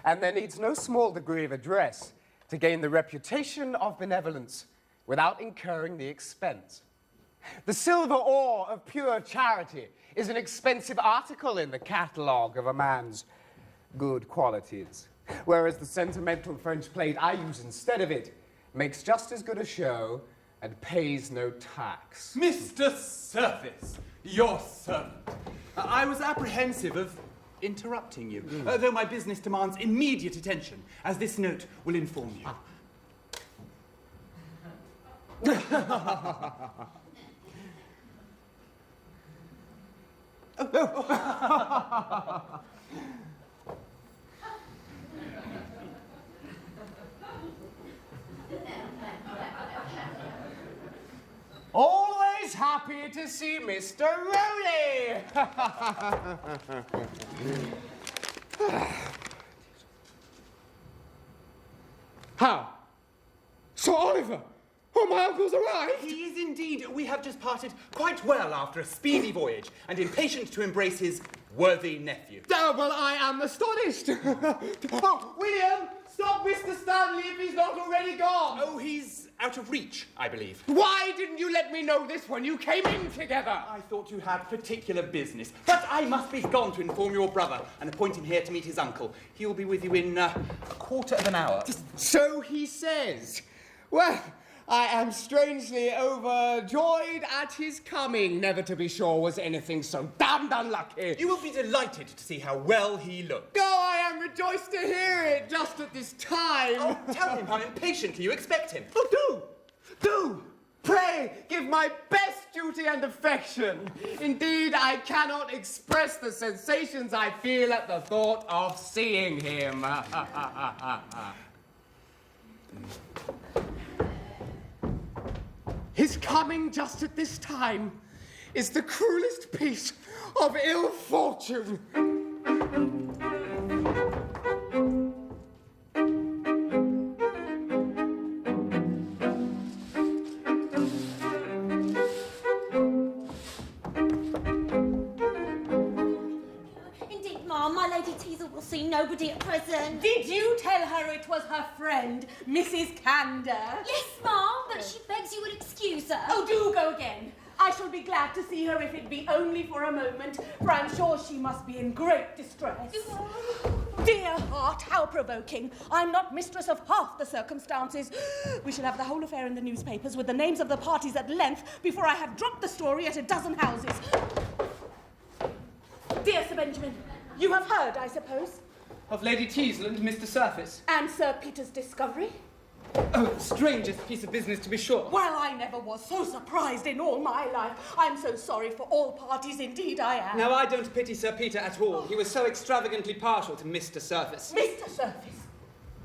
and there needs no small degree of address to gain the reputation of benevolence without incurring the expense. The silver ore of pure charity is an expensive article in the catalogue of a man's good qualities, whereas the sentimental French plate I use instead of it makes just as good a show and pays no tax. Mr. Surface, your servant. I was apprehensive of interrupting you, though my business demands immediate attention, as this note will inform you. Always happy to see Mr. Rowley! How? Sir Oliver! Oh, my uncle's arrived! He is indeed. We have just parted quite well after a speedy voyage, and impatient to embrace his worthy nephew. Oh, well, I am astonished! Oh, William! Stop Mr. Stanley if he's not already gone! Oh, he's out of reach, I believe. Why didn't you let me know this when you came in together? I thought you had particular business, but I must be gone to inform your brother and appoint him here to meet his uncle. He will be with you in a quarter of an hour. So he says. Well, I am strangely overjoyed at his coming. Never to be sure was anything so damned unlucky. You will be delighted to see how well he looks. Oh, I am rejoiced to hear it just at this time. Oh, tell him how impatiently you expect him. Oh, do! Pray, give my best duty and affection. Indeed, I cannot express the sensations I feel at the thought of seeing him. His coming just at this time is the cruelest piece of ill fortune. Indeed, Ma'am, my Lady Teasel will see nobody at present. Did you tell her it was her friend, Mrs. Canter? Yes, Ma'am, but she begs you would excuse her. Oh, do go again. I shall be glad to see her if it be only for a moment, for I'm sure she must be in great distress. Dear heart, how provoking. I'm not mistress of half the circumstances. We shall have the whole affair in the newspapers with the names of the parties at length before I have dropped the story at a dozen houses. Dear Sir Benjamin, you have heard, I suppose? Of Lady Teasel and Mr. Surface. And Sir Peter's discovery? Oh, the strangest piece of business, to be sure. Well, I never was so surprised in all my life. I'm so sorry for all parties, indeed I am. Now, I don't pity Sir Peter at all. He was so extravagantly partial to Mr. Surface. Mr. Surface?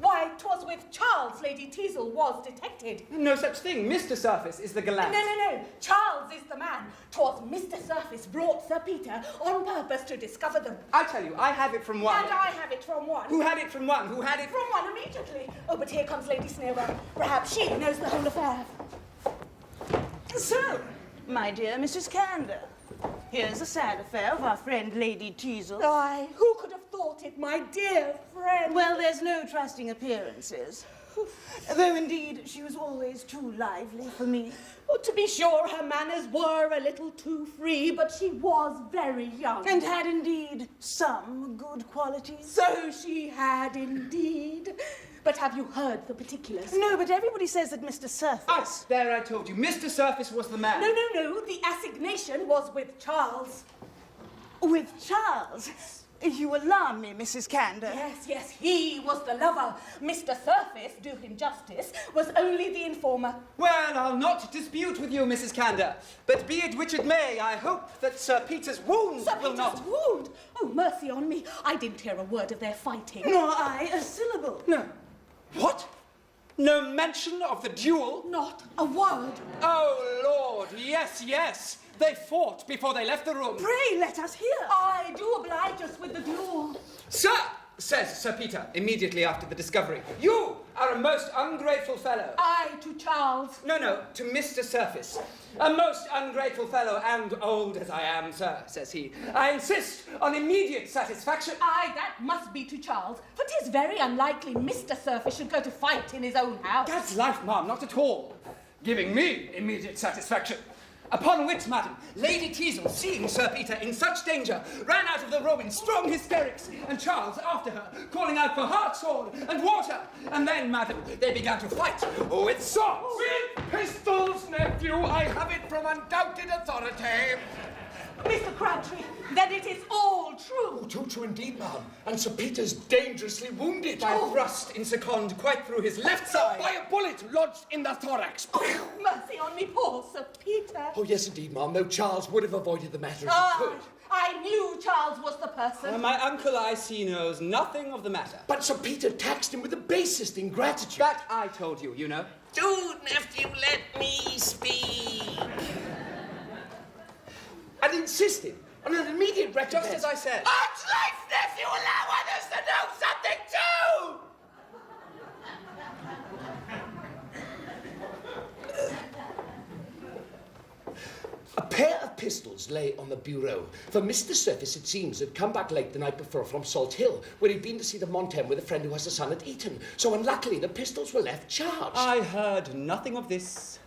Why, 'twas with Charles Lady Teasel was detected. No such thing. Mr. Surface is the gallant. No. Charles is the man. 'Twas Mr. Surface brought Sir Peter on purpose to discover them. I tell you, I have it from one. And I have it from one. Who had it from one? Who had it From one immediately. Oh, but here comes Lady Snailwell. Perhaps she knows the whole affair. So, my dear Mrs. Canter, here's a sad affair of our friend Lady Teasel. Aye, who could have thought it, my dear friend? Well, there's no trusting appearances. Though, indeed, she was always too lively for me. Oh, to be sure, her manners were a little too free, but she was very young. And had, indeed, some good qualities. So she had, indeed. But have you heard the particulars? No, but everybody says that Mr. Surface... There I told you. Mr. Surface was the man. No. The assignation was with Charles. With Charles? You alarm me, Mrs. Canter. Yes, he was the lover. Mr. Surface, do him justice, was only the informer. Well, I'll not dispute with you, Mrs. Canter. But be it which it may, I hope that Sir Peter's wound will not... Sir Peter's wound? Oh, mercy on me. I didn't hear a word of their fighting. Nor I a syllable. No. What? No mention of the duel? Not a word. Oh, Lord, yes. They fought before they left the room. Pray let us hear. I do oblige us with the duel. Sir, says Sir Peter, immediately after the discovery, you are a most ungrateful fellow. I to Charles. No, to Mr. Surface. A most ungrateful fellow, and old as I am, sir, says he. I insist on immediate satisfaction. Aye, that must be to Charles, for 'tis very unlikely Mr. Surface should go to fight in his own house. That's life, ma'am, not at all. Giving me immediate satisfaction. Upon which, madam, Lady Teazle, seeing Sir Peter in such danger, ran out of the room in strong hysterics, and Charles after her, calling out for hartshorn and water. And then, madam, they began to fight with swords. With pistols, nephew. I have it from undoubted authority. Mr. Crabtree, then it is all true. Oh, too true indeed, ma'am. And Sir Peter's dangerously wounded. By a thrust in second quite through his left side. By a bullet lodged in the thorax. Mercy on me, poor Sir Peter. Oh, yes, indeed, ma'am. Though Charles would have avoided the matter if he could. I knew Charles was the person. My uncle, I see, knows nothing of the matter. But Sir Peter taxed him with the basest ingratitude. That I told you, you know. Do, nephew, let me speak. And insisted on an immediate recompense. Just as I said. Arch life, nephew, allow others to know something too! A pair of pistols lay on the bureau, for Mr. Surface, it seems, had come back late the night before from Salt Hill, where he'd been to see the Montem with a friend who has a son at Eton. So unluckily, the pistols were left charged. I heard nothing of this.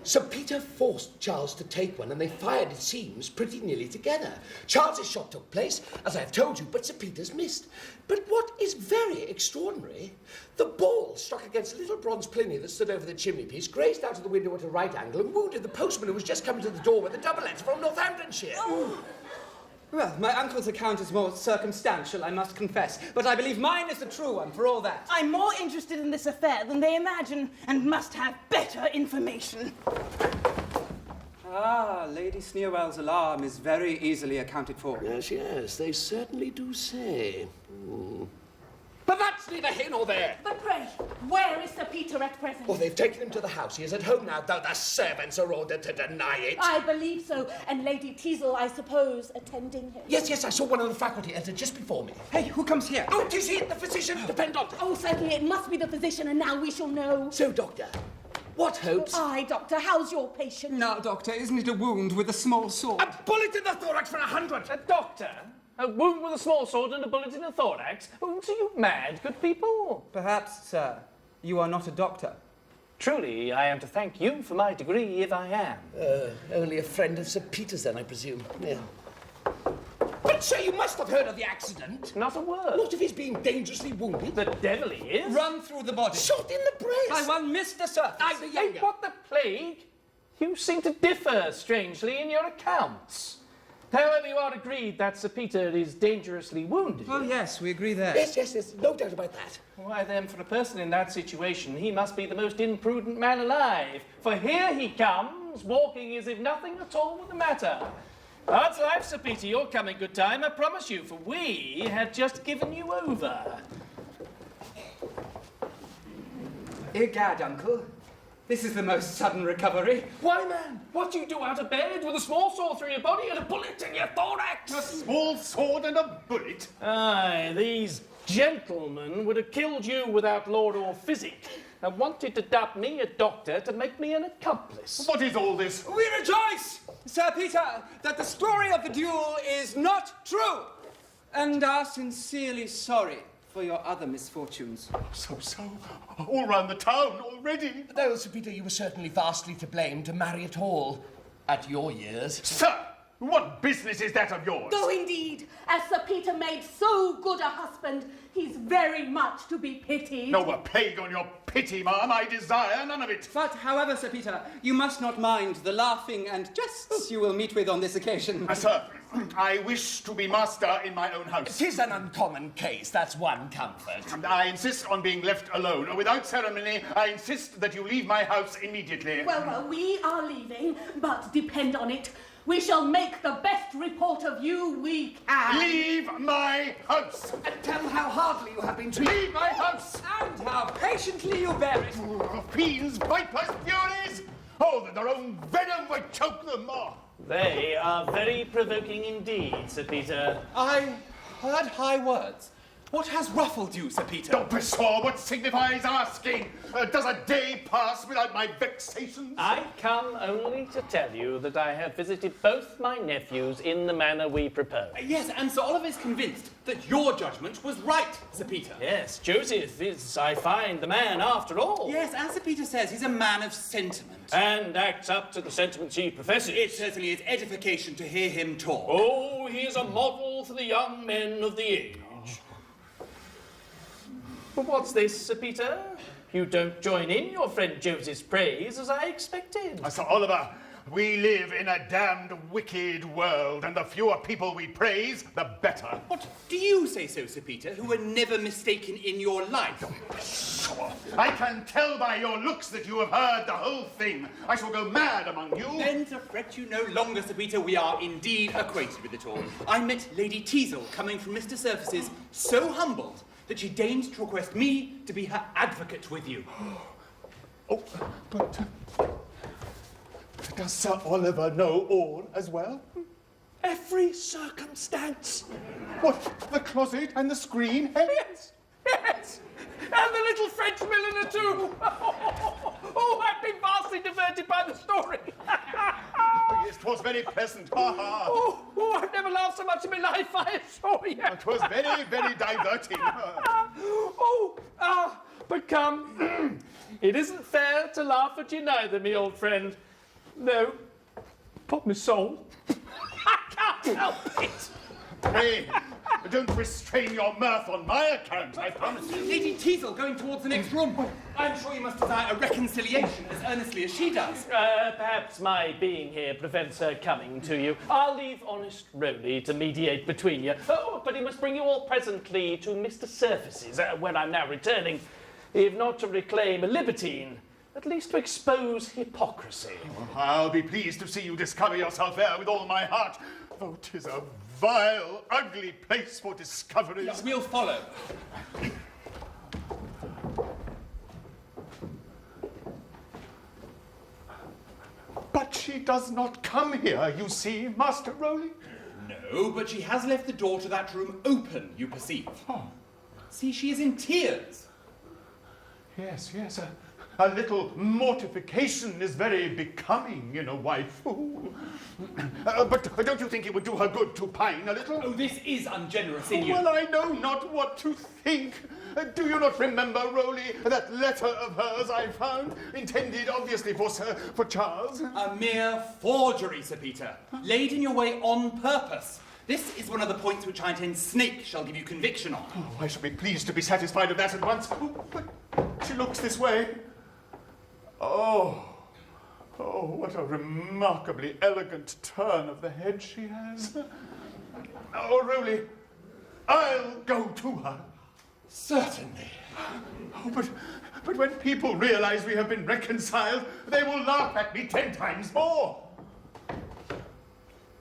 Sir Peter forced Charles to take one, and they fired, it seems, pretty nearly together. Charles's shot took place, as I have told you, but Sir Peter's missed. But what is very extraordinary, the ball struck against a little bronze pliny that stood over the chimney-piece, grazed out of the window at a right angle, and wounded the postman who was just coming to the door with a double letter from Northamptonshire. Oh. Well, my uncle's account is more circumstantial, I must confess, but I believe mine is the true one, for all that. I'm more interested in this affair than they imagine, and must have better information. Ah, Lady Sneerwell's alarm is very easily accounted for. Yes, they certainly do say. But that's neither here nor there. But pray, where is Sir Peter at present? Oh, they've taken him to the house. He is at home now, though the servants are ordered to deny it. I believe so, and Lady Teazle, I suppose, attending him. Yes, I saw one of the faculty enter just before me. Hey, who comes here? Oh, 'tis he, the physician. Depend on it. Oh, certainly, it must be the physician, and now we shall know. So, Doctor, what hopes? Aye, Doctor, how's your patient? Now, Doctor, isn't it a wound with a small sword? A bullet in the thorax for 100. A doctor? A wound with a small sword and a bullet in the thorax? Oh, are you mad, good people? Perhaps, sir, you are not a doctor. Truly, I am to thank you for my degree, if I am. Only a friend of Sir Peter's, then, I presume. Yeah. But, sir, you must have heard of the accident. Not a word. Not of his being dangerously wounded. The devil he is. Run through the body. Shot in the breast. By one Mr. Surface. I, the Hey, younger. what the plague? You seem to differ strangely in your accounts. However, you are agreed that Sir Peter is dangerously wounded. Oh, yes, we agree there. Yes, no doubt about that. Why, then, for a person in that situation, he must be the most imprudent man alive. For here he comes, walking as if nothing at all were the matter. Odds life, Sir Peter, you're coming good time, I promise you, for we had just given you over. Egad, Uncle. This is the most sudden recovery. Why, man, what do you do out of bed with a small sword through your body and a bullet in your thorax? A small sword and a bullet? Aye, these gentlemen would have killed you without law or physic, and wanted to dub me a doctor to make me an accomplice. What is all this? We rejoice, Sir Peter, that the story of the duel is not true, and are sincerely sorry for your other misfortunes. So, all round the town already. No, Sir Peter, you were certainly vastly to blame to marry at all. At your years. Sir, what business is that of yours? Though indeed, as Sir Peter made so good a husband, he's very much to be pitied. No, a plague on your pity, ma'am. I desire none of it. But, however, Sir Peter, you must not mind the laughing and jests you will meet with on this occasion. Sir, I wish to be master in my own house. 'Tis an uncommon case, that's one comfort. And I insist on being left alone. Without ceremony, I insist that you leave my house immediately. Well, we are leaving, but depend on it, we shall make the best report of you we can. Leave my house! And tell how hardly you have been treated. Leave my house! And how patiently you bear it. Fiends, vipers, furies! Oh, that their own venom would choke them! Oh. They are very provoking indeed, Sir Peter. I heard high words. What has ruffled you, Sir Peter? Don't pshaw, what signifies asking? Does a day pass without my vexations? I come only to tell you that I have visited both my nephews in the manner we propose. Yes, and Sir Oliver is convinced that your judgment was right, Sir Peter. Yes, Joseph is, I find, the man after all. Yes, as Sir Peter says, he's a man of sentiment. And acts up to the sentiments he professes. It certainly is edification to hear him talk. Oh, he is a model for the young men of the age. But what's this, Sir Peter? You don't join in your friend Joseph's praise as I expected. Sir Oliver, we live in a damned wicked world, and the fewer people we praise, the better. What do you say so, Sir Peter, who were never mistaken in your life? Sure. I can tell by your looks that you have heard the whole thing. I shall go mad among you. Then to fret you no longer, Sir Peter, we are indeed acquainted with it all. I met Lady Teazle coming from Mr. Surface's, so humbled that she deigned to request me to be her advocate with you. Oh, but does Sir Oliver know all as well? Every circumstance. What, the closet and the screen? Yes, yes. And the little French milliner too. Oh, I've been vastly diverted by the story. Yes, 'twas very pleasant. Ha ha. Oh, I've never laughed so much in my life, I assure you. 'Twas very, very diverting. But come, it isn't fair to laugh at you neither, me old friend. No, pop my soul. I can't help it. Pray, don't restrain your mirth on my account, I promise you. Lady Teazle going towards the next room. I'm sure you must desire a reconciliation as earnestly as she does. Perhaps my being here prevents her coming to you. I'll leave honest Rowley to mediate between you. Oh, but he must bring you all presently to Mr. Surface's, where I'm now returning, if not to reclaim a libertine, at least to expose hypocrisy. I'll be pleased to see you discover yourself there with all my heart, though 'tis a vile, ugly place for discoveries. Yes, we'll follow. But she does not come here, you see, Master Rowley. No, but she has left the door to that room open, you perceive. Oh. See, she is in tears. Yes, yes, a little mortification is very becoming in a wife. But don't you think it would do her good to pine a little? Oh, this is ungenerous in you. Well, I know not what to think. Do you not remember, Rowley, that letter of hers I found, intended obviously for Charles? A mere forgery, Sir Peter, laid in your way on purpose. This is one of the points which I intend Snake shall give you conviction on. Oh, I shall be pleased to be satisfied of that at once. Oh, but she looks this way. Oh, what a remarkably elegant turn of the head she has. Oh, Rowley, I'll go to her. Certainly. Oh, but when people realize we have been reconciled, they will laugh at me 10 times more.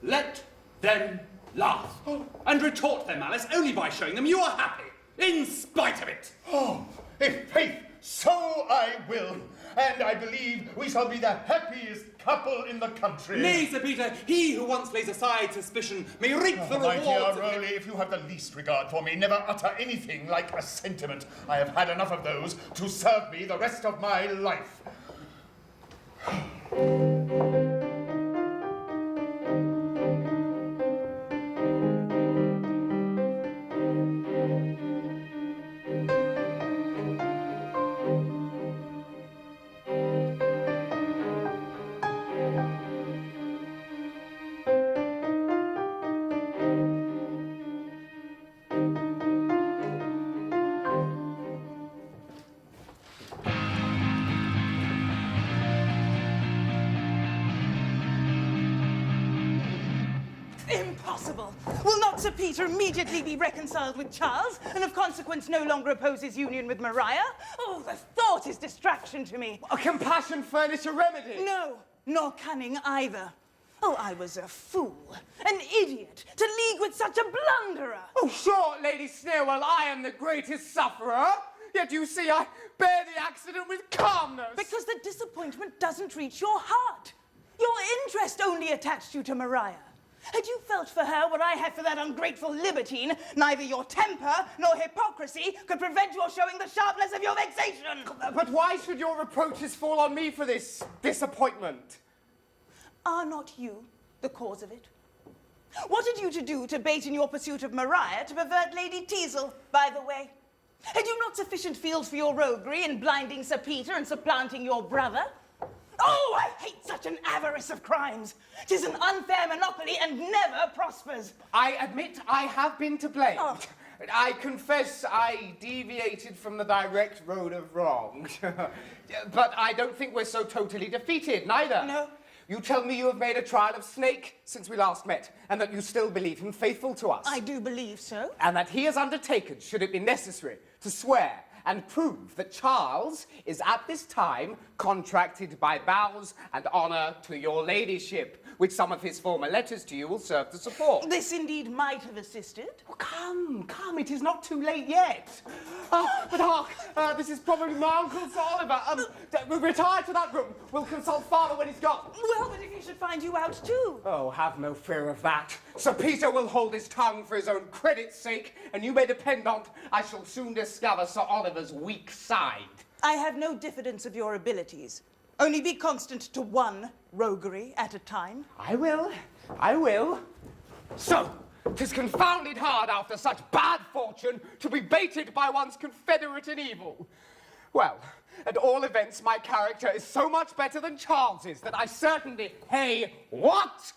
Let them laugh. And retort their malice only by showing them you are happy, in spite of it. Oh, if faith, so I will. And I believe we shall be the happiest couple in the country. Nay, Sir Peter, he who once lays aside suspicion may reap the rewards. My dear Rowley, if you have the least regard for me, never utter anything like a sentiment. I have had enough of those to serve me the rest of my life. Impossible! Will not Sir Peter immediately be reconciled with Charles, and of consequence no longer oppose his union with Maria? Oh, the thought is distraction to me. A compassion furnish a remedy? No, nor cunning either. Oh, I was a fool, an idiot, to league with such a blunderer. Oh, sure, Lady Snailwell, I am the greatest sufferer. Yet you see, I bear the accident with calmness. Because the disappointment doesn't reach your heart. Your interest only attached you to Maria. Had you felt for her what I have for that ungrateful libertine, neither your temper nor hypocrisy could prevent your showing the sharpness of your vexation. But why should your reproaches fall on me for this disappointment? Are not you the cause of it? What had you to do to bait in your pursuit of Maria to pervert Lady Teazle, by the way? Had you not sufficient field for your roguery in blinding Sir Peter and supplanting your brother? Oh, I hate such an avarice of crimes. 'Tis an unfair monopoly and never prospers. I admit I have been to blame. Oh. I confess I deviated from the direct road of wrong. But I don't think we're so totally defeated, neither. No. You tell me you have made a trial of Snake since we last met, and that you still believe him faithful to us. I do believe so. And that he has undertaken, should it be necessary, to swear and prove that Charles is at this time contracted by vows and honour to your ladyship, which some of his former letters to you will serve to support. This indeed might have assisted. Oh, come, it is not too late yet. But hark, this is probably my Uncle Sir Oliver. We'll retire to that room. We'll consult Father when he's gone. Well, but if he should find you out too? Oh, have no fear of that. Sir Peter will hold his tongue for his own credit's sake, and you may depend on I shall soon discover Sir Oliver's weak side. I have no diffidence of your abilities. Only be constant to one roguery at a time. I will. So, 'tis confounded hard after such bad fortune to be baited by one's confederate in evil. Well, at all events, my character is so much better than Charles's that I certainly... Hey, what?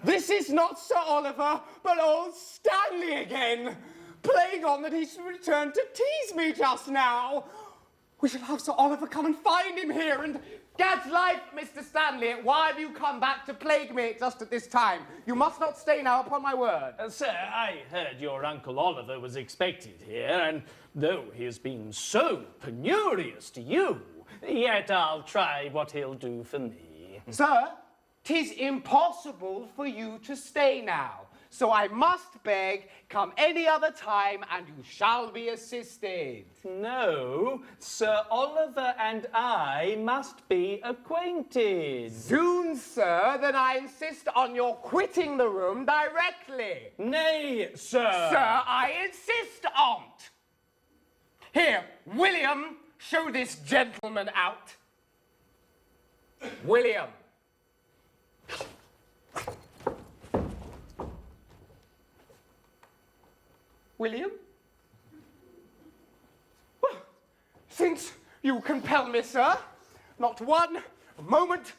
This is not Sir Oliver, but old Stanley again, playing on that he should return to tease me just now. We shall have Sir Oliver come and find him here, and Gad's life, Mr. Stanley, why have you come back to plague me just at this time? You must not stay now, upon my word. Sir, I heard your Uncle Oliver was expected here, and though he has been so penurious to you, yet I'll try what he'll do for me. Sir, 'tis impossible for you to stay now. So I must beg, come any other time and you shall be assisted. No, Sir Oliver and I must be acquainted. Soon, sir, then I insist on your quitting the room directly. Nay, sir. Sir, I insist on't. Here, William, show this gentleman out. William. William? Well, since you compel me, sir, not one moment...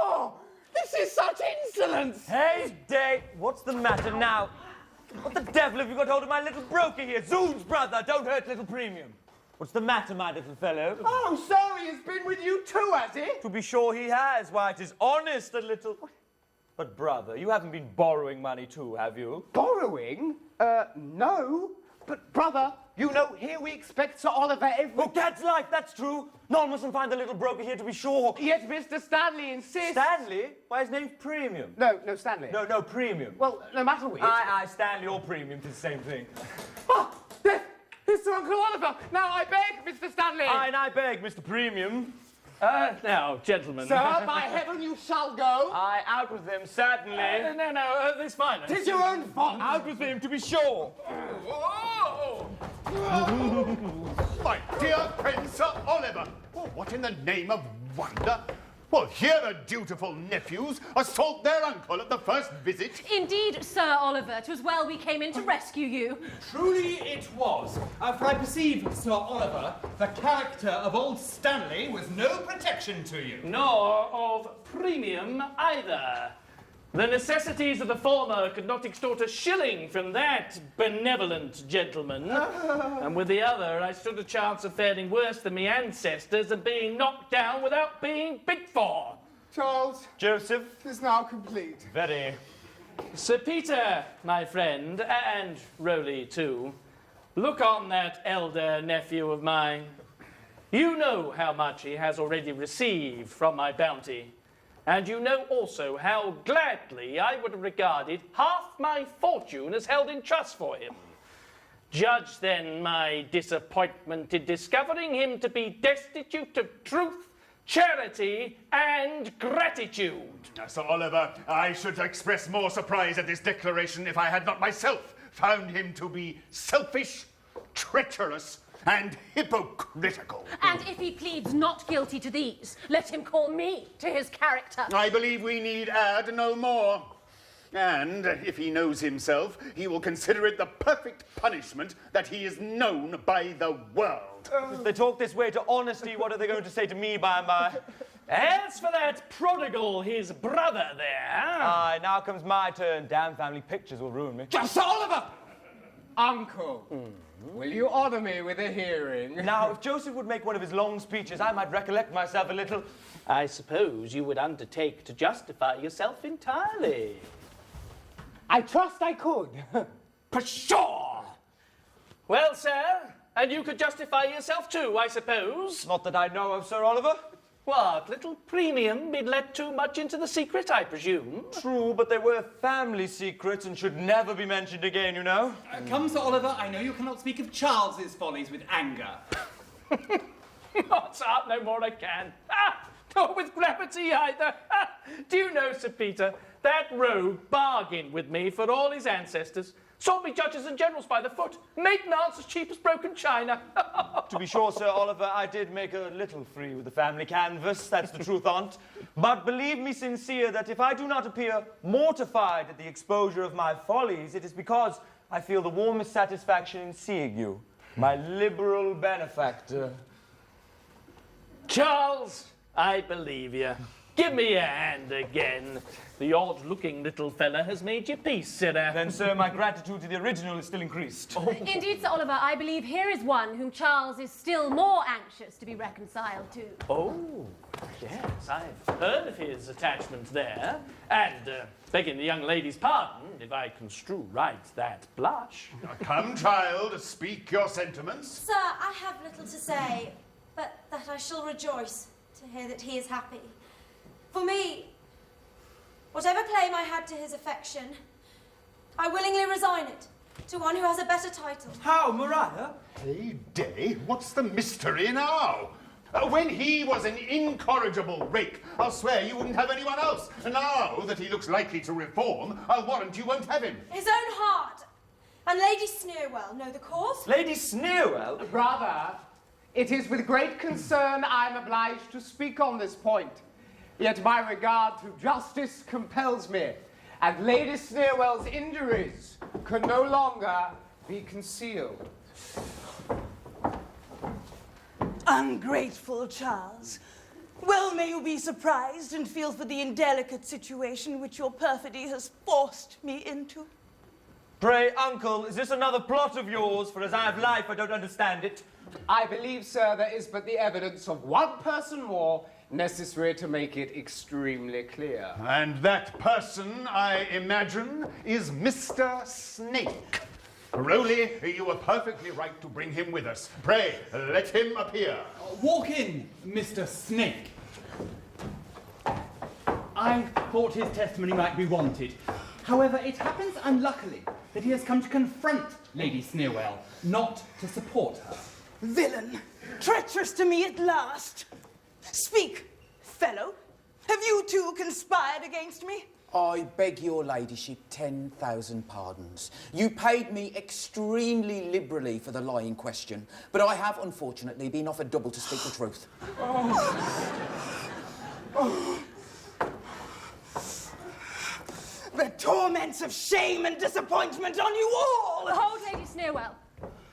Oh, this is such insolence! Hey, Dave, what's the matter now? What the devil have you got hold of my little broker here? Zoons, brother, don't hurt little premium. What's the matter, my little fellow? Oh, so he has been with you too, has he? To be sure he has. Why, it is honest a little... But, brother, you haven't been borrowing money too, have you? Borrowing? No. But, brother, you know, here we expect Sir Oliver every... Oh, Gad's life, that's true. None mustn't find the little broker here, to be sure. Yet Mr. Stanley insists... Stanley? Why, his name's Premium. No, Stanley. No, Premium. Well, no matter which... Aye, Stanley or Premium, it's the same thing. Oh, there's Sir Uncle Oliver. Now I beg, Mr. Stanley. Aye, and I beg, Mr. Premium. Now, gentlemen. Sir, by heaven you shall go. Aye, out with them, certainly. No, this fine. 'Tis your own fault. Out with him, to be sure. My dear friend, Sir Oliver! Oh, what in the name of wonder? Well, here are dutiful nephews assault their uncle at the first visit. Indeed, Sir Oliver, 'twas well we came in to rescue you. Truly it was. For I perceive, Sir Oliver, the character of old Stanley was no protection to you. Nor of Premium either. The necessities of the former could not extort a shilling from that benevolent gentleman. And with the other, I stood a chance of faring worse than me ancestors and being knocked down without being bid for. Charles. Joseph. Is now complete. Very. Sir Peter, my friend, and Rowley too, look on that elder nephew of mine. You know how much he has already received from my bounty. And you know also how gladly I would have regarded half my fortune as held in trust for him. Judge then my disappointment in discovering him to be destitute of truth charity, and gratitude. Sir Oliver, I should express more surprise at this declaration if I had not myself found him to be selfish, treacherous, and hypocritical. And if he pleads not guilty to these, let him call me to his character. I believe we need add no more. And if he knows himself, he will consider it the perfect punishment that he is known by the world. If they talk this way to honesty, what are they going to say to me by and by? As for that prodigal, his brother there... Aye, now comes my turn. Damn family pictures will ruin me. Sir Oliver! Uncle, will you honour me with a hearing? Now, if Joseph would make one of his long speeches, I might recollect myself a little. I suppose you would undertake to justify yourself entirely. I trust I could. Pshaw! Well, sir, and you could justify yourself too, I suppose. Not that I know of, Sir Oliver. What, little premium been let too much into the secret, I presume? True, but they were family secrets and should never be mentioned again, you know. Come, Sir Oliver, I know you cannot speak of Charles's follies with anger. What's up? No more I can. Nor with gravity either. Do you know, Sir Peter, that rogue bargained with me for all his ancestors. Sold me judges and generals by the foot. Made Nance as cheap as broken china. To be sure, Sir Oliver, I did make a little free with the family canvas. That's the truth on't. But believe me sincere that if I do not appear mortified at the exposure of my follies, it is because I feel the warmest satisfaction in seeing you, my liberal benefactor. Charles, I believe you. Give me a hand again. The odd-looking little fella has made your peace, sir. Then, sir, my gratitude to the original is still increased. Oh. Indeed, Sir Oliver, I believe here is one whom Charles is still more anxious to be reconciled to. Oh, yes, I've heard of his attachment there. And, begging the young lady's pardon, if I construe right that blush. Now, come, child, speak your sentiments. Sir, I have little to say, but that I shall rejoice to hear that he is happy. For me, whatever claim I had to his affection, I willingly resign it to one who has a better title. How, Maria? Heyday, what's the mystery now? When he was an incorrigible rake, I'll swear you wouldn't have anyone else. Now that he looks likely to reform, I'll warrant you won't have him. His own heart and Lady Sneerwell know the cause. Lady Sneerwell? Brother, it is with great concern I am obliged to speak on this point. Yet my regard to justice compels me, and Lady Sneerwell's injuries can no longer be concealed. Ungrateful Charles. Well may you be surprised and feel for the indelicate situation which your perfidy has forced me into. Pray, uncle, is this another plot of yours? For as I have life, I don't understand it. I believe, sir, there is but the evidence of one person more necessary to make it extremely clear. And that person, I imagine, is Mr. Snake. Rowley, you were perfectly right to bring him with us. Pray, let him appear. Walk in, Mr. Snake. I thought his testimony might be wanted. However, it happens unluckily that he has come to confront Lady Sneerwell, not to support her. Villain, treacherous to me at last. Speak, fellow. Have you two conspired against me? I beg your ladyship 10,000 pardons. You paid me extremely liberally for the lie in question, but I have, unfortunately, been offered double to speak the truth. The torments of shame and disappointment on you all! Hold, Lady Sneerwell.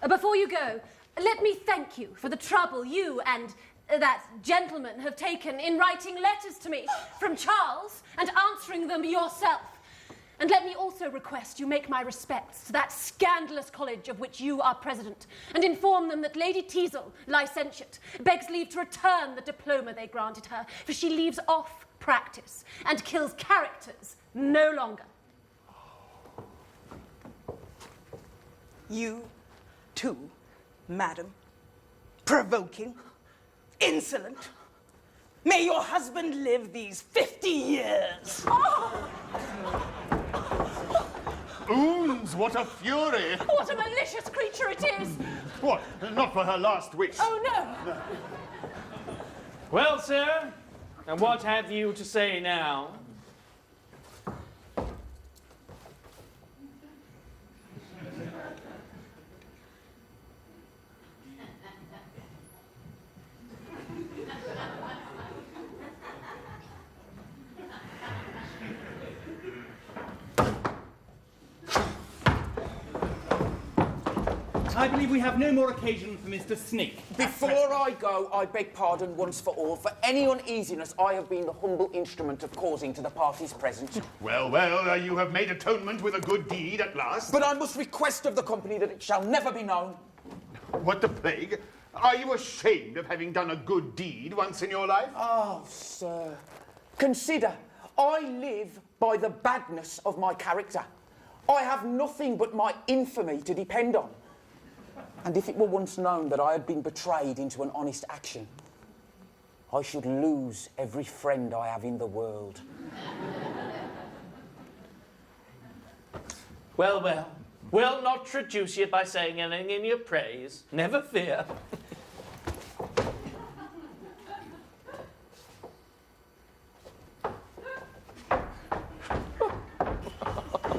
Before you go, let me thank you for the trouble you and that gentleman have taken in writing letters to me from Charles and answering them yourself. And let me also request you make my respects to that scandalous college of which you are president, and inform them that Lady Teazle, licentiate, begs leave to return the diploma they granted her, for she leaves off practice and kills characters no longer. You, too, madam. Provoking. Insolent. May your husband live these 50 years. Oons, what a fury! What a malicious creature it is! What? Not for her last wish. Oh, no! Well, sir, and what have you to say now? I believe we have no more occasion for Mr. Snick. Before I go, I beg pardon once for all for any uneasiness I have been the humble instrument of causing to the parties present. Well, well, you have made atonement with a good deed at last. But I must request of the company that it shall never be known. What the plague? Are you ashamed of having done a good deed once in your life? Oh, sir. Consider, I live by the badness of my character. I have nothing but my infamy to depend on. And if it were once known that I had been betrayed into an honest action, I should lose every friend I have in the world. Well, well, we'll not traduce you by saying anything in your praise. Never fear.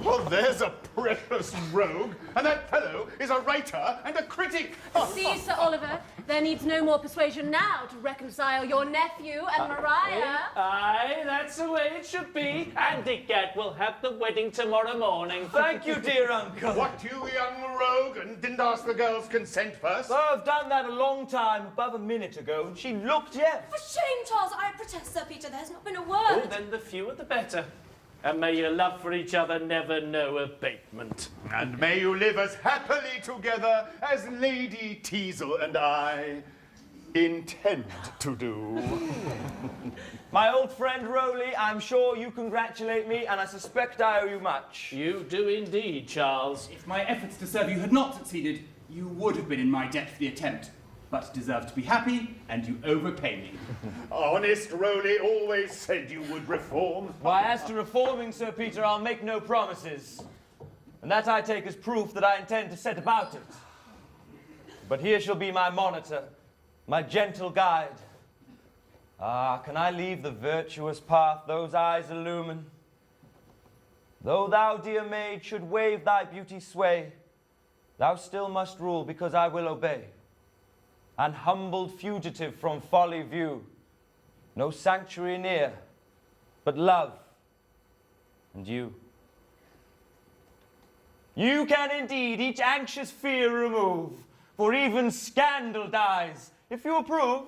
Well, there's a precious rogue, and that fellow is a writer and a critic. See, Sir Oliver, there needs no more persuasion now to reconcile your nephew and Maria. Aye, that's the way it should be. And Egad will have the wedding tomorrow morning. Thank you, dear uncle. What, you young rogue, and didn't ask the girl's consent first? Oh, I've done that a long time, above a minute ago, and she looked yes. For shame, Charles, I protest, Sir Peter, there's not been a word. Oh, then the fewer the better. And may your love for each other never know abatement. And may you live as happily together as Lady Teazle and I intend to do. My old friend Rowley, I'm sure you congratulate me, and I suspect I owe you much. You do indeed, Charles. If my efforts to serve you had not succeeded, you would have been in my debt for the attempt. But deserve to be happy, and you overpay me. Honest Rowley always said you would reform. Why, as to reforming, Sir Peter, I'll make no promises. And that I take as proof that I intend to set about it. But here shall be my monitor, my gentle guide. Ah, can I leave the virtuous path those eyes illumine? Though thou, dear maid, should wave thy beauty sway, thou still must rule, because I will obey. An humbled fugitive from folly view, no sanctuary near, but love and you. You can indeed each anxious fear remove, for even scandal dies, if you approve.